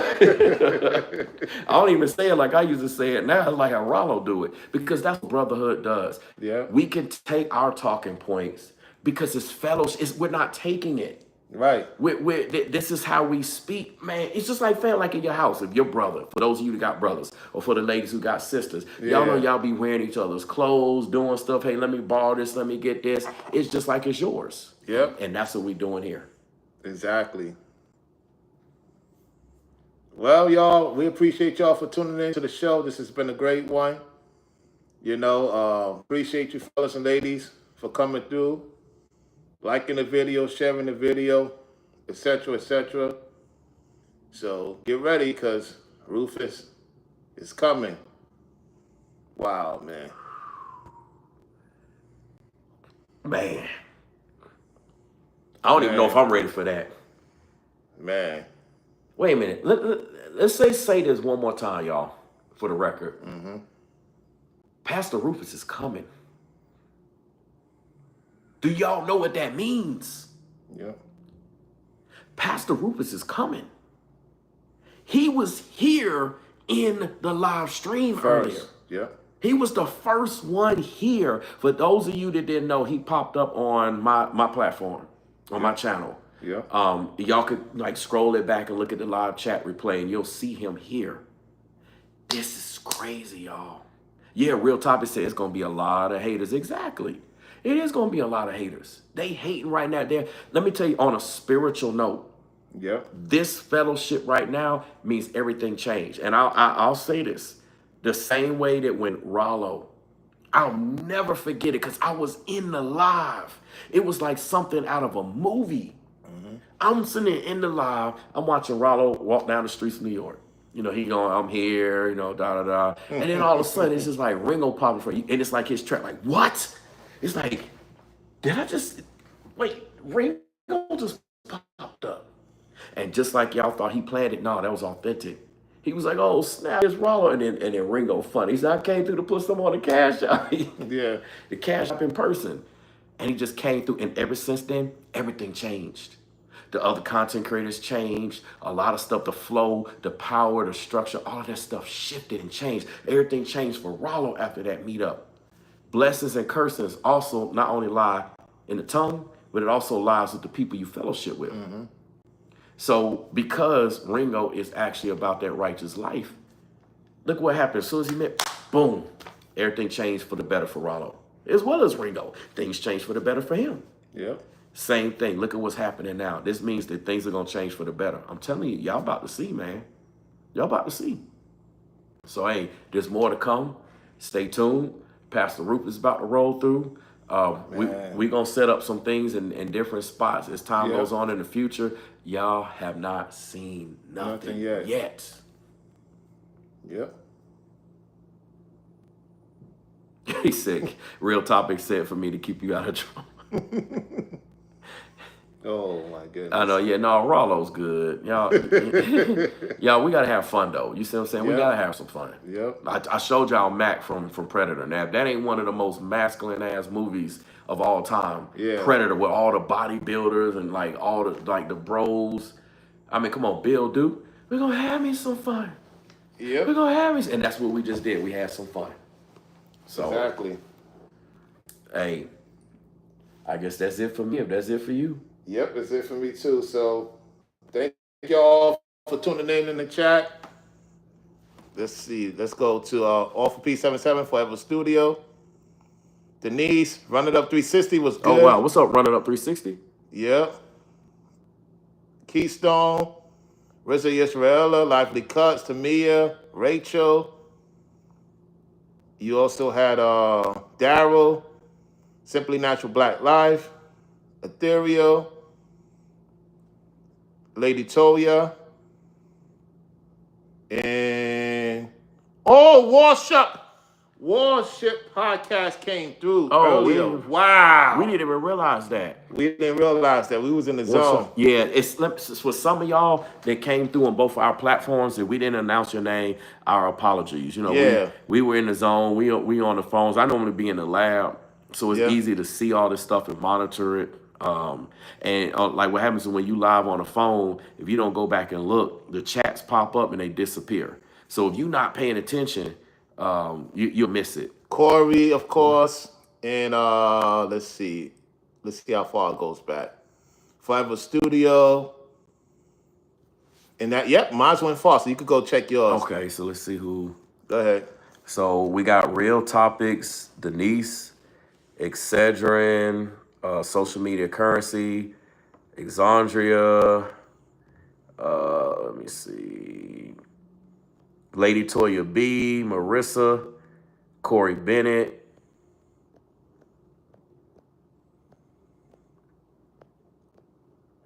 I don't even say it like I used to say it now. It's like how Ralo do it, because that's what brotherhood does. Yeah. We can take our talking points because it's fellowship. We're not taking it. Right. This is how we speak, man. It's just like family, like in your house. If your brother, for those of you who got brothers, or for the ladies who got sisters, y'all know y'all be wearing each other's clothes, doing stuff. Hey, let me borrow this. Let me get this. It's just like it's yours. Yep. And that's what we doing here. Exactly. Well, y'all, we appreciate y'all for tuning in to the show. This has been a great one. You know, appreciate you fellas and ladies for coming through, liking the video, sharing the video, etc., etc. So get ready, because Rufus is coming. Wow, man. Man. I don't even know if I'm ready for that. Man. Wait a minute. Let's say this one more time, y'all, for the record. Mm-hmm. Pastor Rufus is coming. Do y'all know what that means? Yeah. Pastor Rufus is coming. He was here in the live stream earlier. Yeah. He was the first one here. For those of you that didn't know, he popped up on my platform, on my channel. Yeah. Y'all could like scroll it back and look at the live chat replay, and you'll see him here. This is crazy, y'all. Yeah, Real Topic said it's gonna be a lot of haters. Exactly. It is going to be a lot of haters. They hating right now. Let me tell you, on a spiritual note, this fellowship right now means everything changed. And I'll say this, the same way that when Ralo, I'll never forget it because I was in the live. It was like something out of a movie. Mm-hmm. I'm sitting there in the live. I'm watching Ralo walk down the streets of New York. You know, he going, I'm here, you know, da-da-da. And then all of a sudden, it's just like Ringo popping for you. And it's like his track, like, what? It's like, did I just, wait, Ringo just popped up. And just like y'all thought he planned it, no, that was authentic. He was like, "Oh snap, it's Ralo," and then Ringo funny. He said, "I came through to put some on the cash out." Yeah. The cash up in person, and he just came through. And ever since then, everything changed. The other content creators changed. A lot of stuff, the flow, the power, the structure, all of that stuff shifted and changed. Everything changed for Ralo after that meetup. Blessings and cursings also not only lie in the tongue, but it also lies with the people you fellowship with. So because Ringo is actually about that righteous life, look what happened. As soon as he met, boom, everything changed for the better for Ralo. As well as Ringo, things changed for the better for him. Yep. Same thing. Look at what's happening now. This means that things are going to change for the better. I'm telling you, y'all about to see, man. Y'all about to see. So, hey, there's more to come. Stay tuned. Pastor Rupert is about to roll through. We're going to set up some things in different spots as time goes on in the future. Y'all have not seen nothing yet. Yep. He said, Real Topic said for me to keep you out of trouble. Oh my goodness. I know, yeah, no, Ralo's good. Y'all, y'all, we gotta have fun though. You see what I'm saying? We gotta have some fun. Yep. I showed y'all Mac from Predator. Now, if that ain't one of the most masculine ass movies of all time. Yeah. Predator with all the bodybuilders and like all the the bros. I mean, come on, Bill Duke. We're gonna have me some fun. Yep. We're gonna have me, and that's what we just did. We had some fun. So Exactly. hey, I guess that's it for me. If that's it for you. Yep, that's it for me too. So thank y'all for tuning in the chat. Let's see. Let's go to All for P77 Forever Studio. Denise, Run It Up 360 was good. Oh wow, what's up, Run It Up 360? Yep. Keystone, Rizza Yisraela, Lively Cuts, Tamia, Rachel. You also had Daryl, Simply Natural Black Life, Ethereal, Lady Toya, and Warship podcast came through earlier. Wow. We didn't even realize that. We didn't realize that. We was in the zone. Yeah, it's for some of y'all that came through on both of our platforms. If we didn't announce your name, our apologies. You know, we were in the zone. We on the phones. I normally be in the lab, so it's easy to see all this stuff and monitor it. And like what happens is when you live on a phone, if you don't go back and look, the chats pop up and they disappear. So if you're not paying attention, you'll miss it. Corey, of course, and let's see how far it goes back. Forever Studio, and that mine's went far, so you could go check yours. Okay, so let's see who. Go ahead. So we got Real Topics, Denise, Excedrin, Social Media Currency, Exandria, let me see, Lady Toya B, Marissa, Corey Bennett,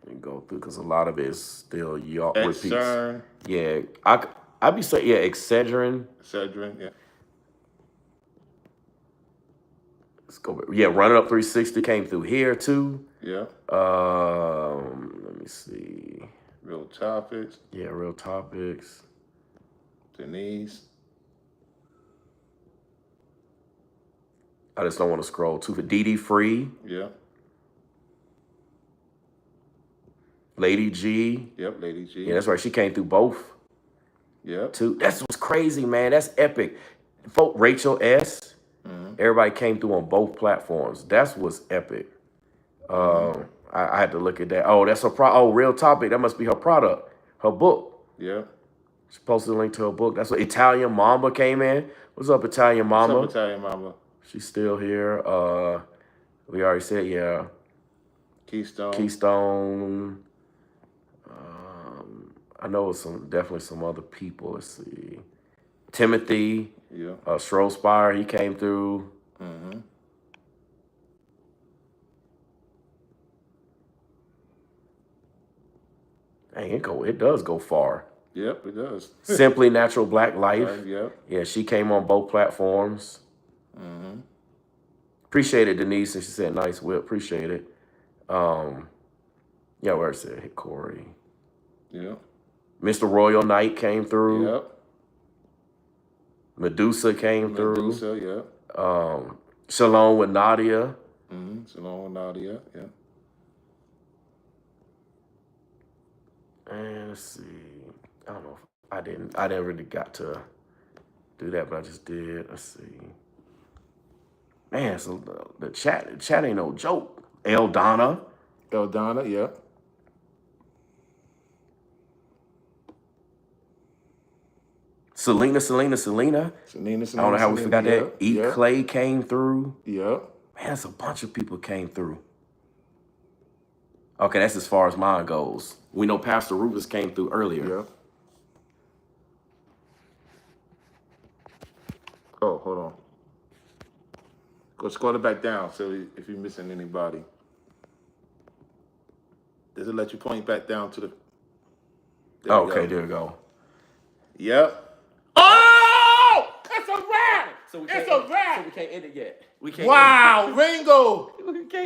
let me go through because a lot of it is still y'all repeats. Yeah, I'd be saying Excedrin. Excedrin, yeah. Let's go. Yeah, Run It Up 360 came through here too. Yeah. Let me see. Real Topics. Yeah, Real Topics. Denise. I just don't want to scroll too. For DD Free. Yeah. Lady G. Yep, Lady G. Yeah, that's right. She came through both. Yep. Too. That's what's crazy, man. That's epic. Rachel S. Everybody came through on both platforms. That's what's epic. I had to look at that. Oh, that's her Real Topic. That must be her product, her book. Yeah. She posted a link to her book. That's what Italian Mama came in. What's up, Italian Mama? What's up, Italian Mama? She's still here. We already said, yeah. Keystone. I know it's definitely some other people. Let's see. Timothy. Yeah. Strospire, he came through. Dang, it does go far. Yep, it does. Simply Natural Black Life. Yep. Yeah, she came on both platforms. Appreciate it, Denise. And she said, nice whip. Appreciate it. Yeah, where it said, hit Corey. Yeah. Mr. Royal Knight came through. Yep. Medusa came through. Medusa, yeah. Shalom with Nadia. Shalom with Nadia, yeah. And let's see. I don't know. I didn't really got to do that, but I just did. Let's see. Man, so the chat ain't no joke. Eldonna. Eldonna, yeah. Selena. Selena. I don't know how we forgot that. E. Clay came through. Yep. Man, that's a bunch of people came through. Okay, that's as far as mine goes. We know Pastor Rufus came through earlier. Yep. Oh, hold on. Go scroll it back down so if you're missing anybody. Does it let you point back down to the... Okay, there we go. Yep. Oh! It's a wrap! It's a wrap! So we can't end it yet. We can't. Wow, Ringo!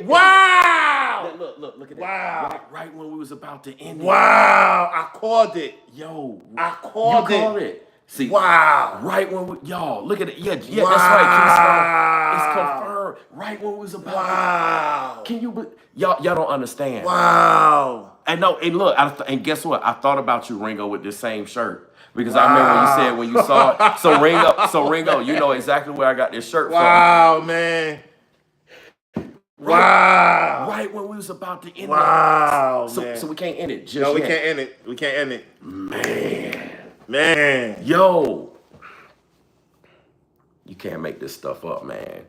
Wow! Look at that. Wow. Right when we was about to end it. Wow, I called it. Yo. I called You called it. See, wow. Right when y'all, look at it. Yeah, Wow. That's right. It's confirmed. Right when we was about wow. Can you, y'all don't understand. Wow. And no, and look, and guess what? I thought about you, Ringo, with this same shirt. Because I remember when you saw it. So Ringo, you know exactly where I got this shirt from. Wow, man. Wow. Right when we was about to end it. Wow, man. So we can't end it just No, we yet. can't end it. We can't end it. Man. Yo. You can't make this stuff up, man.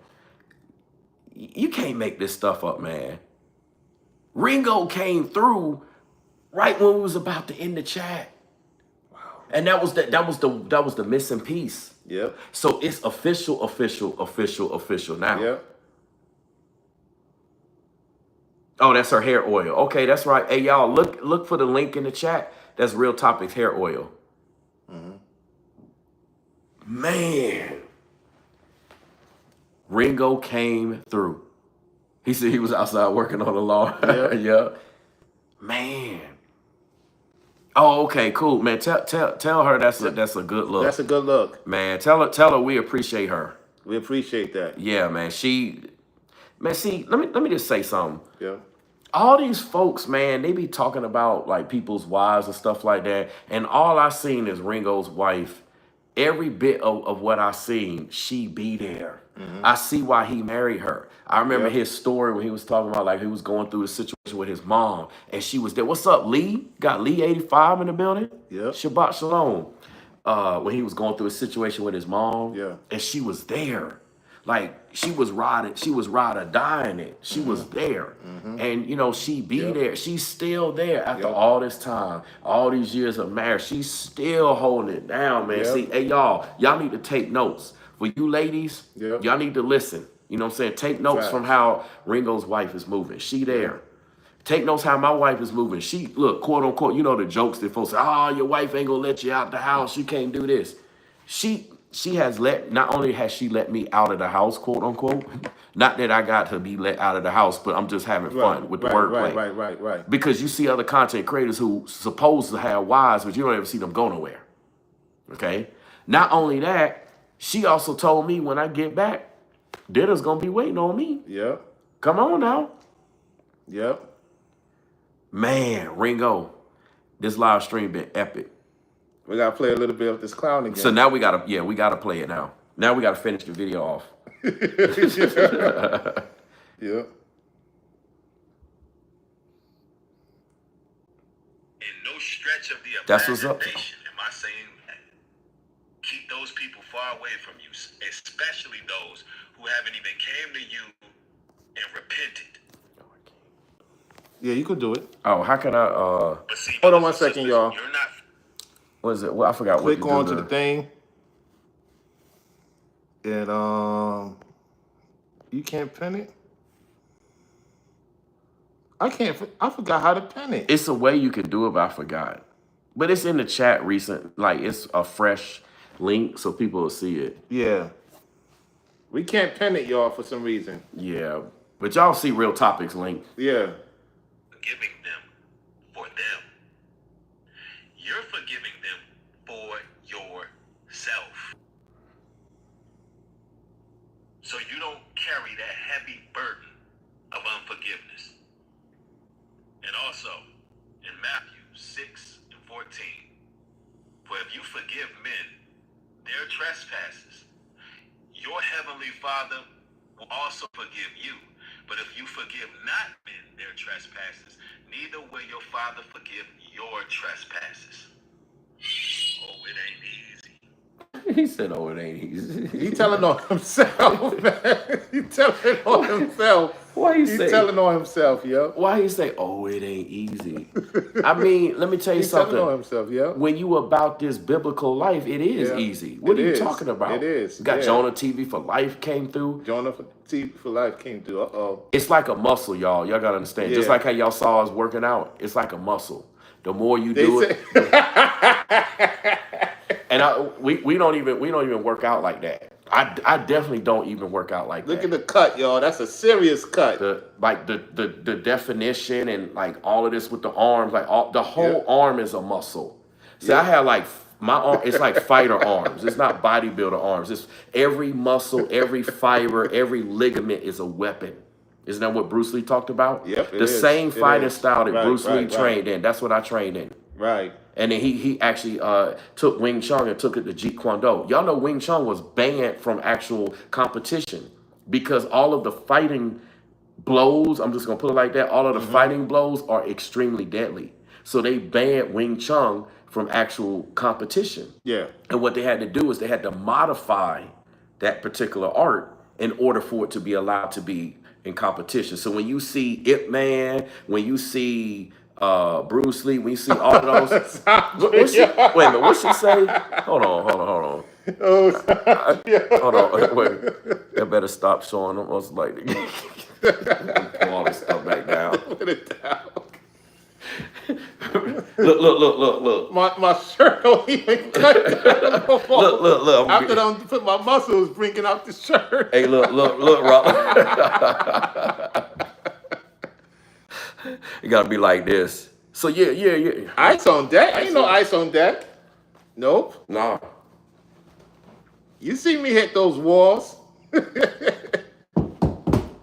You can't make this stuff up, man. Ringo came through right when we was about to end the chat. Wow. And that was the missing piece. Yep. So it's official now. Yep. Oh, that's her hair oil. Okay, that's right. Hey, y'all, look for the link in the chat. That's Real Topics hair oil. Man. Ringo came through. He said he was outside working on the lawn. Yeah. Yeah. Man. Oh, okay, cool. Man, tell her that's a good look. That's a good look. Man, tell her we appreciate her. We appreciate that. Yeah, man. See, let me just say something. Yeah. All these folks, man, they be talking about like people's wives and stuff like that. And all I seen is Ringo's wife. Every bit of what I seen, she be there. I see why he married her. I remember his story when he was talking about like he was going through the situation with his mom and she was there. What's up, Lee? Got Lee 85 in the building? Yeah. Shabbat Shalom. When he was going through a situation with his mom. Yeah. And she was there. Like she was ride or die in it. She was there. And you know, she be there. She's still there after all this time, all these years of marriage. She's still holding it down, man. See, hey y'all need to take notes. For you ladies, y'all need to listen. You know what I'm saying? Take notes from how Ringo's wife is moving. She there. Take notes how my wife is moving. She, look, quote unquote, you know the jokes that folks say, oh, your wife ain't gonna let you out the house. You can't do this. She has not only has she let me out of the house, quote unquote, not that I got to be let out of the house, but I'm just having fun with the wordplay. Right. Because you see other content creators who supposed to have wives, but you don't ever see them go nowhere. Okay? Not only that, she also told me when I get back, dinner's gonna be waiting on me. Yep. Come on now. Yep. Man, Ringo, this live stream been epic. We gotta play a little bit of this clown again. So now we gotta play it now. Now we gotta finish the video off. Yeah. In no stretch of the That's what's up. imagination am I saying that. Keep those people far away from you, especially those who haven't even came to you and repented. Yeah, you could do it. Oh, how can I But see, Hold on one second, y'all. You're not. what is it? Well, I forgot Click what on to the thing. And you can't pin it? I forgot how to pin it. It's a way you can do it, but I forgot. But it's in the chat recent, like it's a fresh link so people will see it. Yeah. We can't pin it, y'all, for some reason. Yeah. But y'all see Real Topics link. Yeah. Forgiving them for them. so you don't carry that heavy burden of unforgiveness. And also, in Matthew 6:14, for if you forgive men their trespasses, your heavenly Father will also forgive you. But if you forgive not men their trespasses, neither will your Father forgive your trespasses. Oh, it ain't easy. He said, "Oh, it ain't easy." He telling on himself, man. He telling on himself. Why he He's say? telling on himself, yo. Why he say, "Oh, it ain't easy"? I mean, let me tell you He's something. telling on himself, yo. When you about this biblical life, it is Yeah. easy. What It are you is. talking about? It is. You got Yeah. Jonah TV for Life came through. Jonah TV for Life came through. Uh-oh. It's like a muscle, y'all. Y'all gotta understand. Just Yeah. like how y'all saw us working out, it's like a muscle. The more you They do say it, and we don't even work out like that. I definitely don't even work out like Look that. at the cut, y'all. That's a serious cut. The definition and like all of this with the arms, like the whole arm is a muscle. See, I have like my arm. It's like fighter arms. It's not bodybuilder arms. It's every muscle, every fiber, every ligament is a weapon. Isn't that what Bruce Lee talked about? Yep, the same fighting style that Right, Bruce Lee right. trained in. That's what I trained in. Right. And then he actually took Wing Chun and took it to Jeet Kune Do. Y'all know Wing Chun was banned from actual competition because all of the fighting blows, I'm just going to put it like that, all of the fighting blows are extremely deadly. So they banned Wing Chun from actual competition. Yeah. And what they had to do is they had to modify that particular art in order for it to be allowed to be in competition. So when you see Ip Man, when you see Bruce Lee, when you see all of those, wait a minute, what she say? Hold on. Oh, Hold on, wait. I better stop showing them. I was like, pull all this stuff back down. Put it down. Look. My shirt don't even cut down. Look. After I put my muscles bringing out the shirt. Hey, look, Rob. It gotta be like this. So yeah. Ice on deck? Ain't no ice on deck. Nope. Nah. You see me hit those walls.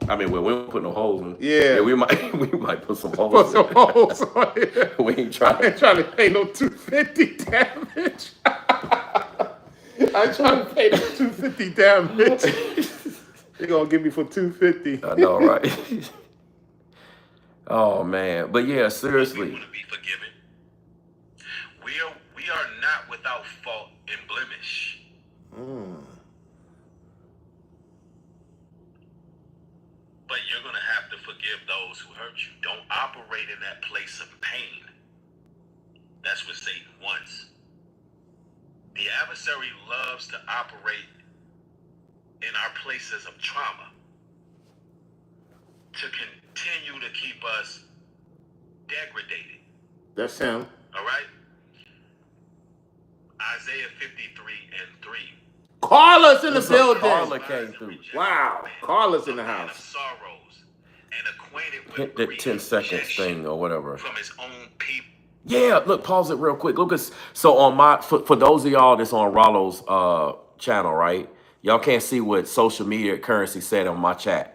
I mean, we don't put no holes in. Yeah. We might put some holes. Put some holes on it. We ain't I ain't trying to pay no 250 damage. I ain't trying to pay no 250 damage. They're gonna give me for 250. I know, right? Oh man, but yeah, seriously. People to be forgiven. We are not without fault and blemish. But you're going to have to forgive those who hurt you. Don't operate in that place of pain. That's what Satan wants. The adversary loves to operate in our places of trauma to continue to keep us degraded. That's him. All right? Isaiah 53:3. Carla's in the building. Carla came through. Wow, Carla's in the A man house. of sorrows and acquainted with Hit that grief 10 and seconds rejection thing or whatever. from his own people. Yeah, look, pause it real quick. Look, so on my for those of y'all that's on Ralo's channel, right? Y'all can't see what social media currency said on my chat.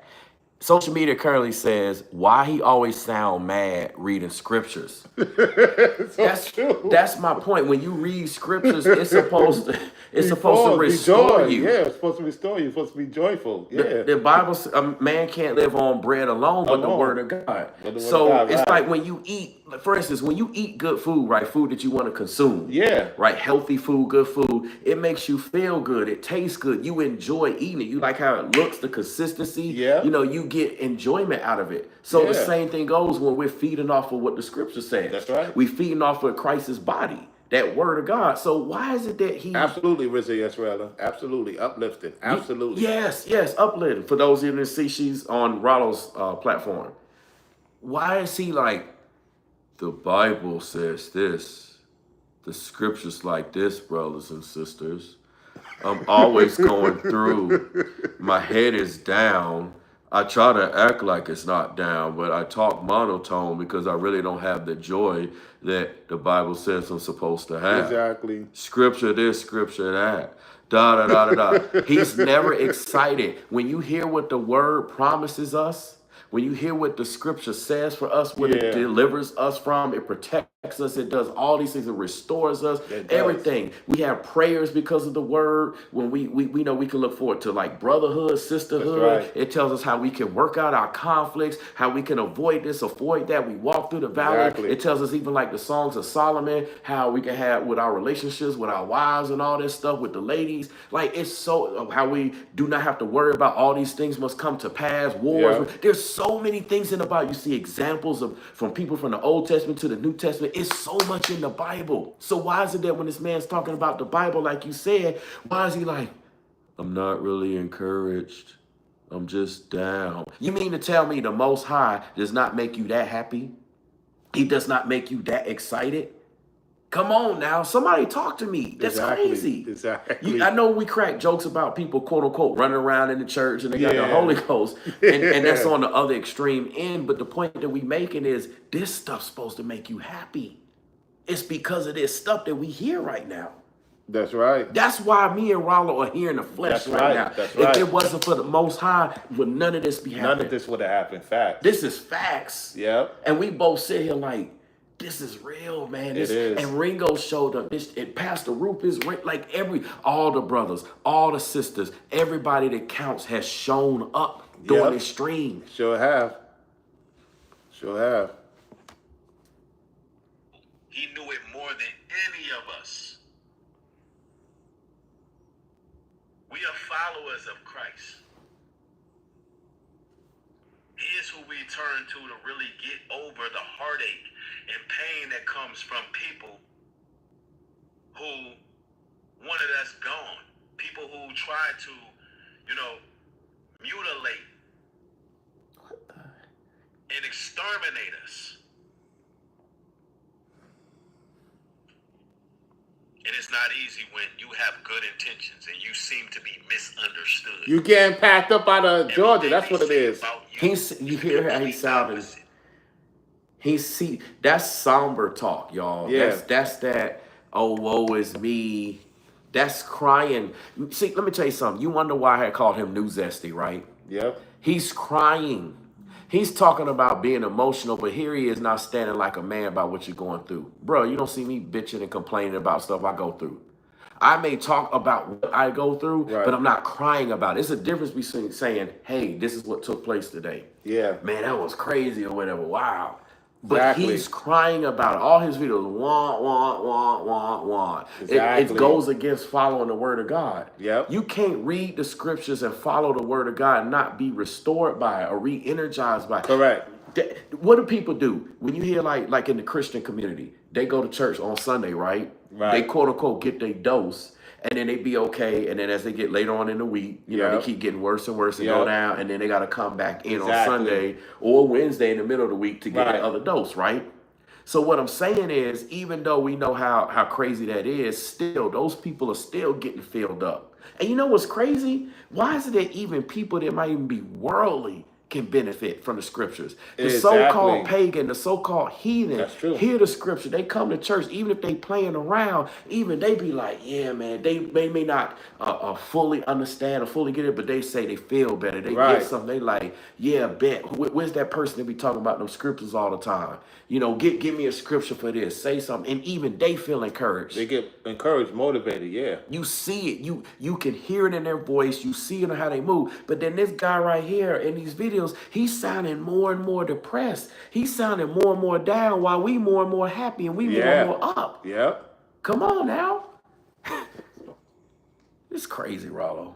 Social media currently says why he always sound mad reading scriptures. That's my point. When you read scriptures, it's supposed to restore you. Yeah, it's supposed to restore you. It's supposed to be joyful. Yeah. The Bible says a man can't live on bread alone, but the word of God. So it's like when you eat, for instance, when you eat good food, right? Food that you want to consume. Yeah. Right? Healthy food, good food. It makes you feel good. It tastes good. You enjoy eating it. You like how it looks, the consistency. Yeah. You know, you get enjoyment out of it. So the Yeah. same thing goes when we're feeding off of what the scripture says. That's right. We feeding off of Christ's body, that word of God. So why is it that he... Absolutely, Rizzo Yesrella. Absolutely. Uplifted. Absolutely. Yes, uplifting. For those of you that see, she's on Ralo's platform. Why is he like, the Bible says this, the scriptures like this, brothers and sisters. I'm always going through. My head is down. I try to act like it's not down, but I talk monotone because I really don't have the joy that the Bible says I'm supposed to have. Exactly. Scripture this, scripture that. Da da da da da. He's never excited. When you hear what the word promises us, when you hear what the scripture says for us, what it delivers us from, it protects us, it does all these things, it restores us, everything. We have prayers because of the word. When we know we can look forward to like brotherhood, sisterhood. It tells us how we can work out our conflicts, how we can avoid this, avoid that. We walk through the valley. It tells us even like the songs of Solomon, how we can have with our relationships, with our wives and all this stuff, with the ladies. Like it's so how we do not have to worry about all these things must come to pass, wars. There's so many things in the Bible. You see examples of from people from the Old Testament to the New Testament. It's so much in the Bible. So why is it that when this man's talking about the Bible, like you said, why is he like, I'm not really encouraged. I'm just down. You mean to tell me the Most High does not make you that happy? He does not make you that excited? Come on now, somebody talk to me. That's crazy. Exactly. I know we crack jokes about people, quote unquote, running around in the church and they got the Holy Ghost, and that's on the other extreme end. But the point that we making is this stuff's supposed to make you happy. It's because of this stuff that we hear right now. That's right. That's why me and Ralo are here in the flesh right now. That's right. If it wasn't for the Most High, would none of this be happening? None of this would have happened. Facts. This is facts. Yep. And we both sit here like, this is real, man. It is. And Ringo showed up. And Pastor Rufus, like all the brothers, all the sisters, everybody that counts has shown up during this stream. Sure have. Sure have. He knew it more than any of us. We are followers of Christ. He is who we turn to really get over the heartache and pain that comes from people who wanted us gone. People who tried to, mutilate and exterminate us. And it's not easy when you have good intentions and you seem to be misunderstood. You getting packed up out of Georgia. That's what it is. You hear how he sounded. That's somber talk, y'all. Yeah. That's that, oh, woe is me. That's crying. See, let me tell you something. You wonder why I had called him New Zesty, right? Yep. He's crying. He's talking about being emotional, but here he is not standing like a man about what you're going through. Bro, you don't see me bitching and complaining about stuff I go through. I may talk about what I go through, but I'm not crying about it. It's a difference between saying, hey, this is what took place today. Yeah. Man, that was crazy or whatever. Wow. But he's crying about it. All his videos, want. It goes against following the word of God. Yep. You can't read the scriptures and follow the word of God and not be restored by it or re-energized by it. Correct. What do people do when you hear like in the Christian community? They go to church on Sunday, right? They quote unquote get their dose, and then they be okay. And then as they get later on in the week, you know, they keep getting worse and worse and go down, and then they got to come back in on Sunday or Wednesday in the middle of the week to get the other dose, right? So what I'm saying is, even though we know how crazy that is, still those people are still getting filled up. And you know what's crazy? Why is it that even people that might even be worldly can benefit from the scriptures? The so-called pagan, the so-called heathen, hear the scripture. They come to church, even if they playing around, even they be like, yeah, man, they may not fully understand or fully get it, but they say they feel better. They get something. They like, yeah, bet. Where's that person that be talking about them scriptures all the time? You know, give me a scripture for this. Say something. And even they feel encouraged. They get encouraged, motivated, You see it. You can hear it in their voice. You see it in how they move. But then this guy right here in these videos, he's sounding more and more depressed. He's sounding more and more down while we more and more happy and we more and more up. Yep. Come on now. It's crazy, Ralo.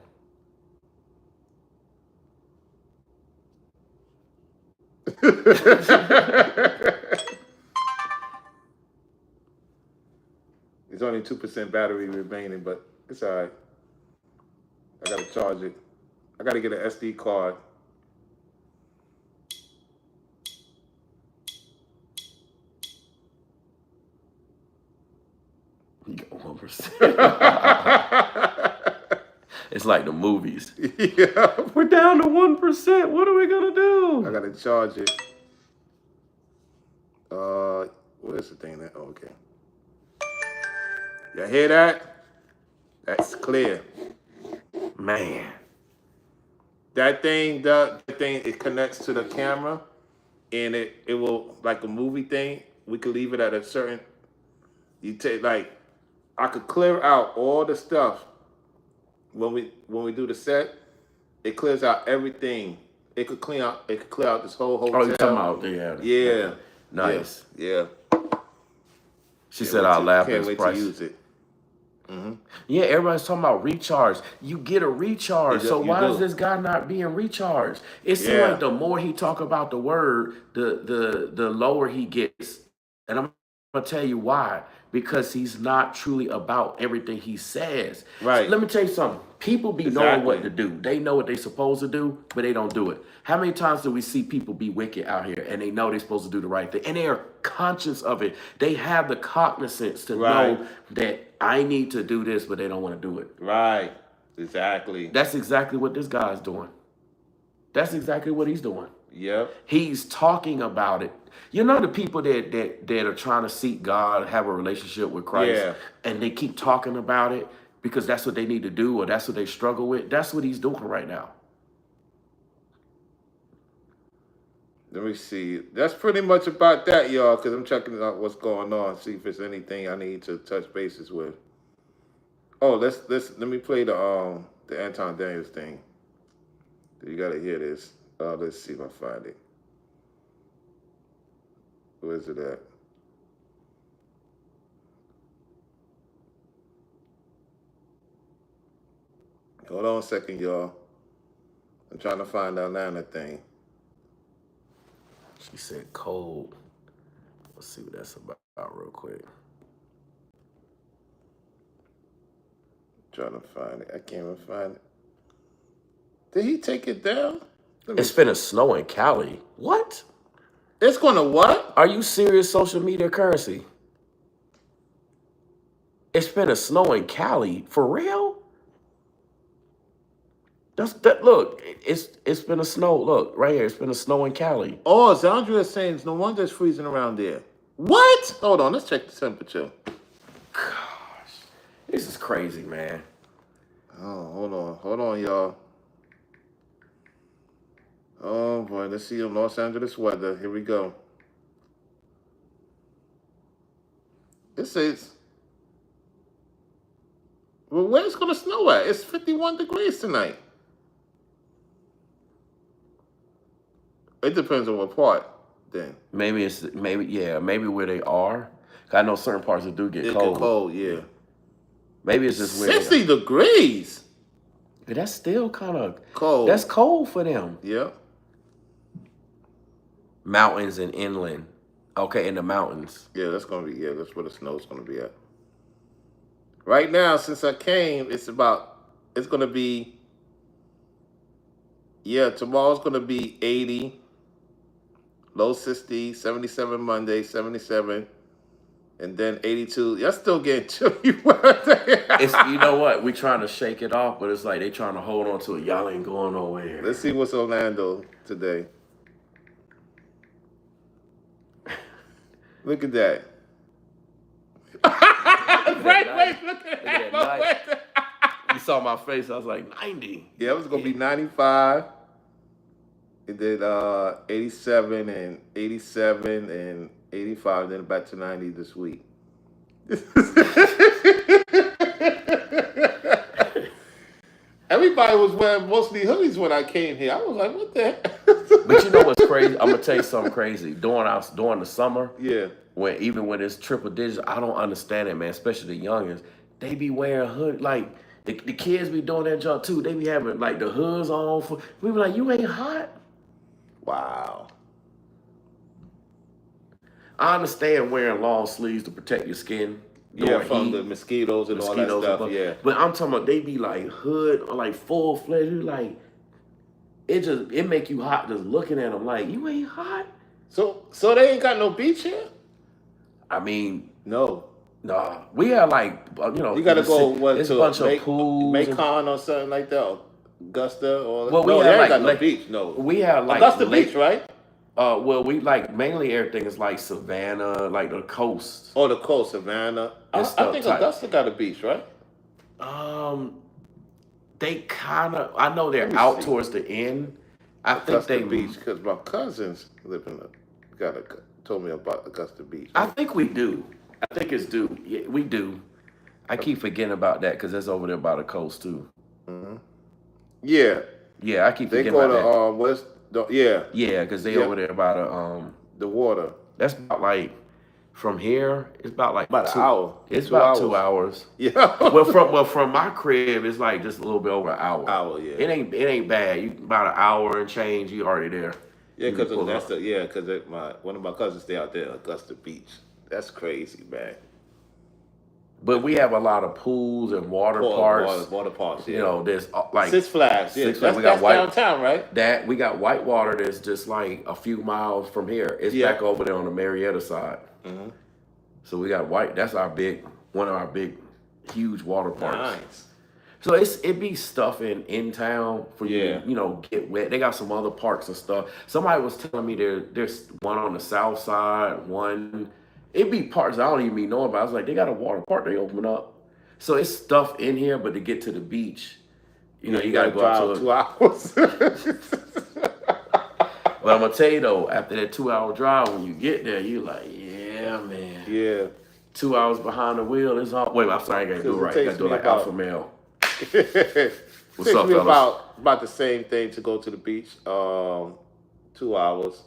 It's only 2% battery remaining, but it's all right. I gotta charge it. I gotta get an SD card. You got 1%. It's like the movies. Yeah. We're down to 1%. What are we gonna do? I gotta charge it. Where's the thing that? Oh, okay. Y'all hear that? That's clear. Man. That thing, it connects to the camera, and it will, like a movie thing. We could leave it at a certain. You take like, I could clear out all the stuff when we do the set. It clears out everything. It could clear out this whole hotel. Oh, you talking about Yeah. Nice. Yeah. She said I'll laugh at Can't his wait price. to use it. Mm-hmm. Yeah, everybody's talking about recharge. You get a recharge. So why is this guy not being recharged? It seems like the more he talk about the word, the lower he gets. And I'm gonna tell you why. Because he's not truly about everything he says. Right. So let me tell you something. People be knowing what to do. They know what they're supposed to do, but they don't do it. How many times do we see people be wicked out here and they know they're supposed to do the right thing and they are conscious of it? They have the cognizance to know that I need to do this, but they don't want to do it. Right. Exactly. That's exactly what this guy's doing. That's exactly what he's doing. Yep. He's talking about it. You know the people that are trying to seek God, have a relationship with Christ, and they keep talking about it because that's what they need to do or that's what they struggle with. That's what he's doing right now. Let me see. That's pretty much about that, y'all, because I'm checking out what's going on, see if there's anything I need to touch bases with. Oh, let me play the Anton Daniels thing. You gotta hear this. Let's see if I find it. Where's it at? Hold on a second, y'all. I'm trying to find the Atlanta thing. She said cold. Let's see what that's about real quick. Trying to find it. I can't even find it. Did he take it down? It's finna snow in Cali. What? It's gonna what? Are you serious, social media currency? It's finna snow in Cali. For real? Look, it's finna snow. Look, right here, it's finna snow in Cali. Oh, Zandria is saying no wonder it's freezing around there. What? Hold on, let's check the temperature. Gosh. This is crazy, man. Oh, hold on, y'all. Oh boy, let's see the Los Angeles weather. Here we go. It says, well, where's it gonna snow at? It's 51 degrees tonight. It depends on what part, then. Maybe where they are. I know certain parts that do get cold. Get cold, yeah. Maybe it's just where 60 degrees. But that's still kind of cold. That's cold for them. Yeah. Mountains and inland. Okay, in the mountains. Yeah, that's where the snow's gonna be at. Right now, since I came, it's gonna be, tomorrow's gonna be 80, low 60, 77 Monday, 77, and then 82. Y'all still getting chilly. You know what? We trying to shake it off, but it's like they trying to hold on to it. Y'all ain't going nowhere. Let's see what's Orlando today. Look at that. Wait, look at that. You saw my face. I was like, 90. Yeah, it was going to be 95. It did 87 and 87 and 85, then back to 90 this week. Everybody was wearing mostly hoodies when I came here. I was like, what the heck? But you know what's crazy? I'm going to tell you something crazy. During the summer, even when it's triple digits, I don't understand it, man, especially the youngins. They be wearing hood, like, the kids be doing that junk too. They be having, like, the hoods on. We be like, you ain't hot? Wow. I understand wearing long sleeves to protect your skin. From the mosquitoes and all that stuff, But I'm talking about they be like hood or like full fledged. Like it make you hot just looking at them. Like, you ain't hot. So they ain't got no beach here? I mean, no. Nah, we have like you gotta go it's a bunch of pools, Macon or something like that, or Augusta or we have ain't got no beach. No, we have like Augusta Beach, right? We like mainly everything is like Savannah, like the coast. Oh, the coast, Savannah. I think Augusta got a beach, right? They kind of. I know they're out towards the end. I think Augusta they Beach, because my cousins live in told me about Augusta Beach. I think we do. I think it's due. Yeah, we do. I keep forgetting about that because that's over there by the coast too. Mm-hmm. Yeah. Yeah, I keep they forgetting about that. Yeah. Yeah, because they over there by the water. That's about like from here. It's about like an hour. It's about 2 hours. Yeah. well, from my crib, it's like just a little bit over an hour. Yeah. It ain't bad. You about an hour and change. You already there. Yeah, because one of my cousins stay out there, Augusta Beach. That's crazy, man. But we have a lot of pools and water parks. Water parks, yeah. You know, there's like Six Flags. Yeah, Flags. We got downtown, right? We got Whitewater that's just like a few miles from here. It's back over there on the Marietta side. Mm-hmm. So we got that's one of our big, huge water parks. Nice. So it be stuff in town for you to, get wet. They got some other parks and stuff. Somebody was telling me there's one on the south side, one. It be parks I don't even be knowing about. I was like, they got a water park they open up. So it's stuff in here, but to get to the beach, you got to go out 2 hours. But I'm going to tell you though, after that 2 hour drive, when you get there, you're like, yeah, man. Yeah. 2 hours behind the wheel is all. Wait, I'm sorry, I got to do it right. I got to do it like alpha male. What's up, fellas? About the same thing to go to the beach. 2 hours.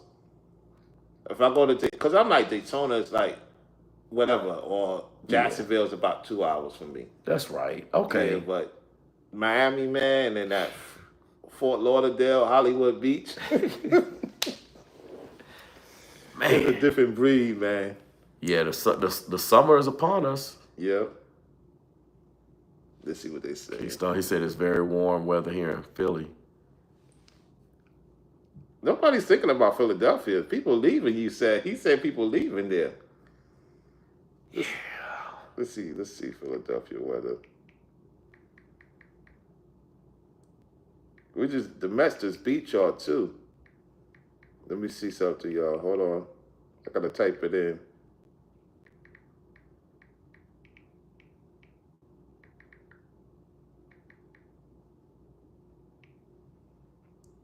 If I go to, because I'm like Daytona is like whatever, or Jacksonville is about 2 hours from me. That's right. Okay. Yeah, but Miami, man, and that Fort Lauderdale, Hollywood Beach, man, it's a different breed, man. Yeah, the summer is upon us. Yep. Let's see what they say. He said it's very warm weather here in Philly. Nobody's thinking about Philadelphia. People leaving, he said people leaving there. Yeah. Let's see Philadelphia weather. The Mets just beat y'all too. Let me see something, y'all. Hold on. I gotta type it in.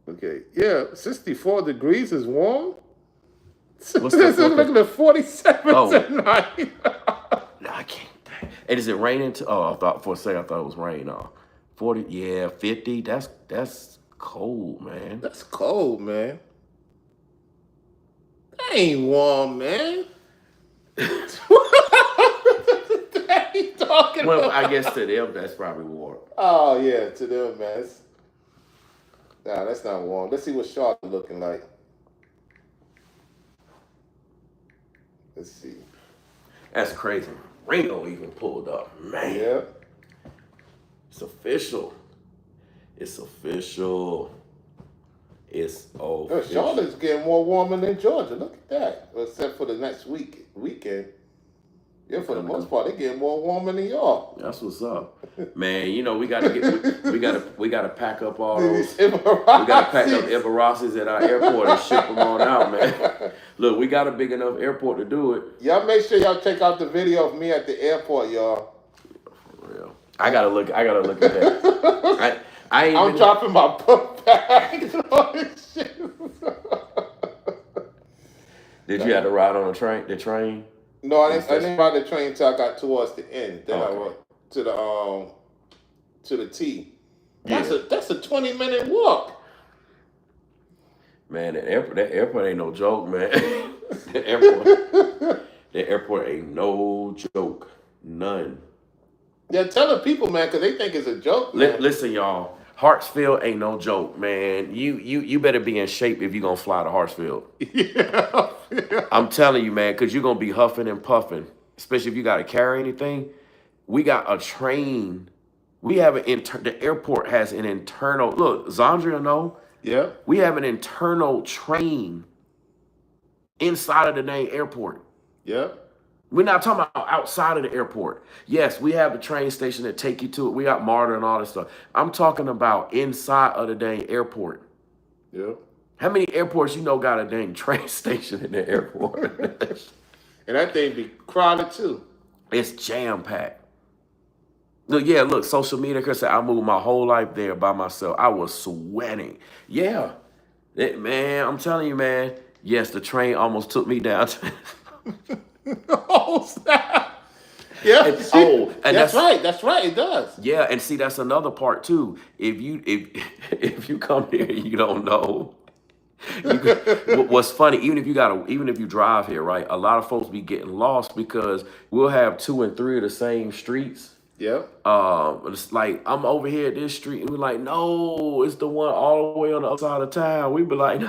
Okay, yeah, 64 degrees is warm. What's the looking at 47 tonight. No, I can't. And is it raining? I thought for a second it was rain. 40, yeah, 50. That's cold, man. That's cold, man. That ain't warm, man. What are you talking about? I guess to them that's probably warm. Oh yeah, to them, man. Nah, that's not warm. Let's see what Charlotte looking like. Let's see. That's crazy. Ringo even pulled up. Man. Yeah. It's official. It's official. Charlotte's getting more warmer than Georgia. Look at that. Except for the next weekend. Yeah, for the most part, they're getting more warmer than y'all. That's what's up, man. We gotta pack up all those. We gotta pack up Everosses at our airport and ship them on out, man. Look, we got a big enough airport to do it. Y'all make sure y'all check out the video of me at the airport, y'all. For real. I gotta look at that. I'm dropping my book bag and all this shit. Did you have to ride on the train? No, I didn't ride the train until I got towards the end. Then I went to the T. That's a 20-minute walk. Man, that airport ain't no joke, man. The airport ain't no joke. None. They're telling people, man, because they think it's a joke. Man. Listen, y'all. Hartsfield ain't no joke, man. You better be in shape if you're going to fly to Hartsfield. Yeah. I'm telling you, man, because you're going to be huffing and puffing, especially if you got to carry anything. We got a train. We have the airport has an internal, look, Zandria know. Yeah. We have an internal train inside of the dang airport. Yeah. We're not talking about outside of the airport. Yes, we have the train station that take you to it. We got MARTA and all this stuff. I'm talking about inside of the dang airport. Yep. How many airports got a dang train station in the airport? And that thing be crowded too. It's jam-packed. Look, yeah, look, social media. Cause I moved my whole life there by myself. I was sweating. Yeah, man, I'm telling you, man. Yes, the train almost took me down. Oh, snap. Yeah, And, oh, and that's right. That's right. It does. yeah, and see, that's another part too. If you come here, and you don't know. What's funny, even if you drive here, right? A lot of folks be getting lost because we'll have two and three of the same streets. Yep. It's like I'm over here at this street, and we're like, no, it's the one all the way on the other side of town. We be like,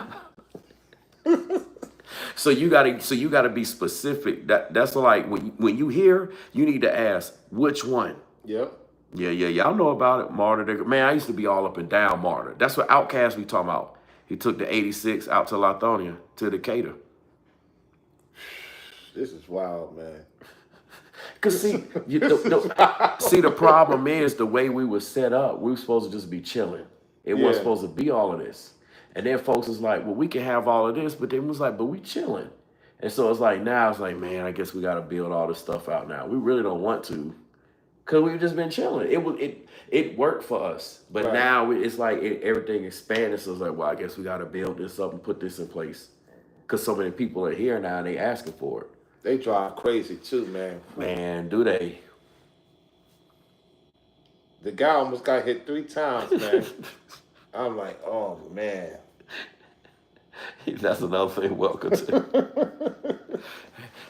so you gotta be specific. That's like when you hear, you need to ask which one. Yep. Yeah, y'all know about it, Martyr. Man, I used to be all up and down Martyr. That's what Outcast we talking about. He took the 86 out to Lithonia to Decatur. This is wild, man. Cause see, see, the problem is the way we were set up. We were supposed to just be chilling. It wasn't supposed to be all of this. And then folks was like, well, we can have all of this, but then was like, but we chilling. And so it's like now it's like, man, I guess we got to build all this stuff out now. We really don't want to, cause we've just been chilling. It worked for us, but now it's like everything expanded. So it's like, well, I guess we got to build this up and put this in place, cause so many people are here now and they asking for it. They drive crazy too, man. Man, do they? The guy almost got hit 3 times, man. I'm like, oh man. That's another thing. Welcome to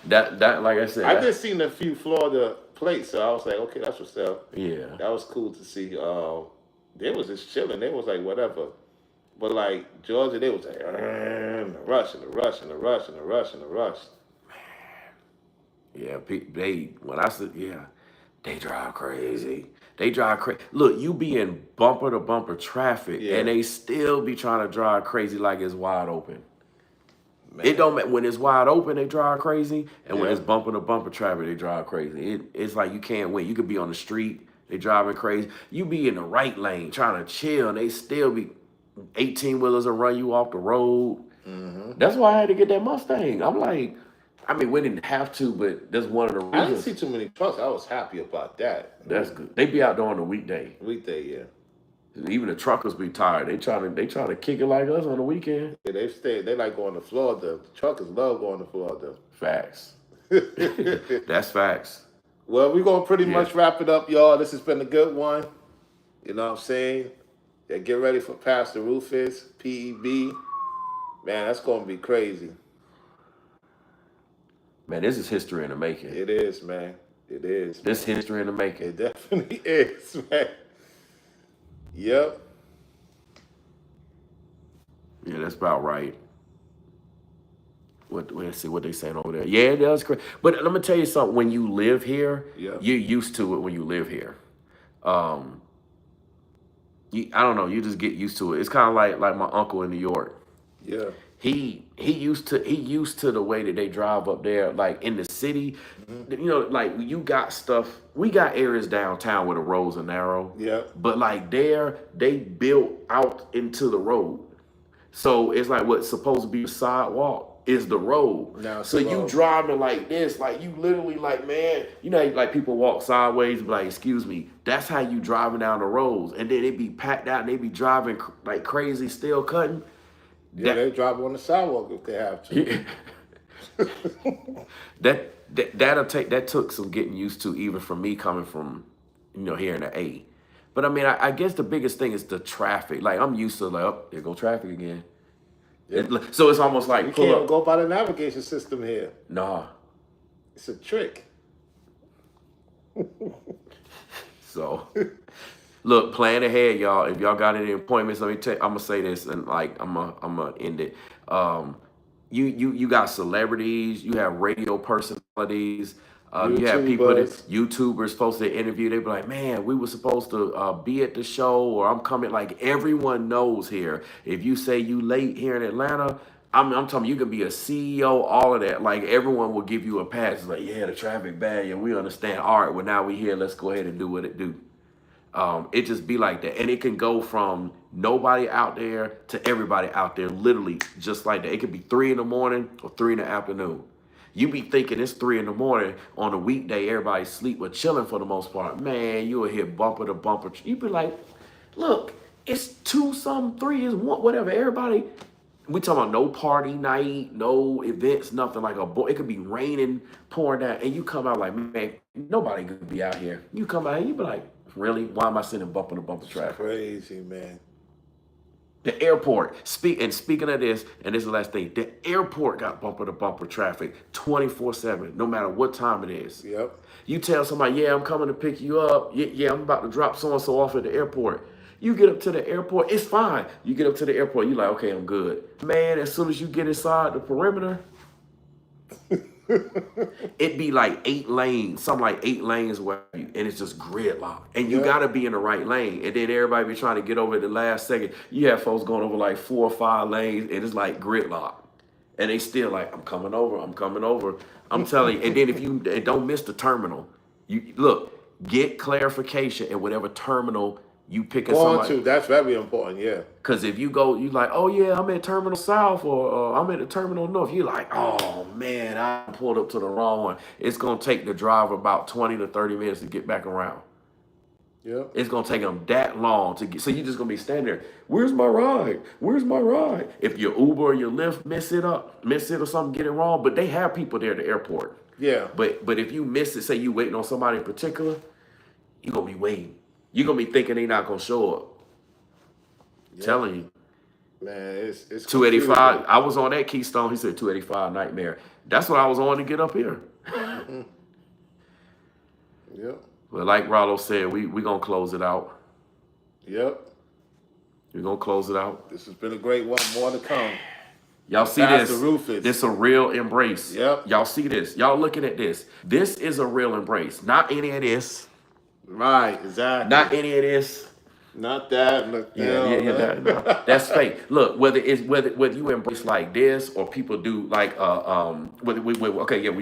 that. Like I said, I just seen a few Florida plates, so I was like, okay, that's what's up. Yeah, that was cool to see. They was just chilling. They was like whatever, but like Georgia, they was like the rush and the rush and the rush and the rush and the rush. Man, yeah, they when I said they drive crazy. They drive crazy. Look, you be in bumper to bumper traffic, and they still be trying to drive crazy like it's wide open. Man. It don't matter when it's wide open, they drive crazy, and when it's bumper to bumper traffic, they drive crazy. It's like you can't win. You could be on the street, they driving crazy. You be in the right lane trying to chill, and they still be 18-wheelers and run you off the road. Mm-hmm. That's why I had to get that Mustang. I'm like, I mean, we didn't have to, but that's one of the reasons. I didn't see too many trucks. I was happy about that. That's good. They be out there on the weekday. Weekday, yeah. Even the truckers be tired. They try to kick it like us on the weekend. Yeah, they like going to Florida. The truckers love going to Florida. Facts. That's facts. Well, we're gonna pretty much wrap it up, y'all. This has been a good one. You know what I'm saying? Yeah, get ready for Pastor Rufus, PEB. Man, that's gonna be crazy. Man, this is history in the making. It is, man. It is. This history in the making. It definitely is, man. Yep. Yeah, that's about right. Let's see what they saying over there. Yeah, that's great. But let me tell you something. When you live here, you're used to it when you live here. I don't know. You just get used to it. It's kind of like my uncle in New York. Yeah. He used to the way that they drive up there, like in the city. Mm-hmm. You know, like you got stuff. We got areas downtown where the roads are narrow. Yeah. But like there, they built out into the road, so it's like what's supposed to be a sidewalk is the road. Now so you driving like this, like you literally like, man, you know, like people walk sideways, be like, excuse me. That's how you driving down the roads, and then they be packed out and they be driving like crazy, still cutting. Yeah, they drive on the sidewalk if they have to. Yeah. That took some getting used to, even from me coming from, here in the A. But I mean, I guess the biggest thing is the traffic. Like I'm used to like, oh, there go traffic again. Yeah. So it's almost like you can't go by the navigation system here. Nah, it's a trick. So. Look, plan ahead, y'all. If y'all got any appointments, let me tell you, I'm gonna say this, and like I'm gonna end it. You got celebrities, you have radio personalities, you have people YouTubers supposed to interview. They be like, man, we were supposed to be at the show, or I'm coming. Like everyone knows here. If you say you late here in Atlanta, I'm talking. You can be a CEO, all of that. Like everyone will give you a pass. It's like, yeah, the traffic bad, yeah, we understand. All right, well now we here. Let's go ahead and do what it do. It just be like that. And it can go from nobody out there to everybody out there, literally just like that. It could be 3 in the morning or 3 in the afternoon. You be thinking it's 3 in the morning on a weekday, everybody's sleep or chilling for the most part. Man, you will hit bumper to bumper. You be like, look, it's 2 something, 3 is 1, whatever. Everybody, we talking about no party night, no events, nothing like it could be raining, pouring down, and you come out like, man, nobody could be out here. You come out here, you be like, really? Why am I sitting bumper to bumper traffic? Crazy, man. The airport. Speaking of this, and this is the last thing, the airport got bumper to bumper traffic 24/7, no matter what time it is. Yep. You tell somebody, yeah, I'm coming to pick you up. Yeah, I'm about to drop so and so off at the airport. You get up to the airport, it's fine. You get up to the airport, you like, okay, I'm good. Man, as soon as you get inside the perimeter, it'd be like 8 lanes, something like 8 lanes away, and it's just gridlock. And you gotta be in the right lane. And then everybody be trying to get over at the last second. You have folks going over like 4 or 5 lanes, and it's like gridlock. And they still like, I'm coming over. I'm telling you. And then if you don't miss the terminal, you look, get clarification at whatever terminal you pick at somebody. That's very important, yeah. Because if you go, you like, oh yeah, I'm at Terminal South or I'm at the Terminal North. You're like, oh man, I pulled up to the wrong one. It's going to take the driver about 20 to 30 minutes to get back around. Yep. It's going to take them that long to get. So you're just going to be standing there. Where's my ride? Where's my ride? If your Uber or your Lyft miss it or something, get it wrong. But they have people there at the airport. Yeah. But if you miss it, say you waiting on somebody in particular, you're going to be waiting. You're going to be thinking they're not going to show up. Yep. Telling you. Man, it's 285. I was on that Keystone. He said 285 nightmare. That's what I was on to get up here. Mm-hmm. Yep. But like Ralo said, we going to close it out. Yep. We're going to close it out. This has been a great one. More to come. Y'all see this? Rufus. This a real embrace. Yep. Y'all see this? Y'all looking at this. This is a real embrace. Not any of this. Right, exactly. Not any of this. Not that. No, that's fake. Look, whether you embrace like this or people do like we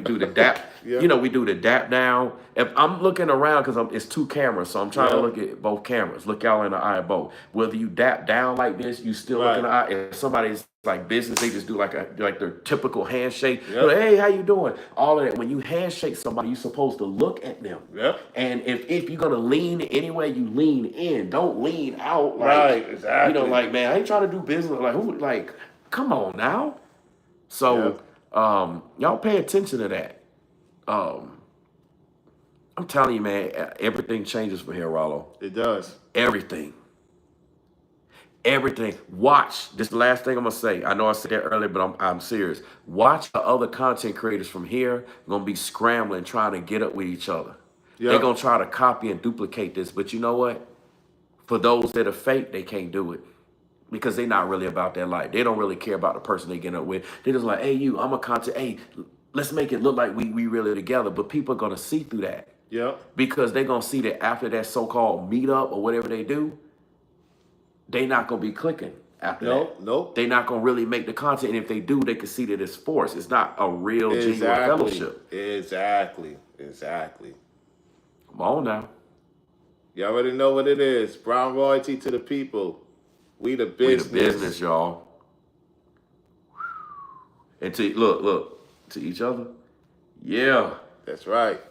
do the dap. Yep. You know, we do the dap down. If I'm looking around because it's 2 cameras, so I'm trying to look at both cameras. Look y'all in the eye of both. Whether you dap down like this, you still look in the eye. If somebody's like business, they just do like their typical handshake. Yep. Like, hey, how you doing? All of that. When you handshake somebody, you're supposed to look at them. Yep. And if you're gonna lean anyway, you lean in. Don't lean out. Like, right. Exactly. You know, like, man, I ain't trying to do business. Like, who? Like, come on now. So, y'all pay attention to that. I'm telling you, man, everything changes from here, Ralo. It does. Everything. Watch. This is the last thing I'm gonna say. I know I said that earlier, but I'm serious. Watch the other content creators from here gonna be scrambling, trying to get up with each other. Yep. They're gonna try to copy and duplicate this, but you know what? For those that are fake, they can't do it because they're not really about that life. They don't really care about the person they get up with. They're just like, hey, I'm a content. Hey, let's make it look like we really together. But people are gonna see through that. Yep. Because they're gonna see that after that so-called meetup or whatever they do, they not gonna be clicking after that. Nope. They're not gonna really make the content. And if they do, they can see that it's forced. It's not a real genuine fellowship. Exactly. Come on now. You already know what it is. Brown royalty to the people. We the business. We the business, y'all. And to look to each other. Yeah. That's right.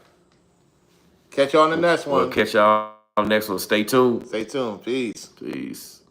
Catch you on the next one. We'll catch y'all on the next one. Stay tuned. Stay tuned. Peace. Peace.